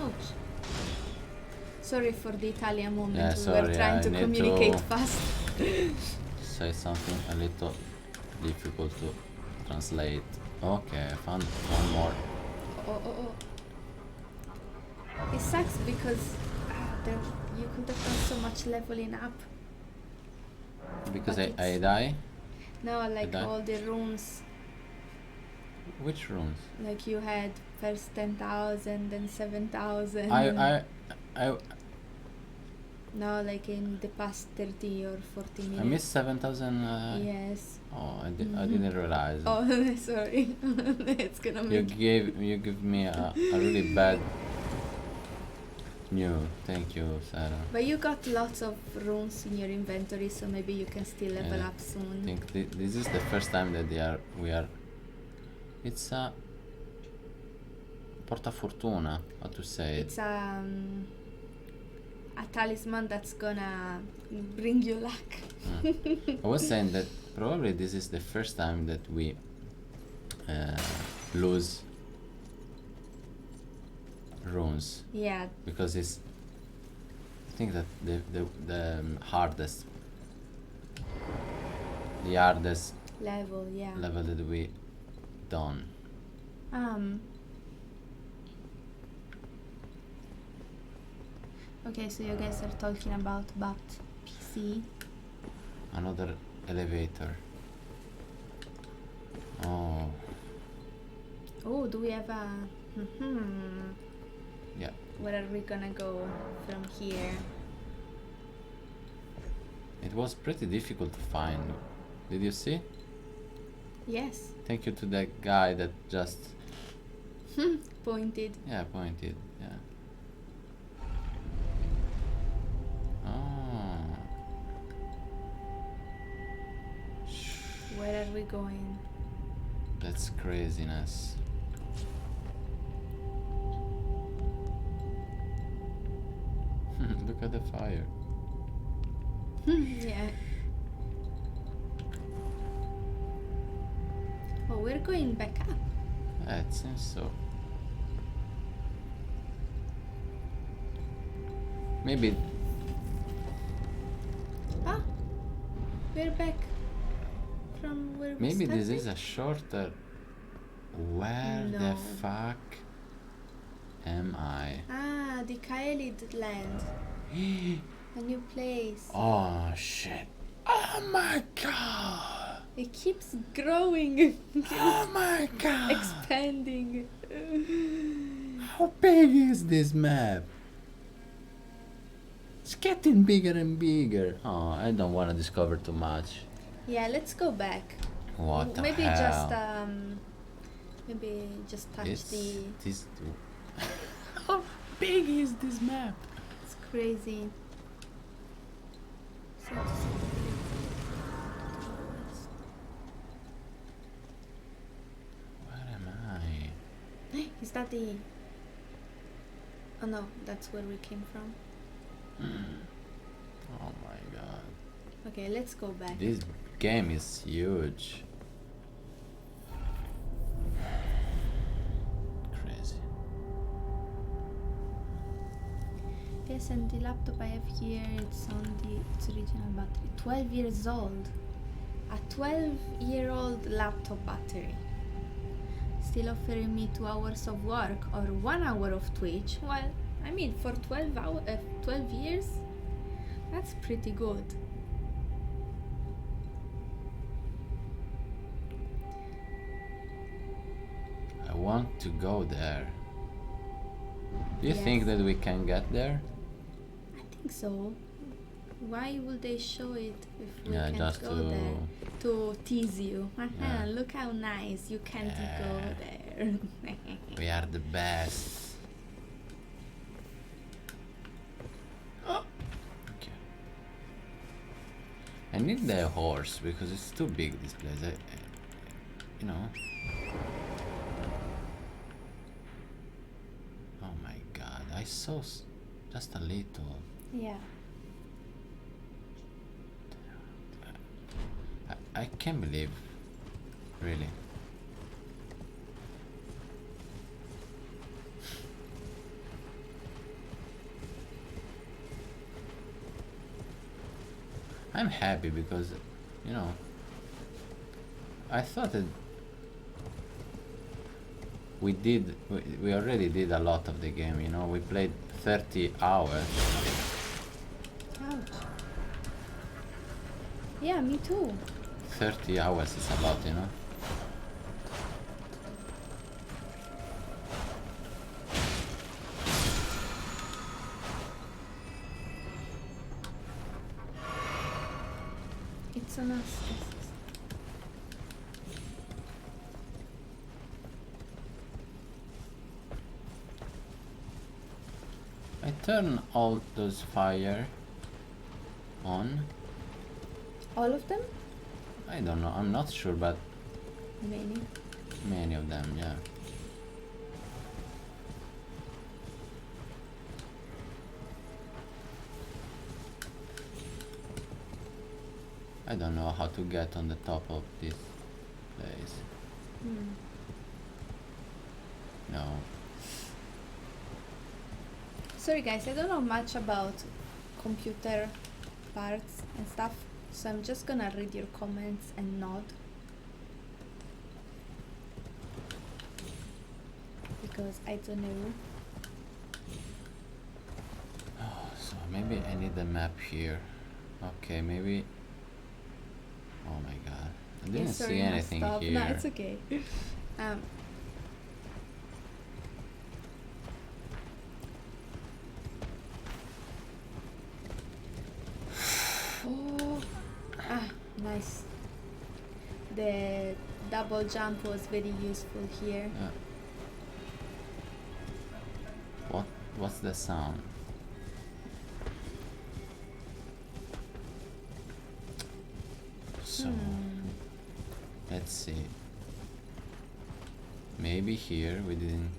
Ouch! Sorry for the Italian moment. Yeah, We sorry, were trying I to need communicate to- fast. Say something a little difficult to translate. Okay, I found one more. Oh. It sucks because you could have done so much leveling up. Because But I it's- die? No, like Did I? all the runes. Which runes? Like you had first 10,000, then 7,000. I No, like in the past 30 or 40 minutes. I missed 7,000. Yes. Oh, I didn't realize. Oh, sorry. It's gonna You make... give me a really bad news. Thank you, Sarah. But you got lots of runes in your inventory, so maybe you can still level Yeah, up soon. I think this is the first time that we are. It's a portafortuna. How to say it? It's a talisman that's gonna bring you luck. I was saying that probably this is the first time that we lose runes, Yeah, because it's, I think that the hardest level, yeah. level that we done. Okay, so you guys are talking about PC. Another elevator. Oh, Oh, do we have a... yeah. Where are we gonna go from here? It was pretty difficult to find. Did you see? Yes. Thank you to that guy that just Pointed. pointed. Yeah. Oh. Where are we going? That's craziness. Look at the fire. Yeah. Oh, we're going back up. Yeah, it seems so. Maybe Ah, we're back from where we maybe this started. is a shorter. Where the No. fuck am I? Ah, the Kaelid land. A new place. Oh shit. Oh my god. It keeps growing. Oh my god. Expanding. How big is this map? It's getting bigger and bigger. Oh, I don't want to discover too much. Yeah, let's go back. What the Maybe hell? just touch It's the... this. How big is this map? It's crazy. Where am I? Is that the... Oh no, that's where we came from. Oh my god. Okay, let's go back. This game is huge. Crazy. Yes, and the laptop I have here, it's on its original battery. 12 years old. A 12-year-old laptop battery. Still offering me 2 hours of work or 1 hour of Twitch. Well, I mean, for 12 years, that's pretty good. want to go there. Do you think Yes. that we can get there? I think so. Why would they show it if we Yeah, can't just go to... there? To tease you. Yeah. Look how nice. You can't go Yeah. there. We are the best. Okay. I need the horse because it's too big, this place. You know. Oh my god, I saw just a little. Yeah. I can't believe, really. I'm happy because, you know, I thought that we already did a lot of the game, you know, we played 30 hours. Ouch. Yeah, me too. 30 hours is a lot, you know. It's on us. I turn all those fire on. All of them? I don't know, I'm not sure, but Many. of them, yeah. I don't know how to get on the top of this place. No. Sorry guys, I don't know much about computer parts and stuff, so I'm just gonna read your comments and nod. Because I don't know. Oh, so maybe I need the map here. Okay, maybe... Oh my god. I didn't sorry, see no, anything stop. here. No, it's okay. Oh, nice. The double jump was very useful here. Yeah. What's the sound? So let's see. Maybe here we didn't.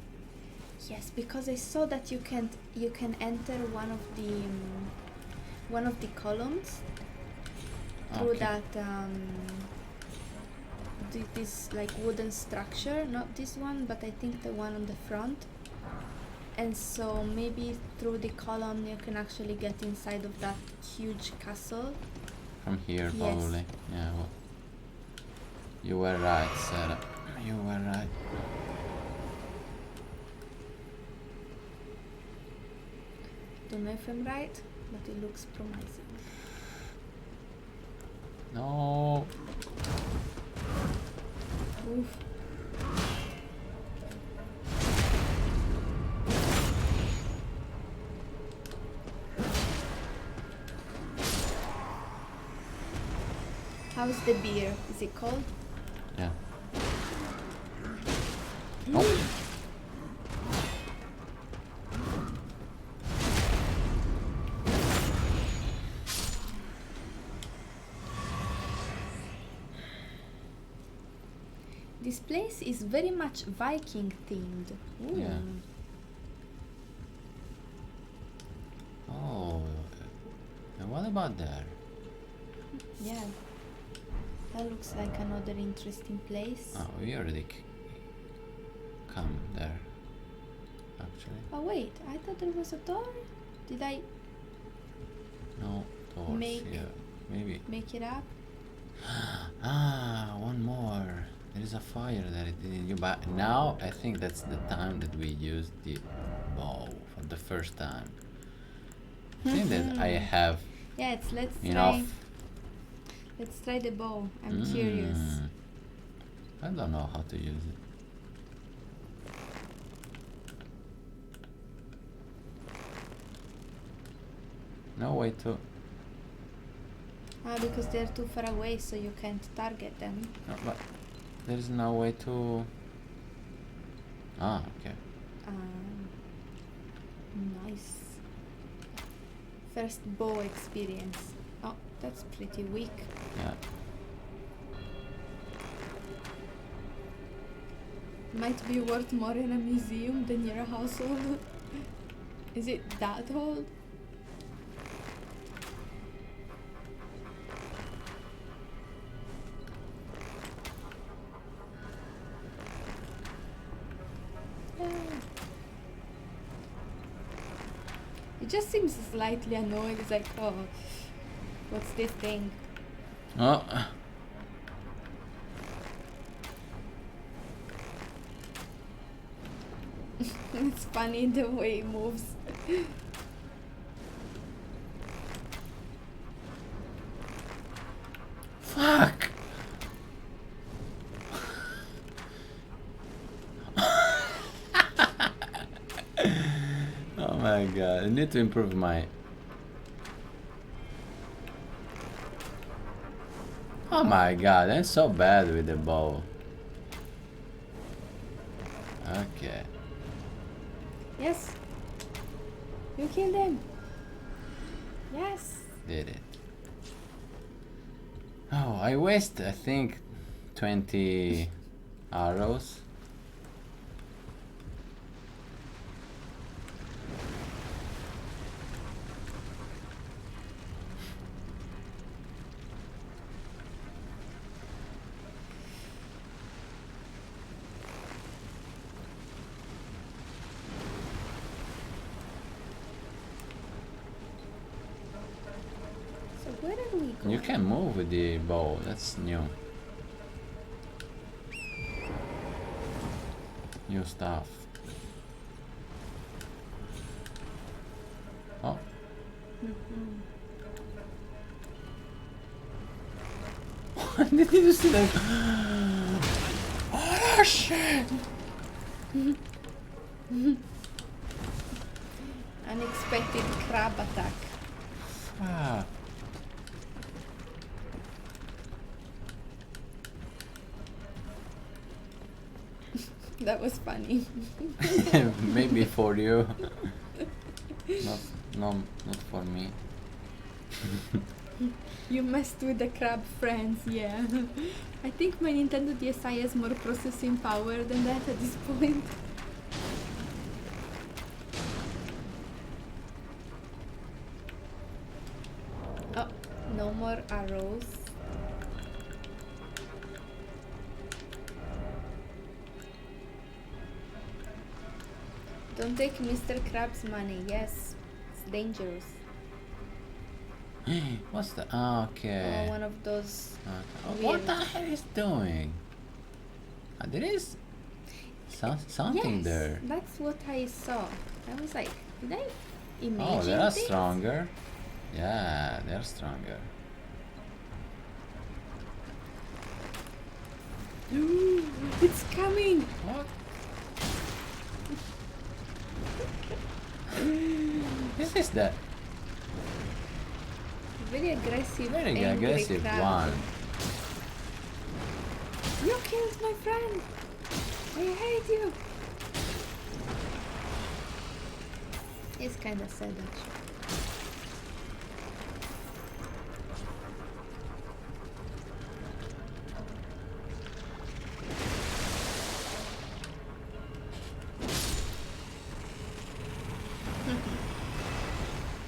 Yes, because I saw that you can enter one of the columns through Okay. that this like wooden structure, not this one, but I think the one on the front. And so maybe through the column you can actually get inside of that huge castle. From here, Yes. probably. Yeah. Well, you were right, Sarah. You were right. Don't know if I'm right, but it looks promising. No. Oof. How's the beer? Is it cold? Yeah. Oh. This place is very much Viking themed. Ooh. Yeah. Oh. And what about there? Yeah. That looks like another interesting place. Oh, we already come there. Actually. Oh wait, I thought there was a door. Did I No, doors Make- here. Maybe. make it up? Ah, one more. There is a fire there. But now I think that's the time that we use the bow for the first time. I think that I have Yeah, let's enough. try the bow. I'm curious. I don't know how to use it. No way to... Ah, because they're too far away, so you can't target them. No, but there's no way to... Ah, okay. Nice. First bow experience. Oh, that's pretty weak. Yeah. Might be worth more in a museum than your household. Is it that old? It just seems slightly annoyed. It's like, oh, what's this thing? Oh. It's funny the way it moves. Fuck! Oh my god, I need to improve my... Oh my god, I'm so bad with the bow. Okay. Yes. You killed him. Yes. Did it. Oh, I waste, I think, 20 arrows. So where are we going? You can move with the bow, that's new. New stuff. Oh. Did you see that? Oh shit! Unexpected crab attack. Ah. That was funny. Maybe for you. Not for me. You messed with the crab friends, yeah. I think my Nintendo DSi has more processing power than that at this point. Oh, no more arrows. Don't take Mr. Crab's money, yes. It's dangerous. What's that? Oh, okay. Oh, one of those. Okay. What the hell is doing? There is something Yes, there. that's what I saw. I was like, did I imagine Oh, they are things? stronger. Yeah, they're stronger. Ooh, it's coming! What? This is that Very aggressive. very angry aggressive crab. one. You killed my friend! I hate you! It's kinda sad actually.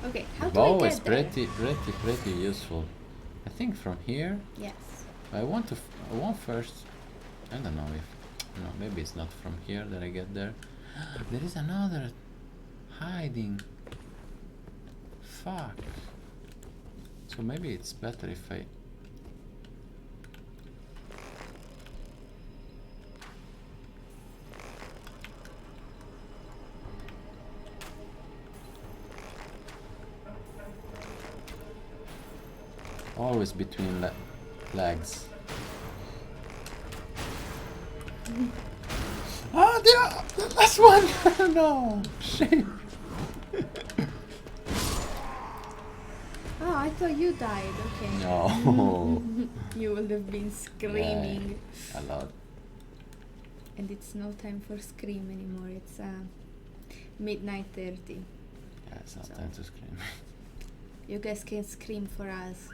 Okay, how do I Bow get is there? pretty useful. I think from here. Yes. I want first. I don't know if. No, maybe it's not from here that I get there. There is another hiding. Fuck. So maybe it's better if I. Always between legs. Oh, the last one! No! Shit! I thought you died. Okay. No. You would have been screaming. Yeah, a lot. And it's no time for scream anymore. It's midnight 30. Yeah, it's not So- time to scream. You guys can scream for us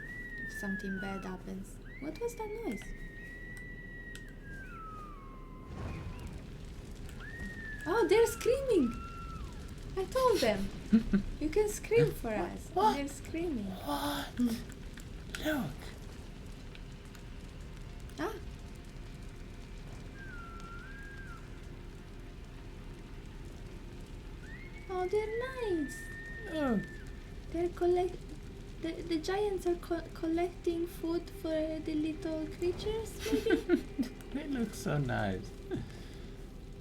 if something bad happens. What was that noise? Oh, they're screaming! I told them. You can scream for us. What? They're screaming. What? Look. Ah. Oh, they're nice. Look. They're the giants are collecting food for the little creatures, maybe? They look so nice.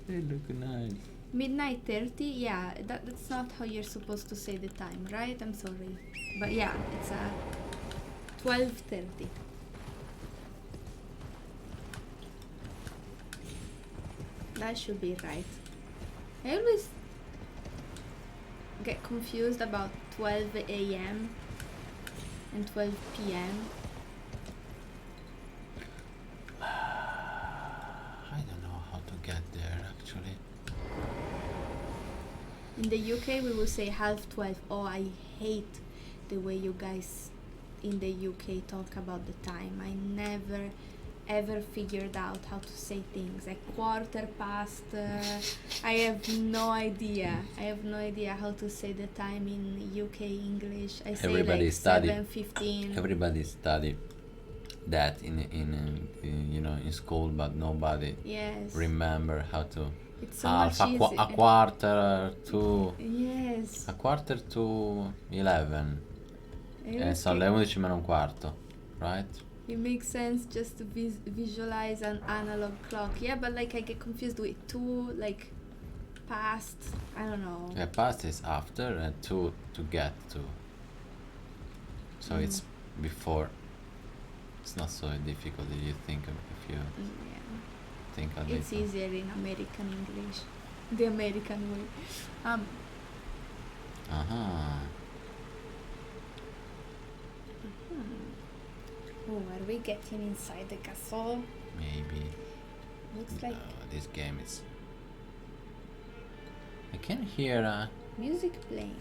They look nice. Midnight 30? Yeah, that's not how you're supposed to say the time, right? I'm sorry. But yeah, it's 12:30. That should be right. I always get confused about 12 a.m. and 12 p.m. I don't know how to get there actually. In the UK, we will say 12:30. Oh, I hate the way you guys in the UK talk about the time. I never ever figured out how to say things like quarter past. I have no idea. I have no idea how to say the time in UK English. I say Everybody like study. 7:15. Everybody study that in you know, in school, but nobody Yes. remember how to. It's so Half much a easier. quarter to Yes. a quarter to 11. It Sono le 11 meno un quarto, right? It makes sense just to visualize an analog clock. Yeah, but like I get confused with two, like past. I don't know. Yeah, past is after and to get to. So it's before. It's not so difficult if you think if you Yeah. think a It's little. easier in American English, the American way. Oh, are we getting inside the castle? Maybe. Looks like This game is. I can hear a music playing.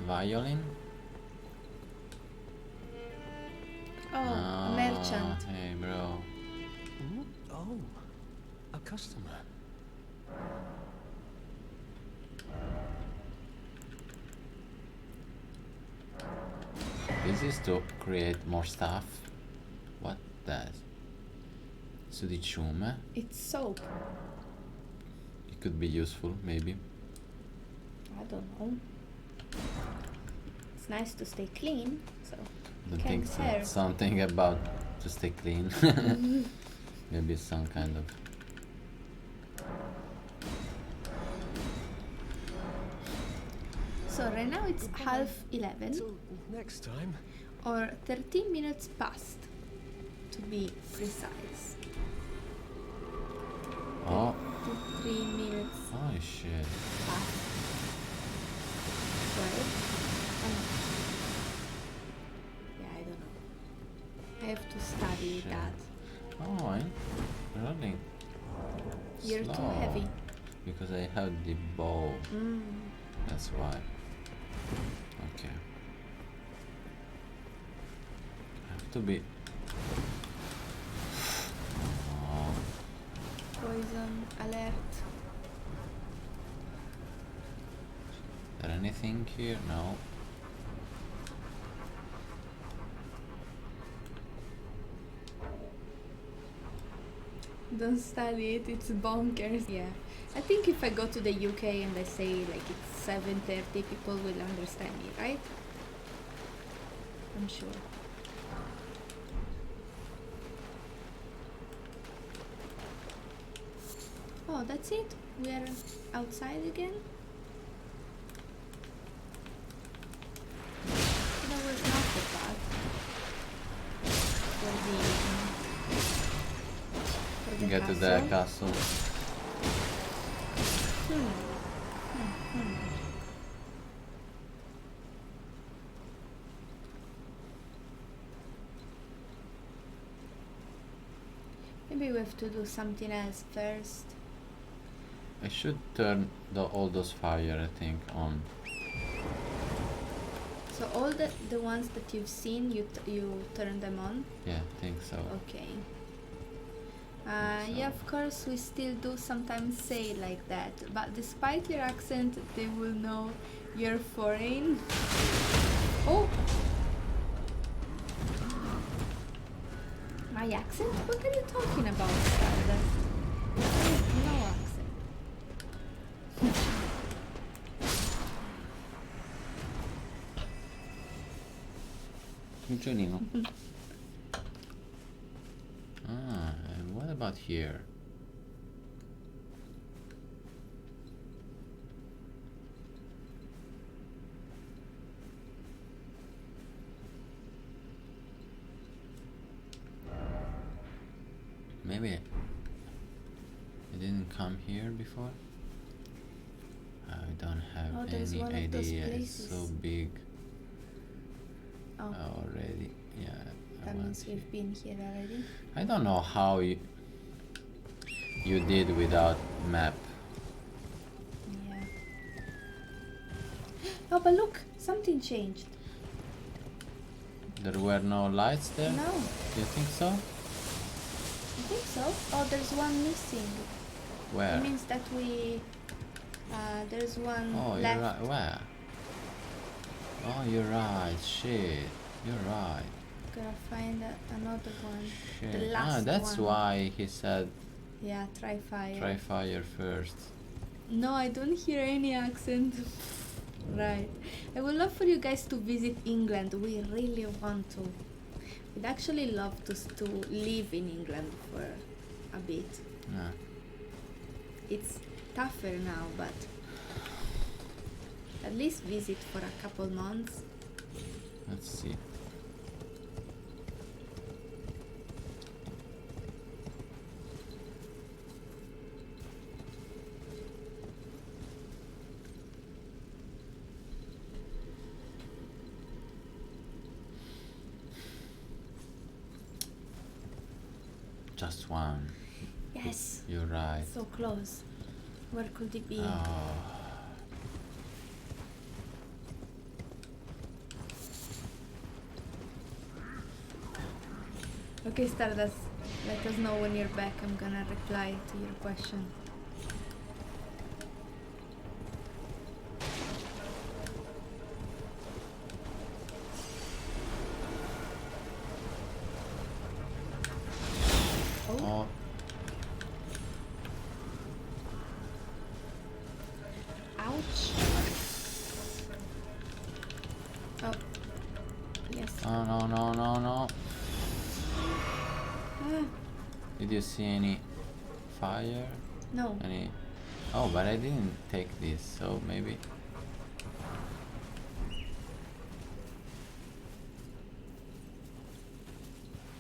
violin. Oh, a merchant. Hey, bro. Oh, a customer. This is to create more stuff. What that? Sudiciume. It's soap. It could be useful, maybe. I don't know. It's nice to stay clean, so I don't can't think so. serve. Something about to stay clean. Maybe some kind of. So right now it's 11:30 So next time. or 13 minutes past, to be precise. Oh, 3 minutes oh shit. past 12. Yeah, I don't know. I have to study Shit. that. Oh, I'm running. You're too slow. heavy. Because I have the bow. That's why. Okay. I have to be. Oh, Poison alert. is there anything here? No. Don't study it, it's bonkers. Yeah. I think if I go to the UK and I say like it's 7:30, people will understand me, right? I'm sure. Oh, that's it? We're outside again? That was not the path. For the Get to the castle. Maybe we have to do something else first. I should turn all those fire, I think, on. So all the ones that you've seen, you turn them on? Yeah, I think so. Okay. So. Yeah, of course, we still do sometimes say like that, but despite your accent, they will know you're foreign. Oh! My accent? What are you talking about, Stardust? No accent. Giulino. And what about here? Maybe I didn't come here before? I don't have there's any one of those idea. It's so places. big Oh, already. Yeah. that means we've been here already. I don't know how you did without map. Yeah. Oh, but look, something changed. There were no lights there? No, You think so? I think so. Oh, there's one missing. Where? It means that we. There's one Oh, you're left. right. Where? Oh, you're right. Shit. You're right. Gotta find another one. Shit. The last that's one. why he said Yeah, try fire. try fire first. No, I don't hear any accent. Right. I would love for you guys to visit England. We really want to. We'd actually love to live in England for a bit. Yeah. It's tougher now, but at least visit for a couple months. Let's see. Just one. Yes. You're right. So close. Where could it be? Oh. Okay, Stardust, let us know when you're back. I'm gonna reply to your question. Oh. Ouch. Oh. Yes. Oh no. Ah, Did you see any fire? no. Any? Oh, but I didn't take this, so maybe.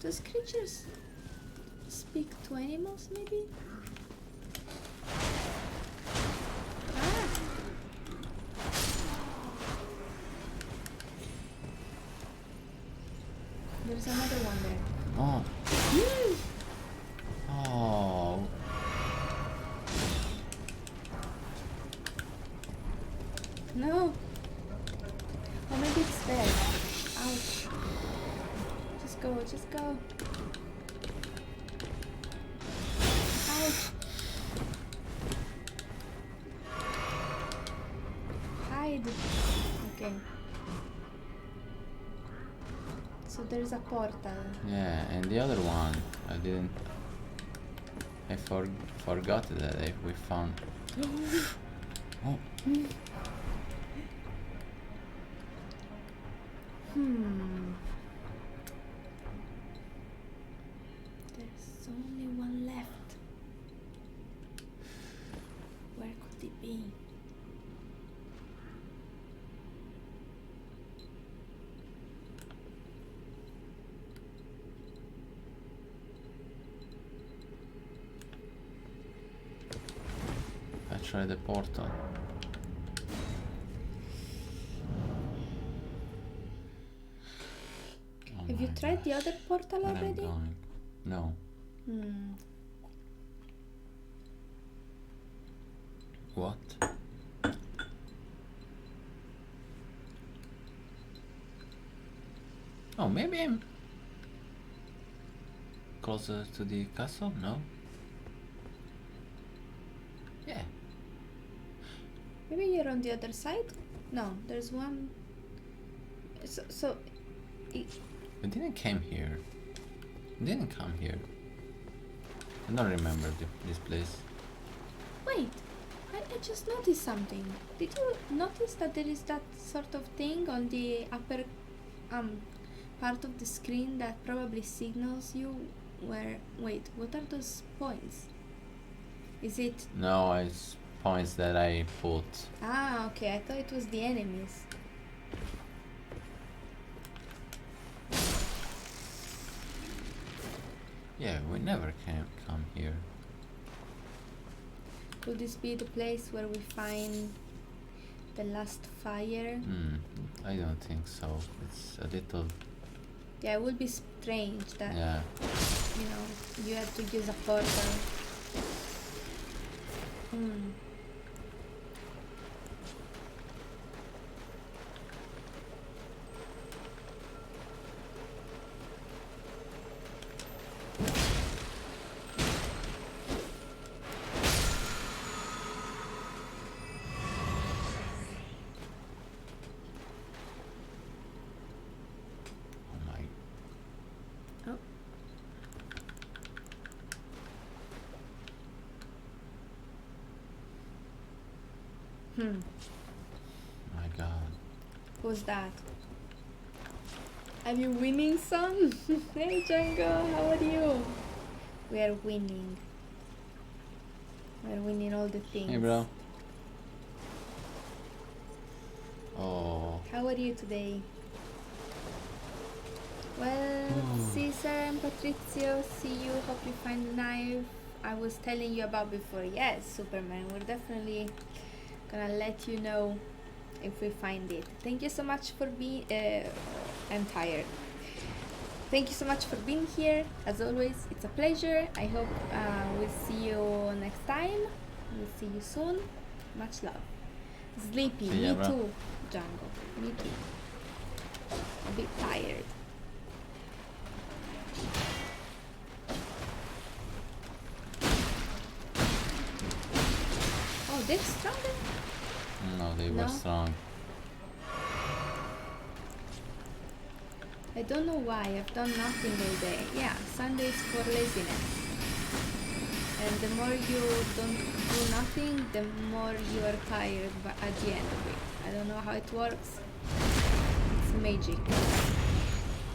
Does creatures speak to animals, maybe? Ah! There's another one there. Oh. Oh. No! Oh, maybe it's there. Ouch. Just go. Ouch. Hide. Okay. So there's a portal. Yeah, and the other one, I didn't. I forgot that we found. Oh. There's only one left. Where could it be? I tried the portal. Oh Have you my tried the gosh. other portal Where I'm already? going? No. What? Oh, maybe I'm closer to the castle? No? Yeah. Maybe you're on the other side? No, there's one. So We didn't came here. We didn't come here. I don't remember this place. wait, I just noticed something. Did you notice that there is that sort of thing on the upper part of the screen that probably signals you where? Wait, what are those points? Is it? No, it's points that I put. Ah, okay. I thought it was the enemies. Yeah, we never come here. Could this be the place where we find the last fire? I don't think so. It's a little. Yeah, it would be strange that Yeah. you have to use a portal. Oh my. Oh. My God. Who's that? Are you winning, son? Hey, Django, how are you? We are winning. We're winning all the things. Hey, bro. Oh. How are you today? Well, Caesar and Patrizio, see you. Hope you find the knife I was telling you about before. Yes, Superman. We're definitely gonna let you know if we find it. Thank you so much for being. I'm tired. Thank you so much for being here. As always, it's a pleasure. I hope we'll see you next time. We'll see you soon. Much love. Sleepy. See ya, Me bro. too, Django. Me too. A bit tired. Oh, they're stronger? No, they No? were strong. I don't know why. I've done nothing all day. Yeah, Sundays for laziness. And the more you don't do nothing, the more you are tired at the end of it. I don't know how it works. It's magic.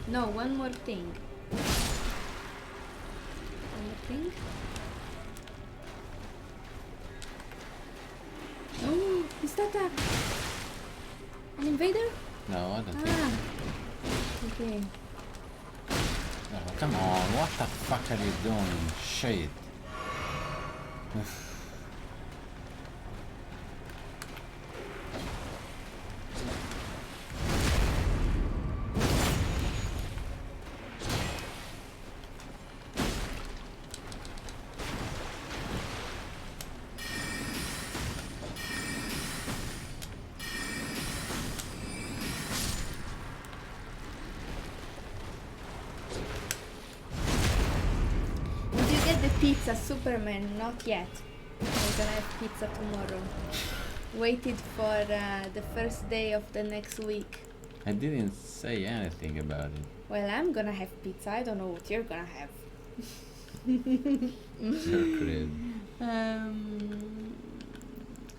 No, one more thing. One more thing. Oh, is that an invader? No, I don't think. Ah, okay. Oh, come on, what the fuck are you doing? Shit. Did you get the pizza, Superman? Not yet. We're gonna have pizza tomorrow. Waited for the first day of the next week. I didn't say anything about it. Well, I'm gonna have pizza. I don't know what you're gonna have. You're crazy.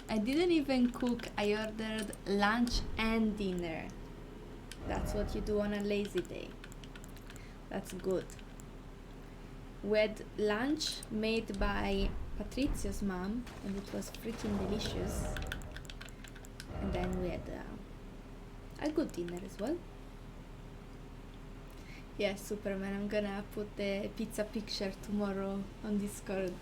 I didn't even cook. I ordered lunch and dinner. That's what you do on a lazy day. That's good. We had lunch made by Patrizio's mom, and it was freaking delicious. And then we had a good dinner as well. Yes, Superman, I'm gonna put the pizza picture tomorrow on Discord.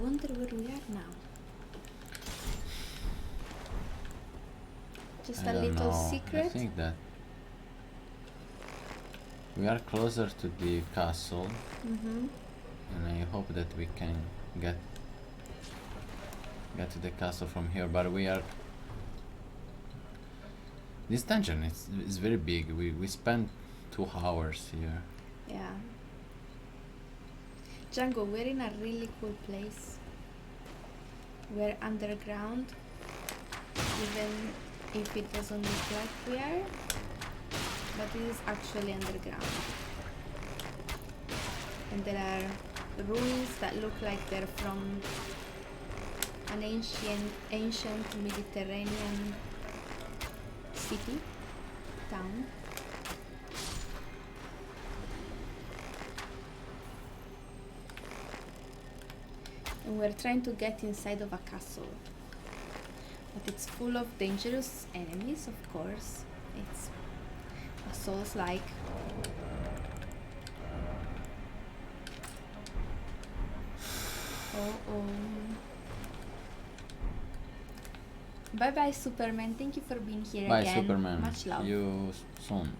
wonder where we are now. Just I a don't little know. secret. I think that we are closer to the castle, and I hope that we can get to the castle from here. But we are. This dungeon is very big. We spent 2 hours here. Yeah. Django, we're in a really cool place. We're underground, even if it doesn't look like we are, but it is actually underground. And there are ruins that look like they're from an ancient Mediterranean city, town. And we're trying to get inside of a castle. But it's full of dangerous enemies, of course. It's a Souls-like. Oh. Bye bye, Superman. Thank you for being here Bye, again. Superman. Much love. You soon.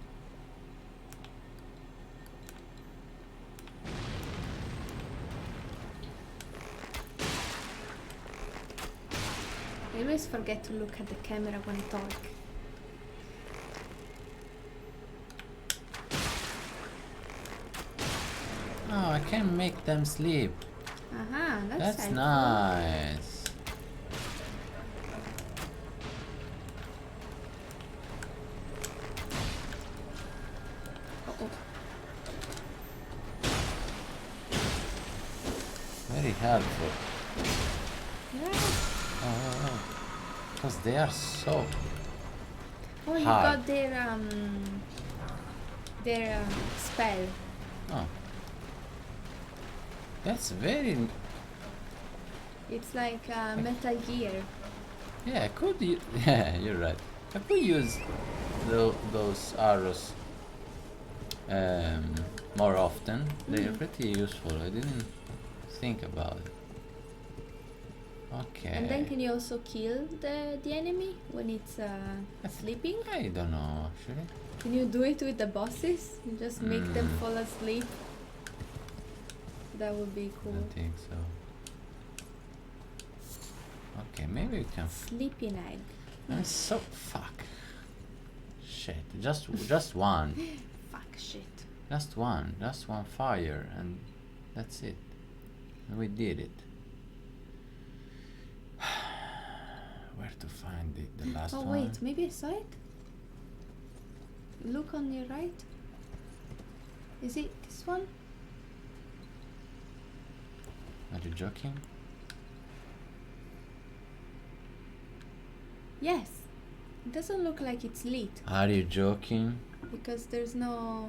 I always forget to look at the camera when I talk. Oh, I can make them sleep. That's That's helpful. nice. Uh-oh. Very helpful. Yeah. Oh, because they are so. Oh, you Hard. got their spell. Oh. That's very. It's like Metal Gear. Yeah, I could. Yeah, you're right. I could use those arrows more often. They are pretty useful. I didn't think about it. Okay. And then can you also kill the enemy when it's sleeping? I don't know actually. Can you do it with the bosses? You just make them fall asleep. That would be I cool. don't think so. Okay, maybe we can. Sleeping egg. I'm so fuck. Shit. Just one. Fuck shit. Just one fire, and that's it. And we did it. Where to find the last Oh one? wait, maybe I saw it. Look on your right. Is it this one? Are you joking? Yes. It doesn't look like it's lit Are you joking? because there's no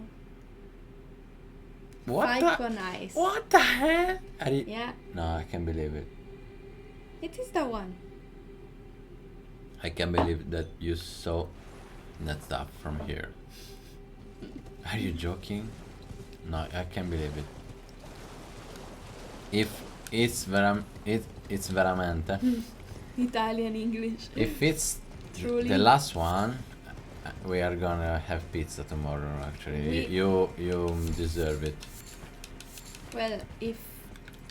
What icon eyes. What the hell? Are you? Yeah, No, I can't believe it. it is the one. I can't believe that you saw that stuff from here. Are you joking? No, I can't believe it. If it's it's veramente. Italian English. If it's Truly. the last one, we are gonna have pizza tomorrow. Actually, you deserve it. Well, if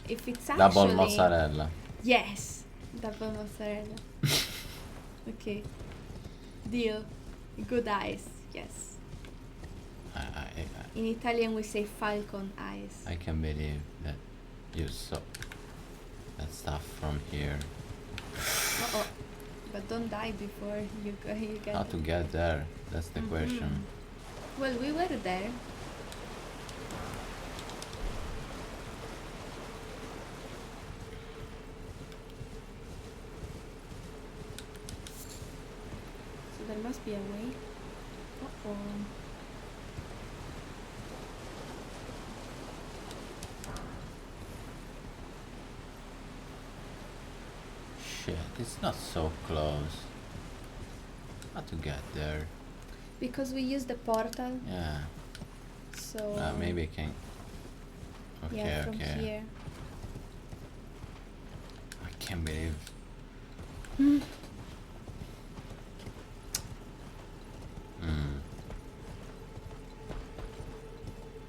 it's actually Double mozzarella. Yes, double mozzarella. Okay, deal. Good eyes. Yes. In Italian we say falcon eyes. I can't believe that you saw that stuff from here. Uh-oh. But don't die before you get How to get there? That's the question. Well, we were there. So there must be a way. Uh-oh. Shit, it's not so close. How to get there? Because we used the portal, Yeah. so Maybe I can. Okay, yeah, from okay. here. can't believe.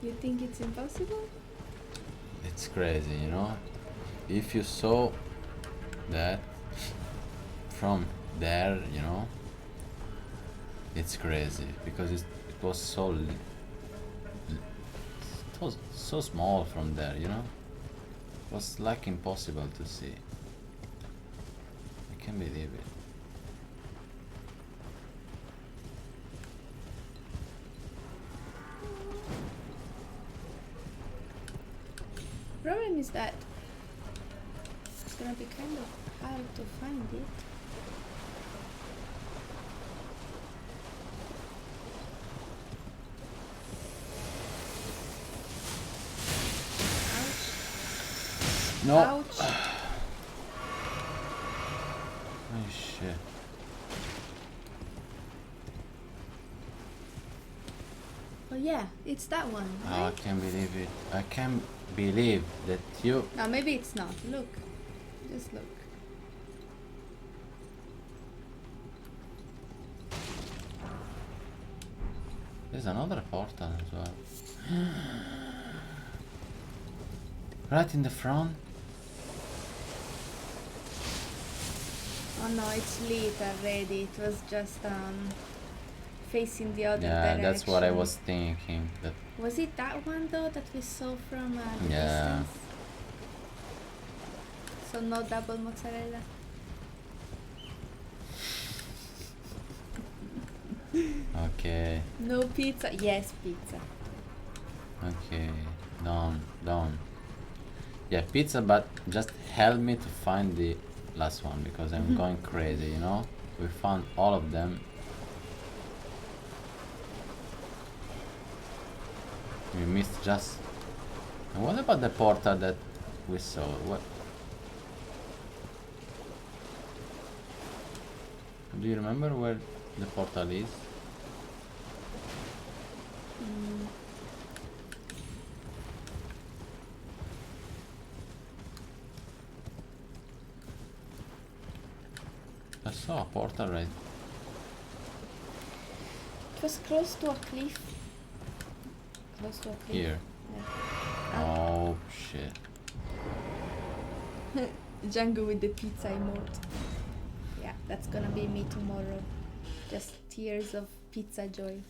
You think it's impossible? It's crazy, you know? If you saw that from there, you know, it's crazy because it was so small from there, you know? It was like impossible to see. I can't believe it. Problem is that it's gonna be kind of hard to find it. Ouch. No! Ouch. Oh shit. Oh yeah, it's that one, Oh, I right? can't believe it. I can't believe that you... No, maybe it's not. Look. Just look. There's another portal as well. Right in the front? Oh no, it's lit already. It was just facing the other Yeah, direction. that's what I was thinking. That Was it that one though that we saw from the Yeah. distance? So no double mozzarella. Okay, No pizza. Yes, pizza. okay, done. Yeah, pizza, but just help me to find the last one because I'm going crazy, you know? We found all of them. We missed just... And what about the portal that we saw? What? Do you remember where the portal is? Mm. I saw a portal right It was close to a cliff. Close to a cliff. here. Yeah. Oh shit. Django with the pizza emote. Yeah, that's gonna be me tomorrow. Just tears of pizza joy.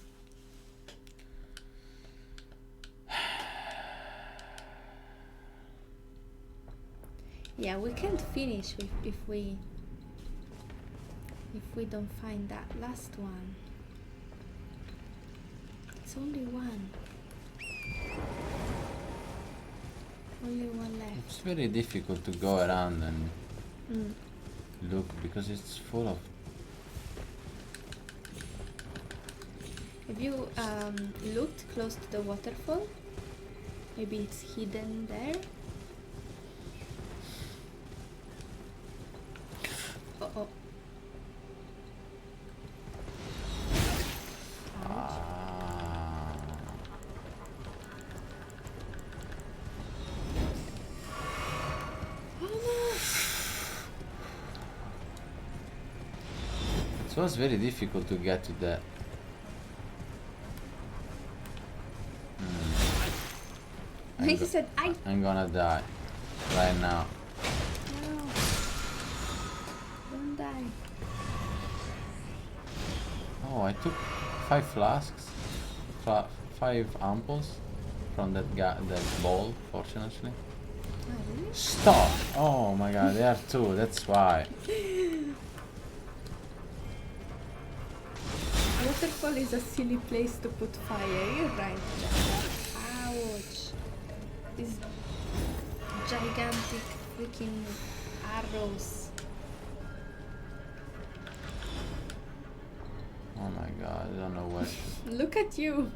Yeah, we can't finish if we don't find that last one. It's only one. Only one left. It's very difficult to go around and Mm. look because it's full of... Have you looked close to the waterfall? Maybe it's hidden there? Uh-oh. Ouch. Ah. Oh no! It was very difficult to get to the... He said, I'm gonna die right now. No. Don't die. Oh, I took 5 flasks, 5 ampoules from that bowl, fortunately. Oh, really? Stop! Oh my god, there are 2, that's why. Waterfall is a silly place to put fire. You're right. Ouch. These gigantic freaking arrows. Oh my god, I don't know what... Look at you.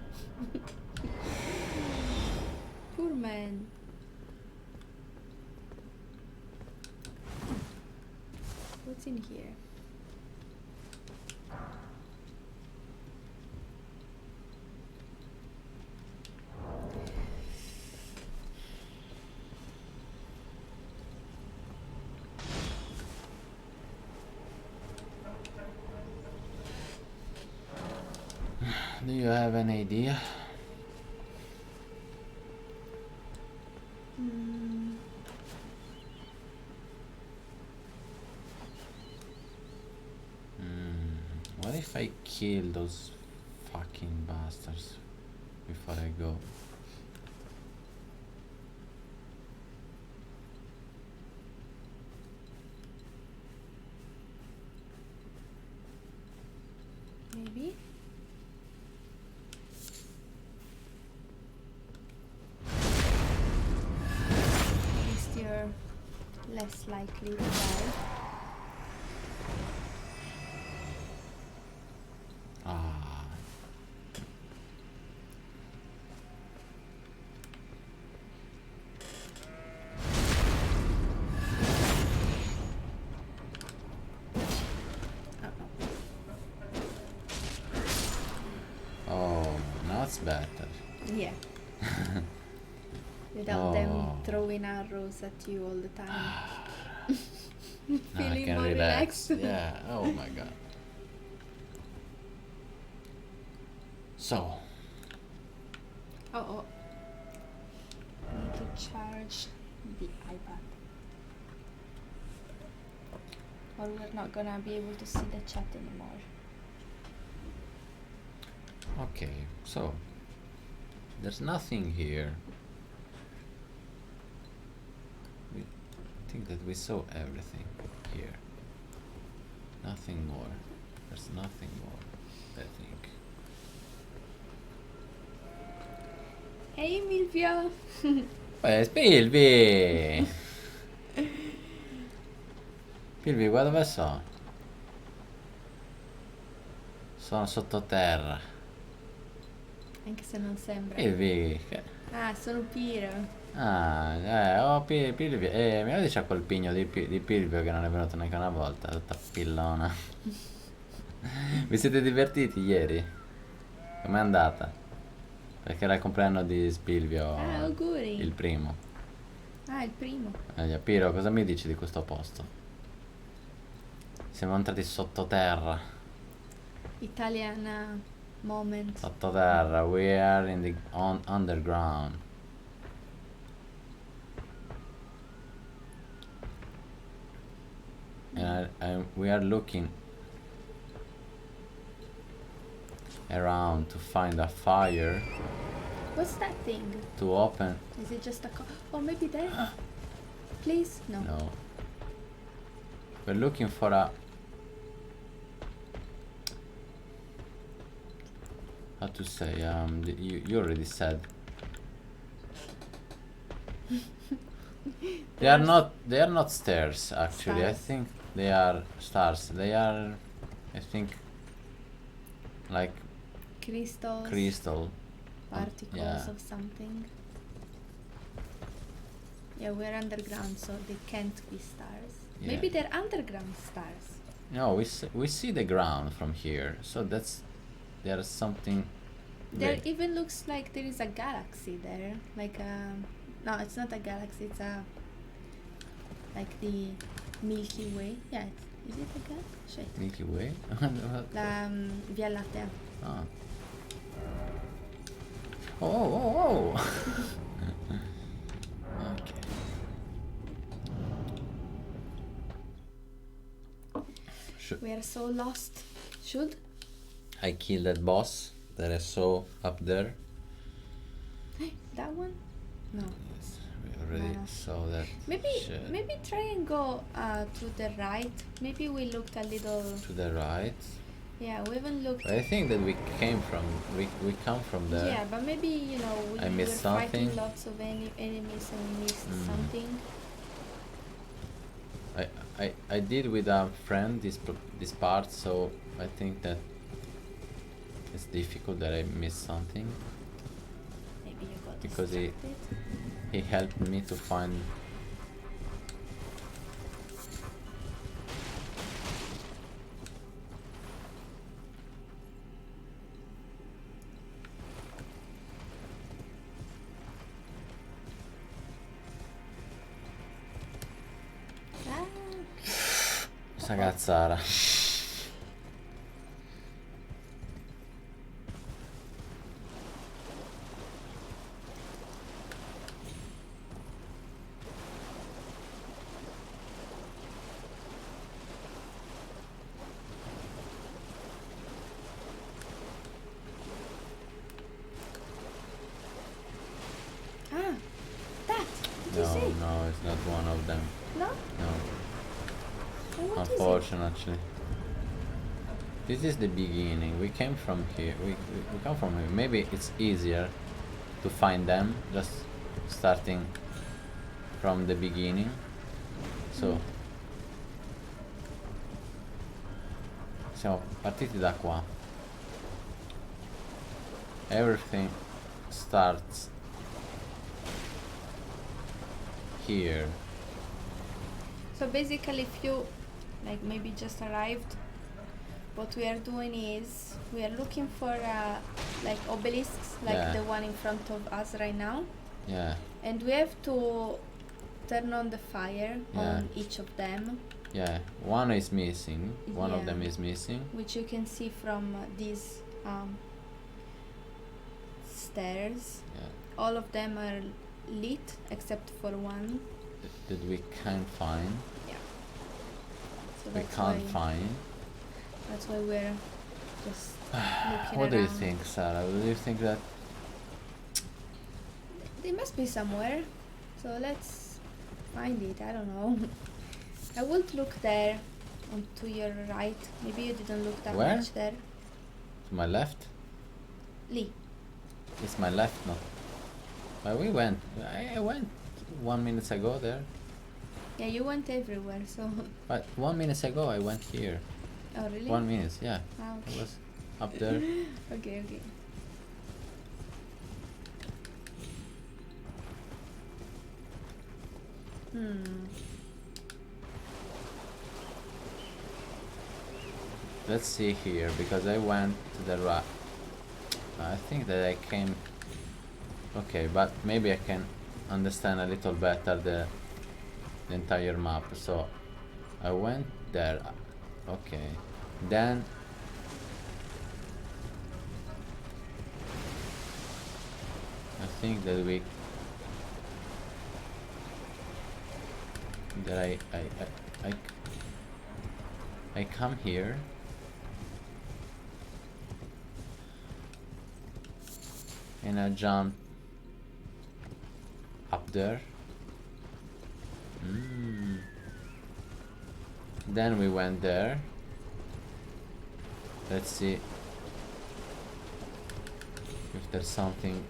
Poor man. What's in here? Do you have an idea? Mm, What if I kill those fucking bastards before I go? maybe. At least you're less likely to die. Ah. Oh, now it's better. Yeah. Without them throwing arrows at you all the time. Now I Feeling can more relax. relaxed. Yeah. Oh my god. So, Oh. Need to charge the iPad. Or we're not gonna be able to see the chat anymore. okay. So, there's nothing here. I think that we saw everything here. Nothing more. There's nothing more, I think. Hey Milvio! Pilvi! Pilvi, guarda dove sono. Sono sottoterra. Anche se non sembra. Pilvi. Ah, sono Piro. Pilvi. Mia vedi c'ha quel pigno di Pilvio che non è venuto neanche una volta, tutta pillona. Vi siete divertiti ieri? Com'è andata? Perché era il compleanno di Spilvio. Ah, auguri! Il primo. Ah, il primo. Piro, cosa mi dici di questo posto? Siamo entrati sottoterra. Italian moment. Sottoterra, we are in the underground. And we are looking around to find a fire What's that thing? to open. Is it just a oh, maybe there? Please? No. No. We're looking for a. How to say? You already said. They are not stairs actually. I Stars. think they are stars. They are, I think, like Crystals. crystal. Particles yeah. of something. Yeah, we're underground, so they can't be stars. Yeah. Maybe they're underground stars. No, we see the ground from here, so there's something. There big. even looks like there is a galaxy there, like no, it's not a galaxy. It's a like the Milky Way. Yeah, is it a galaxy? Shit. Milky Way. La Via Lattea. Ah. Oh. Okay. We are so lost. Should? I killed that boss that I saw up there. That one? No. Yes, we already No. saw that. shit. Maybe try and go to the right. Maybe we looked a little. To the right. Yeah, we haven't looked. I think that we come from there. Yeah, but maybe we I missed were fighting something. lots of enemies and missed something. I did with a friend this part, so I think that it's difficult that I missed something Maybe you got because distracted. he helped me to find. Ah, Questa cazzara. What is it? No, it's not one of them. No? No, Then what is it? unfortunately. This is the beginning. We came from here. We come from here. Maybe it's easier to find them just starting from the beginning. So siamo partiti da qua. Everything starts here. So basically, if you like maybe just arrived, what we are doing is we are looking for like obelisks, like Yeah. the one in front of us right now, Yeah, and we have to turn on the fire Yeah. on each of them, yeah. One is missing. One of Yeah. them is missing. which you can see from these stairs. Yeah. All of them are lit except for one. That we can't find. Yeah. So We that's can't why, find. That's why we're just looking What do you around. think, Sarah? Do you think that? They must be somewhere. So let's find it. I don't know. I would look there on to your right. Maybe you didn't look that Where? much there. To my left? Lee. It's my left, no. But we went. I went 1 minute ago there. Yeah, you went everywhere, so But 1 minute ago I went here. oh really? 1 minute, yeah. Ah, I okay. was up there. Okay. Let's see here because I went to the right. I think that I came. Okay, but maybe I can understand a little better the entire map. So I went there. Okay, then I think that I come here. And I jump up there. Then we went there. Let's see if there's something.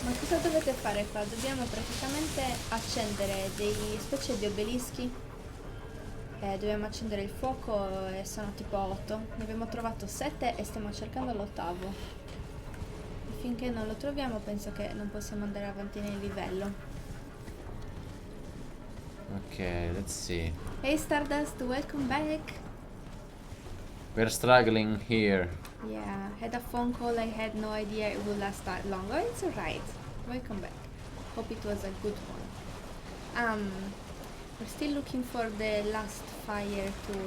Ma cosa dovete fare qua? Dobbiamo praticamente accendere dei specie di obelischi. Dobbiamo accendere il fuoco e sono tipo 8. Ne abbiamo trovato 7 e stiamo cercando l'8º. E finché non lo troviamo penso che non possiamo andare avanti nel livello. Okay, let's see. Hey Stardust, welcome back! We're struggling here. Yeah, had a phone call, I had no idea it would last that long. Oh, it's alright. Welcome back. Hope it was a good one. We're still looking for the last fire to...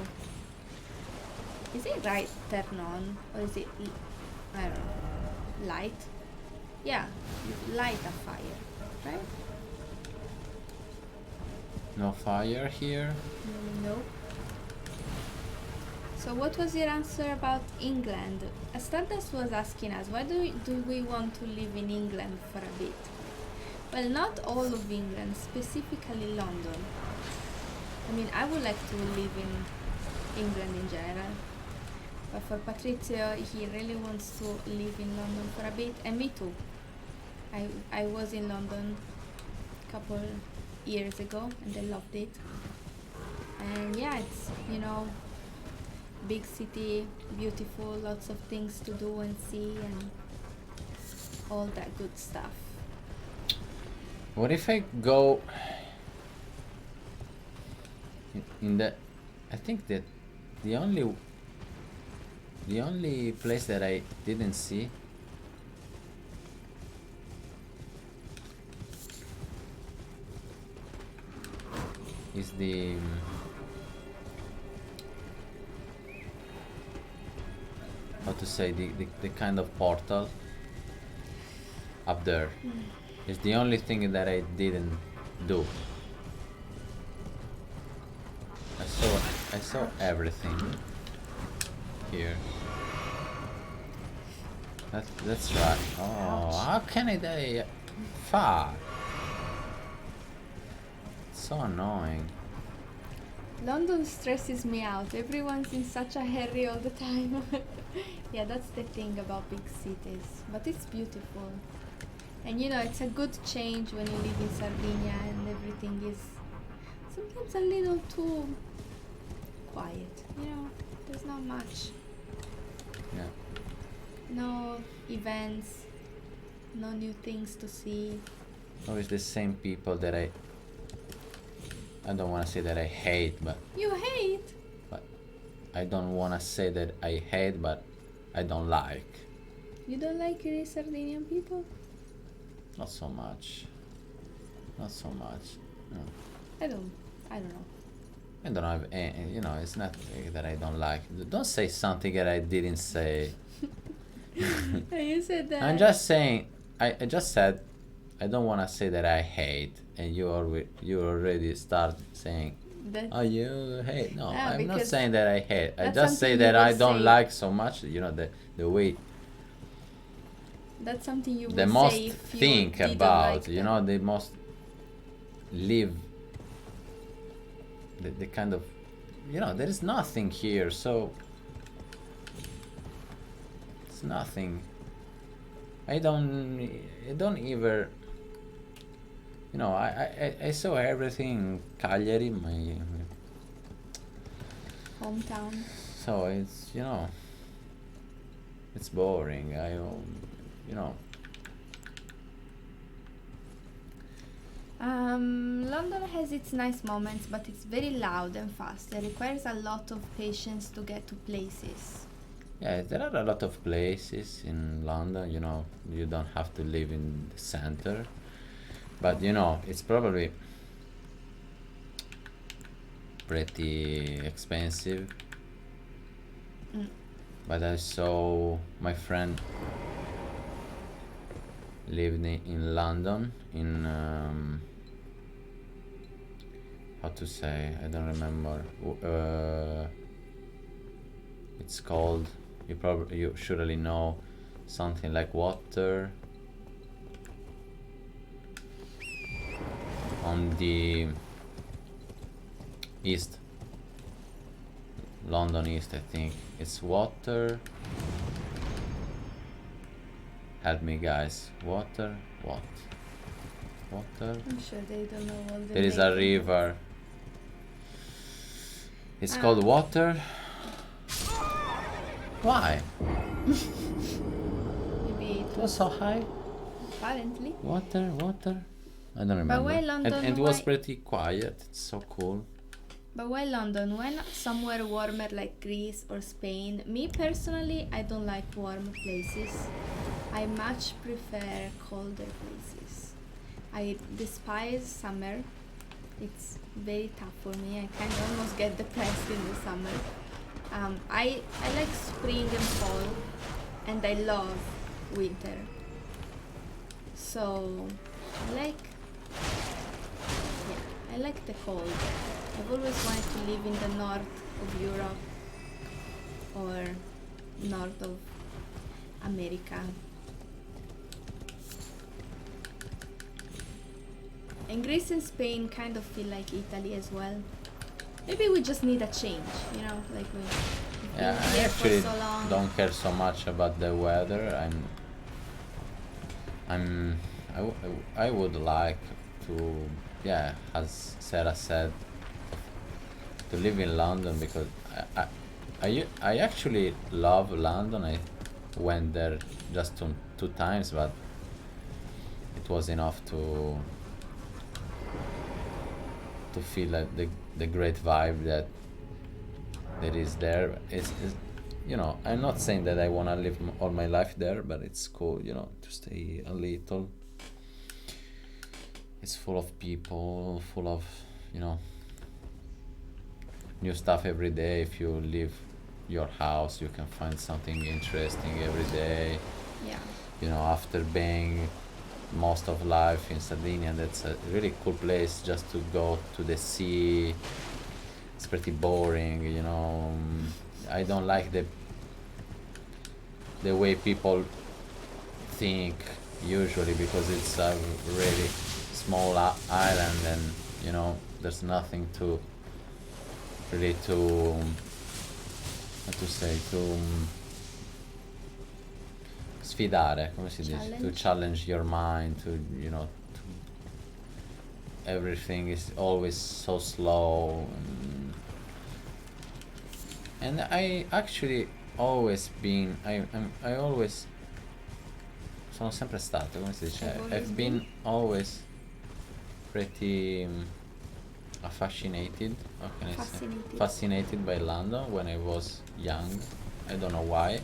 Is it right turn on? Or is it... I don't know. Light? Yeah, you light a fire, right? No fire here. No. So what was your answer about England? Stardust was asking us, why do we want to live in England for a bit? Well, not all of England, specifically London. I mean, I would like to live in England in general. But for Patrizio, he really wants to live in London for a bit, and me too. I was in London a couple years ago, and I loved it. And yeah, it's, you know, big city, beautiful, lots of things to do and see, and all that good stuff. What if I go in the... I think that the only place that I didn't see is the how to say, the kind of portal up there. It's the only thing that I didn't do. I saw everything here. That's right. Oh, how can I die? Fuck. So annoying. London stresses me out. Everyone's in such a hurry all the time. Yeah, that's the thing about big cities. But it's beautiful. And you know, it's a good change when you live in Sardinia and everything is sometimes a little too quiet. You know, there's not much. Yeah. No events, no new things to see. Always the same people that I don't want to say that I hate, but You hate? I don't want to say that I hate, but I don't like. You don't like the Sardinian people? Not so much. Not so much. No. I don't know. I don't have any, you know, it's not that I don't like. Don't say something that I didn't say. You said that. I'm just saying, I just said, I don't want to say that I hate, and you already start saying, that. oh, you hate. No, Yeah, I'm not because saying that I hate. I that's just say something that you I would don't say. like so much, you know, the way, That's something you would the most say if you think didn't about, like you them. know, the most live, the kind of, you know, there is nothing here, so it's nothing. I don't even, you know, I saw everything in Cagliari, my Hometown. so it's, you know, it's boring. You know, London has its nice moments, but it's very loud and fast. It requires a lot of patience to get to places. yeah, there are a lot of places in London, you know, you don't have to live in the center, but you know, it's probably pretty expensive. Mm. But I saw my friend lived in London, in how to say, I don't remember. It's called, you surely know, something like water, on the east, London East, I think. It's water. Help me, guys. Water. What? Water. I'm sure they don't know all the There is a names. river. It's Ah. called water. Why? Maybe It was so high. apparently. Water. I don't remember. why London? And it was Why- pretty quiet. It's so cool. But why London? Why not somewhere warmer like Greece or Spain? Me personally, I don't like warm places. I much prefer colder places. I despise summer. It's very tough for me. I kind of almost get depressed in the summer. I like spring and fall, and I love winter. So I like the cold. I've always wanted to live in the north of Europe or north of America. And Greece and Spain kind of feel like Italy as well. Maybe we just need a change, you know, like we've Yeah, been I here actually for so long. don't care so much about the weather. I would like to, yeah, as Sarah said, to live in London, because I actually love London. I went there just two times, but it was enough to feel like the great vibe that is there. It's you know, I'm not saying that I want to live all my life there, but it's cool, you know, to stay a little. It's full of people, full of, you know, new stuff every day. If you leave your house, you can find something interesting every day. Yeah. You know, after being most of life in Sardinia, that's a really cool place just to go to the sea. It's pretty boring, you know. I don't like the way people think usually, because it's a really small island, and you know there's nothing to really to how to say to sfidare, come si dice, to challenge your mind, to you know everything is always so slow, and I actually always been I always sono sempre stato, come si dice, I've been always pretty fascinated, how can I say, fascinated by London when I was young. I don't know why,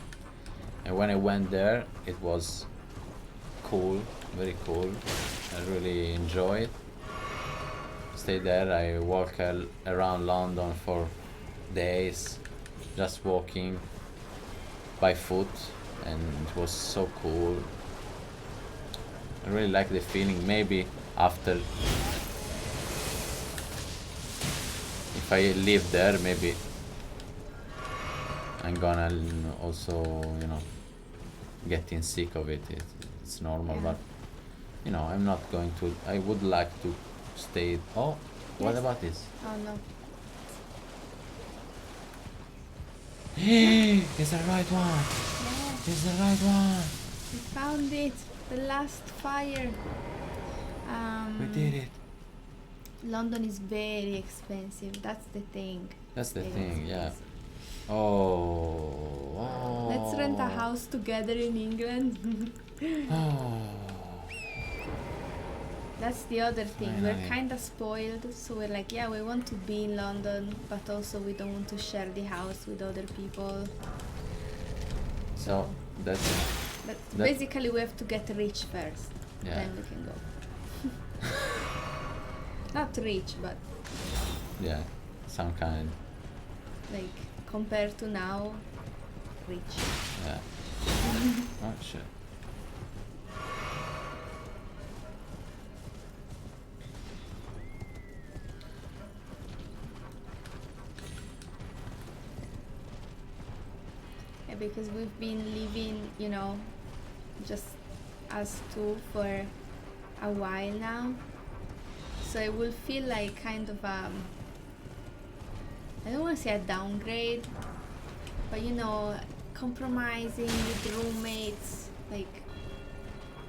and when I went there it was cool, very cool. I really enjoyed. Stay there. I walk around London for days, just walking by foot, and it was so cool. I really like the feeling. Maybe after, if I live there, maybe I'm gonna also, you know, getting sick of it. It's normal, but you know, I'm not going to. I would like to stay. Oh, yes. What about this? Oh no. It's the right one. Yeah. It's the right one. We found it. The last fire. We did it. London is very expensive. That's the thing. That's the Very thing. Yeah. expensive. Oh. Let's rent a house together in England. Oh. That's the other thing. Finally. We're kind of spoiled, so we're like, yeah, we want to be in London, but also we don't want to share the house with other people. So that's But that- basically, we have to get rich first, Yeah. then we can go. Not rich, but yeah, some kind. like compared to now, rich. Yeah. Oh shit. Yeah, because we've been living, you know, just us two for a while now. So it will feel like kind of I don't want to say a downgrade, but you know, compromising with roommates, like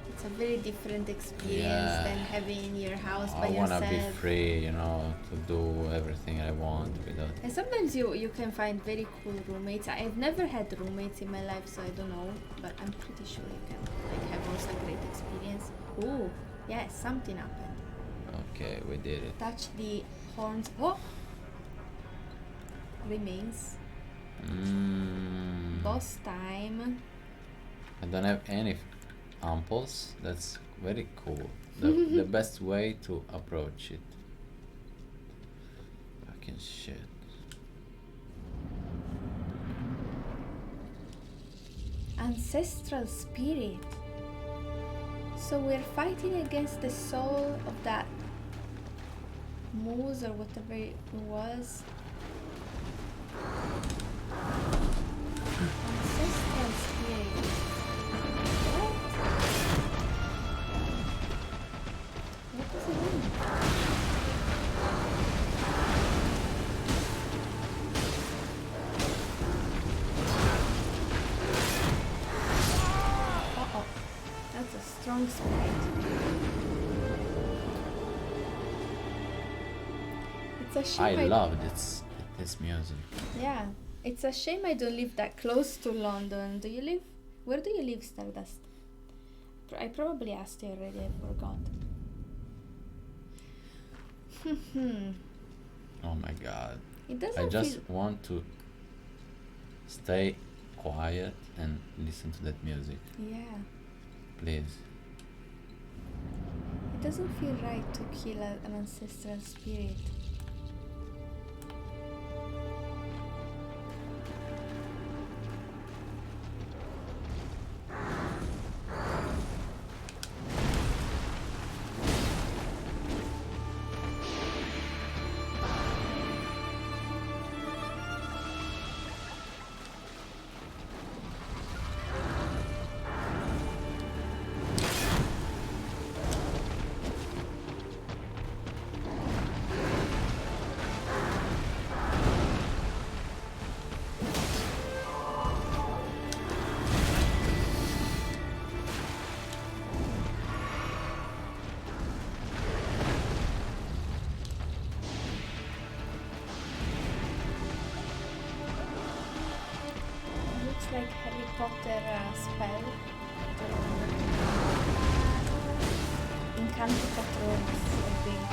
it's a very different experience Yeah. than having your house by I wanna yourself. be free, you know, to do everything I want without. And sometimes you can find very cool roommates. I've never had roommates in my life, so I don't know, but I'm pretty sure you can like have also a great experience. Ooh, yes, something happened. Okay, we did it. Touch the horns. Oh, remains. Boss time. I don't have any amples. That's very cool. The best way to approach it. Fucking shit. Ancestral spirit. So we're fighting against the soul of that moose or whatever it was. Ancestral spirit. What? What does it mean? Uh-oh. That's a strong spirit. It's a shame. I love this music. Yeah, it's a shame I don't live that close to London. Do you live? Where do you live, Stardust? I probably asked you already. I forgot. Oh my god. It doesn't I just feel. want to stay quiet and listen to that music. Yeah, Please. it doesn't feel right to kill an ancestral spirit. Potter spell. Incanto Patronis, I think.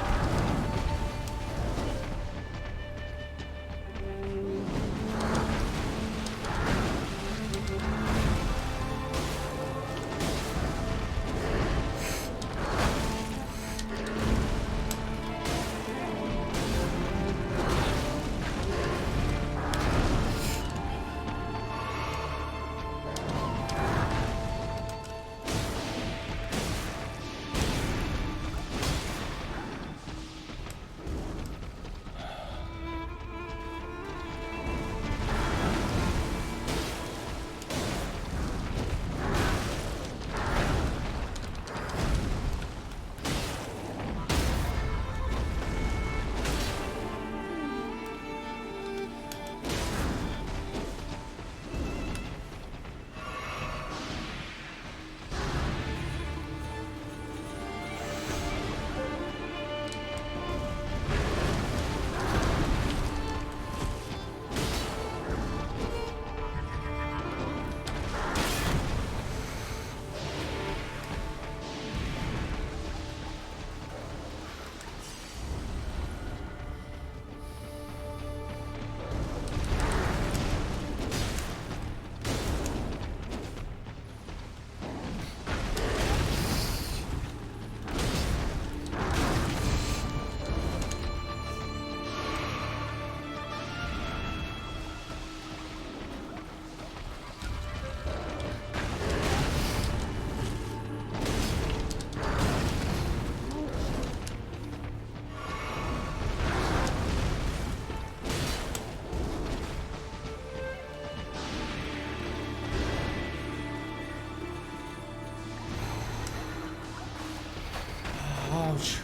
Ouch.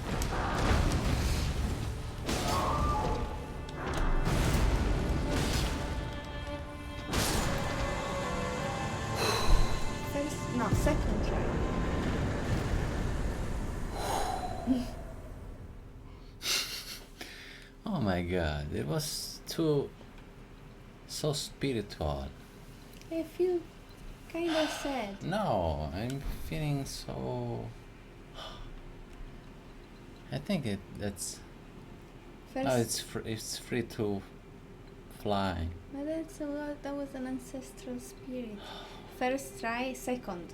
Second try. Oh my god, it was so spiritual. I feel kind of sad. No, I'm feeling so. I think that's. First, Oh, it's free to fly. but that was an ancestral spirit. First try, second.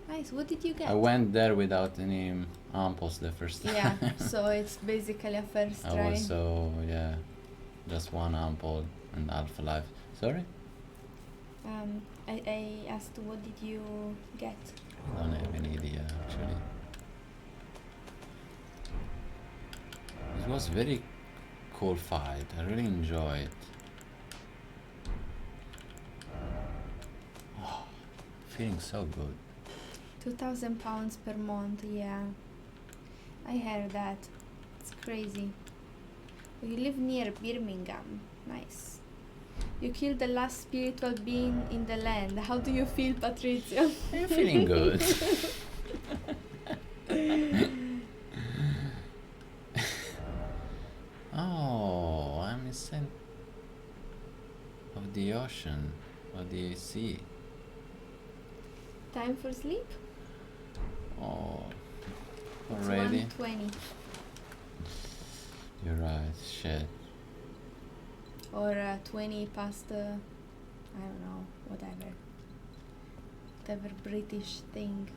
Nice. What did you get? I went there without any ampoules the first time. Yeah, so it's basically a first I try. was just one ampoule and Alpha Life. Sorry? I asked what did you get? I don't have any idea actually. It was very cool fight. I really enjoyed it. Oh, feeling so good. £2,000 per month, yeah. I heard that. It's crazy. You live near Birmingham. Nice. You killed the last spiritual being in the land. How do you feel, Patrizia? I'm feeling good. Oh, I'm inside of the ocean, of the sea. Time for sleep? Oh, It's already? 1:20. You're right, shit. Or 20 past, I don't know, whatever British thing.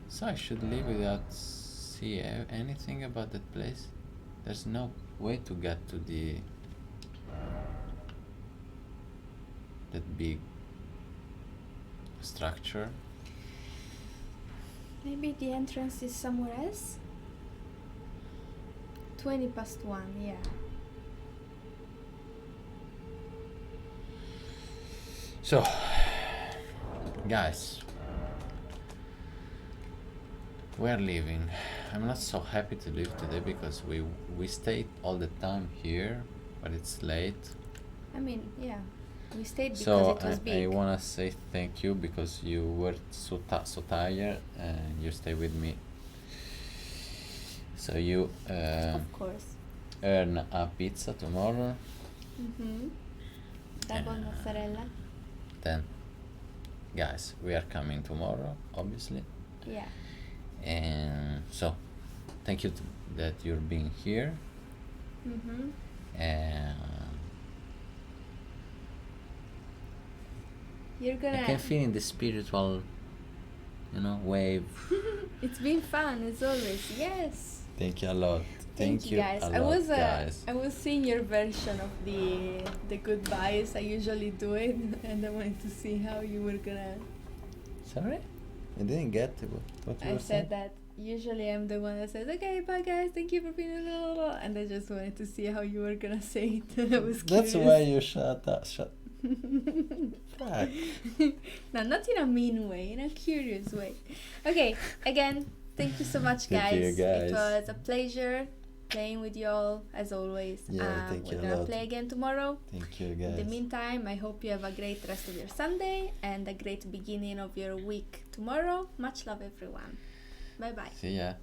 So I should leave without see anything about that place? There's no way to get to that big structure. Maybe the entrance is somewhere else? 20 past 1, yeah. So, guys, we're leaving. I'm not so happy to leave today because we stayed all the time here, but it's late. I mean, yeah. We stayed because So it was I big. wanna say thank you because you were so tired and you stay with me. So you Of course. earn a pizza tomorrow. Mm-hmm. Double mozzarella. Then, guys, we are coming tomorrow, obviously. Yeah. And so, thank you that you're being here. Mm-hmm. And You're I gonna. can feel in the spiritual, wave. It's been fun as always. Yes. Thank you a lot. Thank you guys. a I lot, was guys. I was seeing your version of the goodbyes. I usually do it, and I wanted to see how you were gonna. Sorry? I didn't get what you I were saying. said that usually I'm the one that says, "Okay, bye guys, thank you for being," and I just wanted to see how you were gonna say it. I was That's curious. why you shut up. Fuck. No, not in a mean way, in a curious way. Okay, again, thank you so much, guys. Thank you, guys. It was a pleasure playing with you all, as always. Yeah, thank you we're a gonna lot. play again tomorrow. Thank you, In guys. the meantime, I hope you have a great rest of your Sunday and a great beginning of your week tomorrow. Much love, everyone. Bye bye. See ya.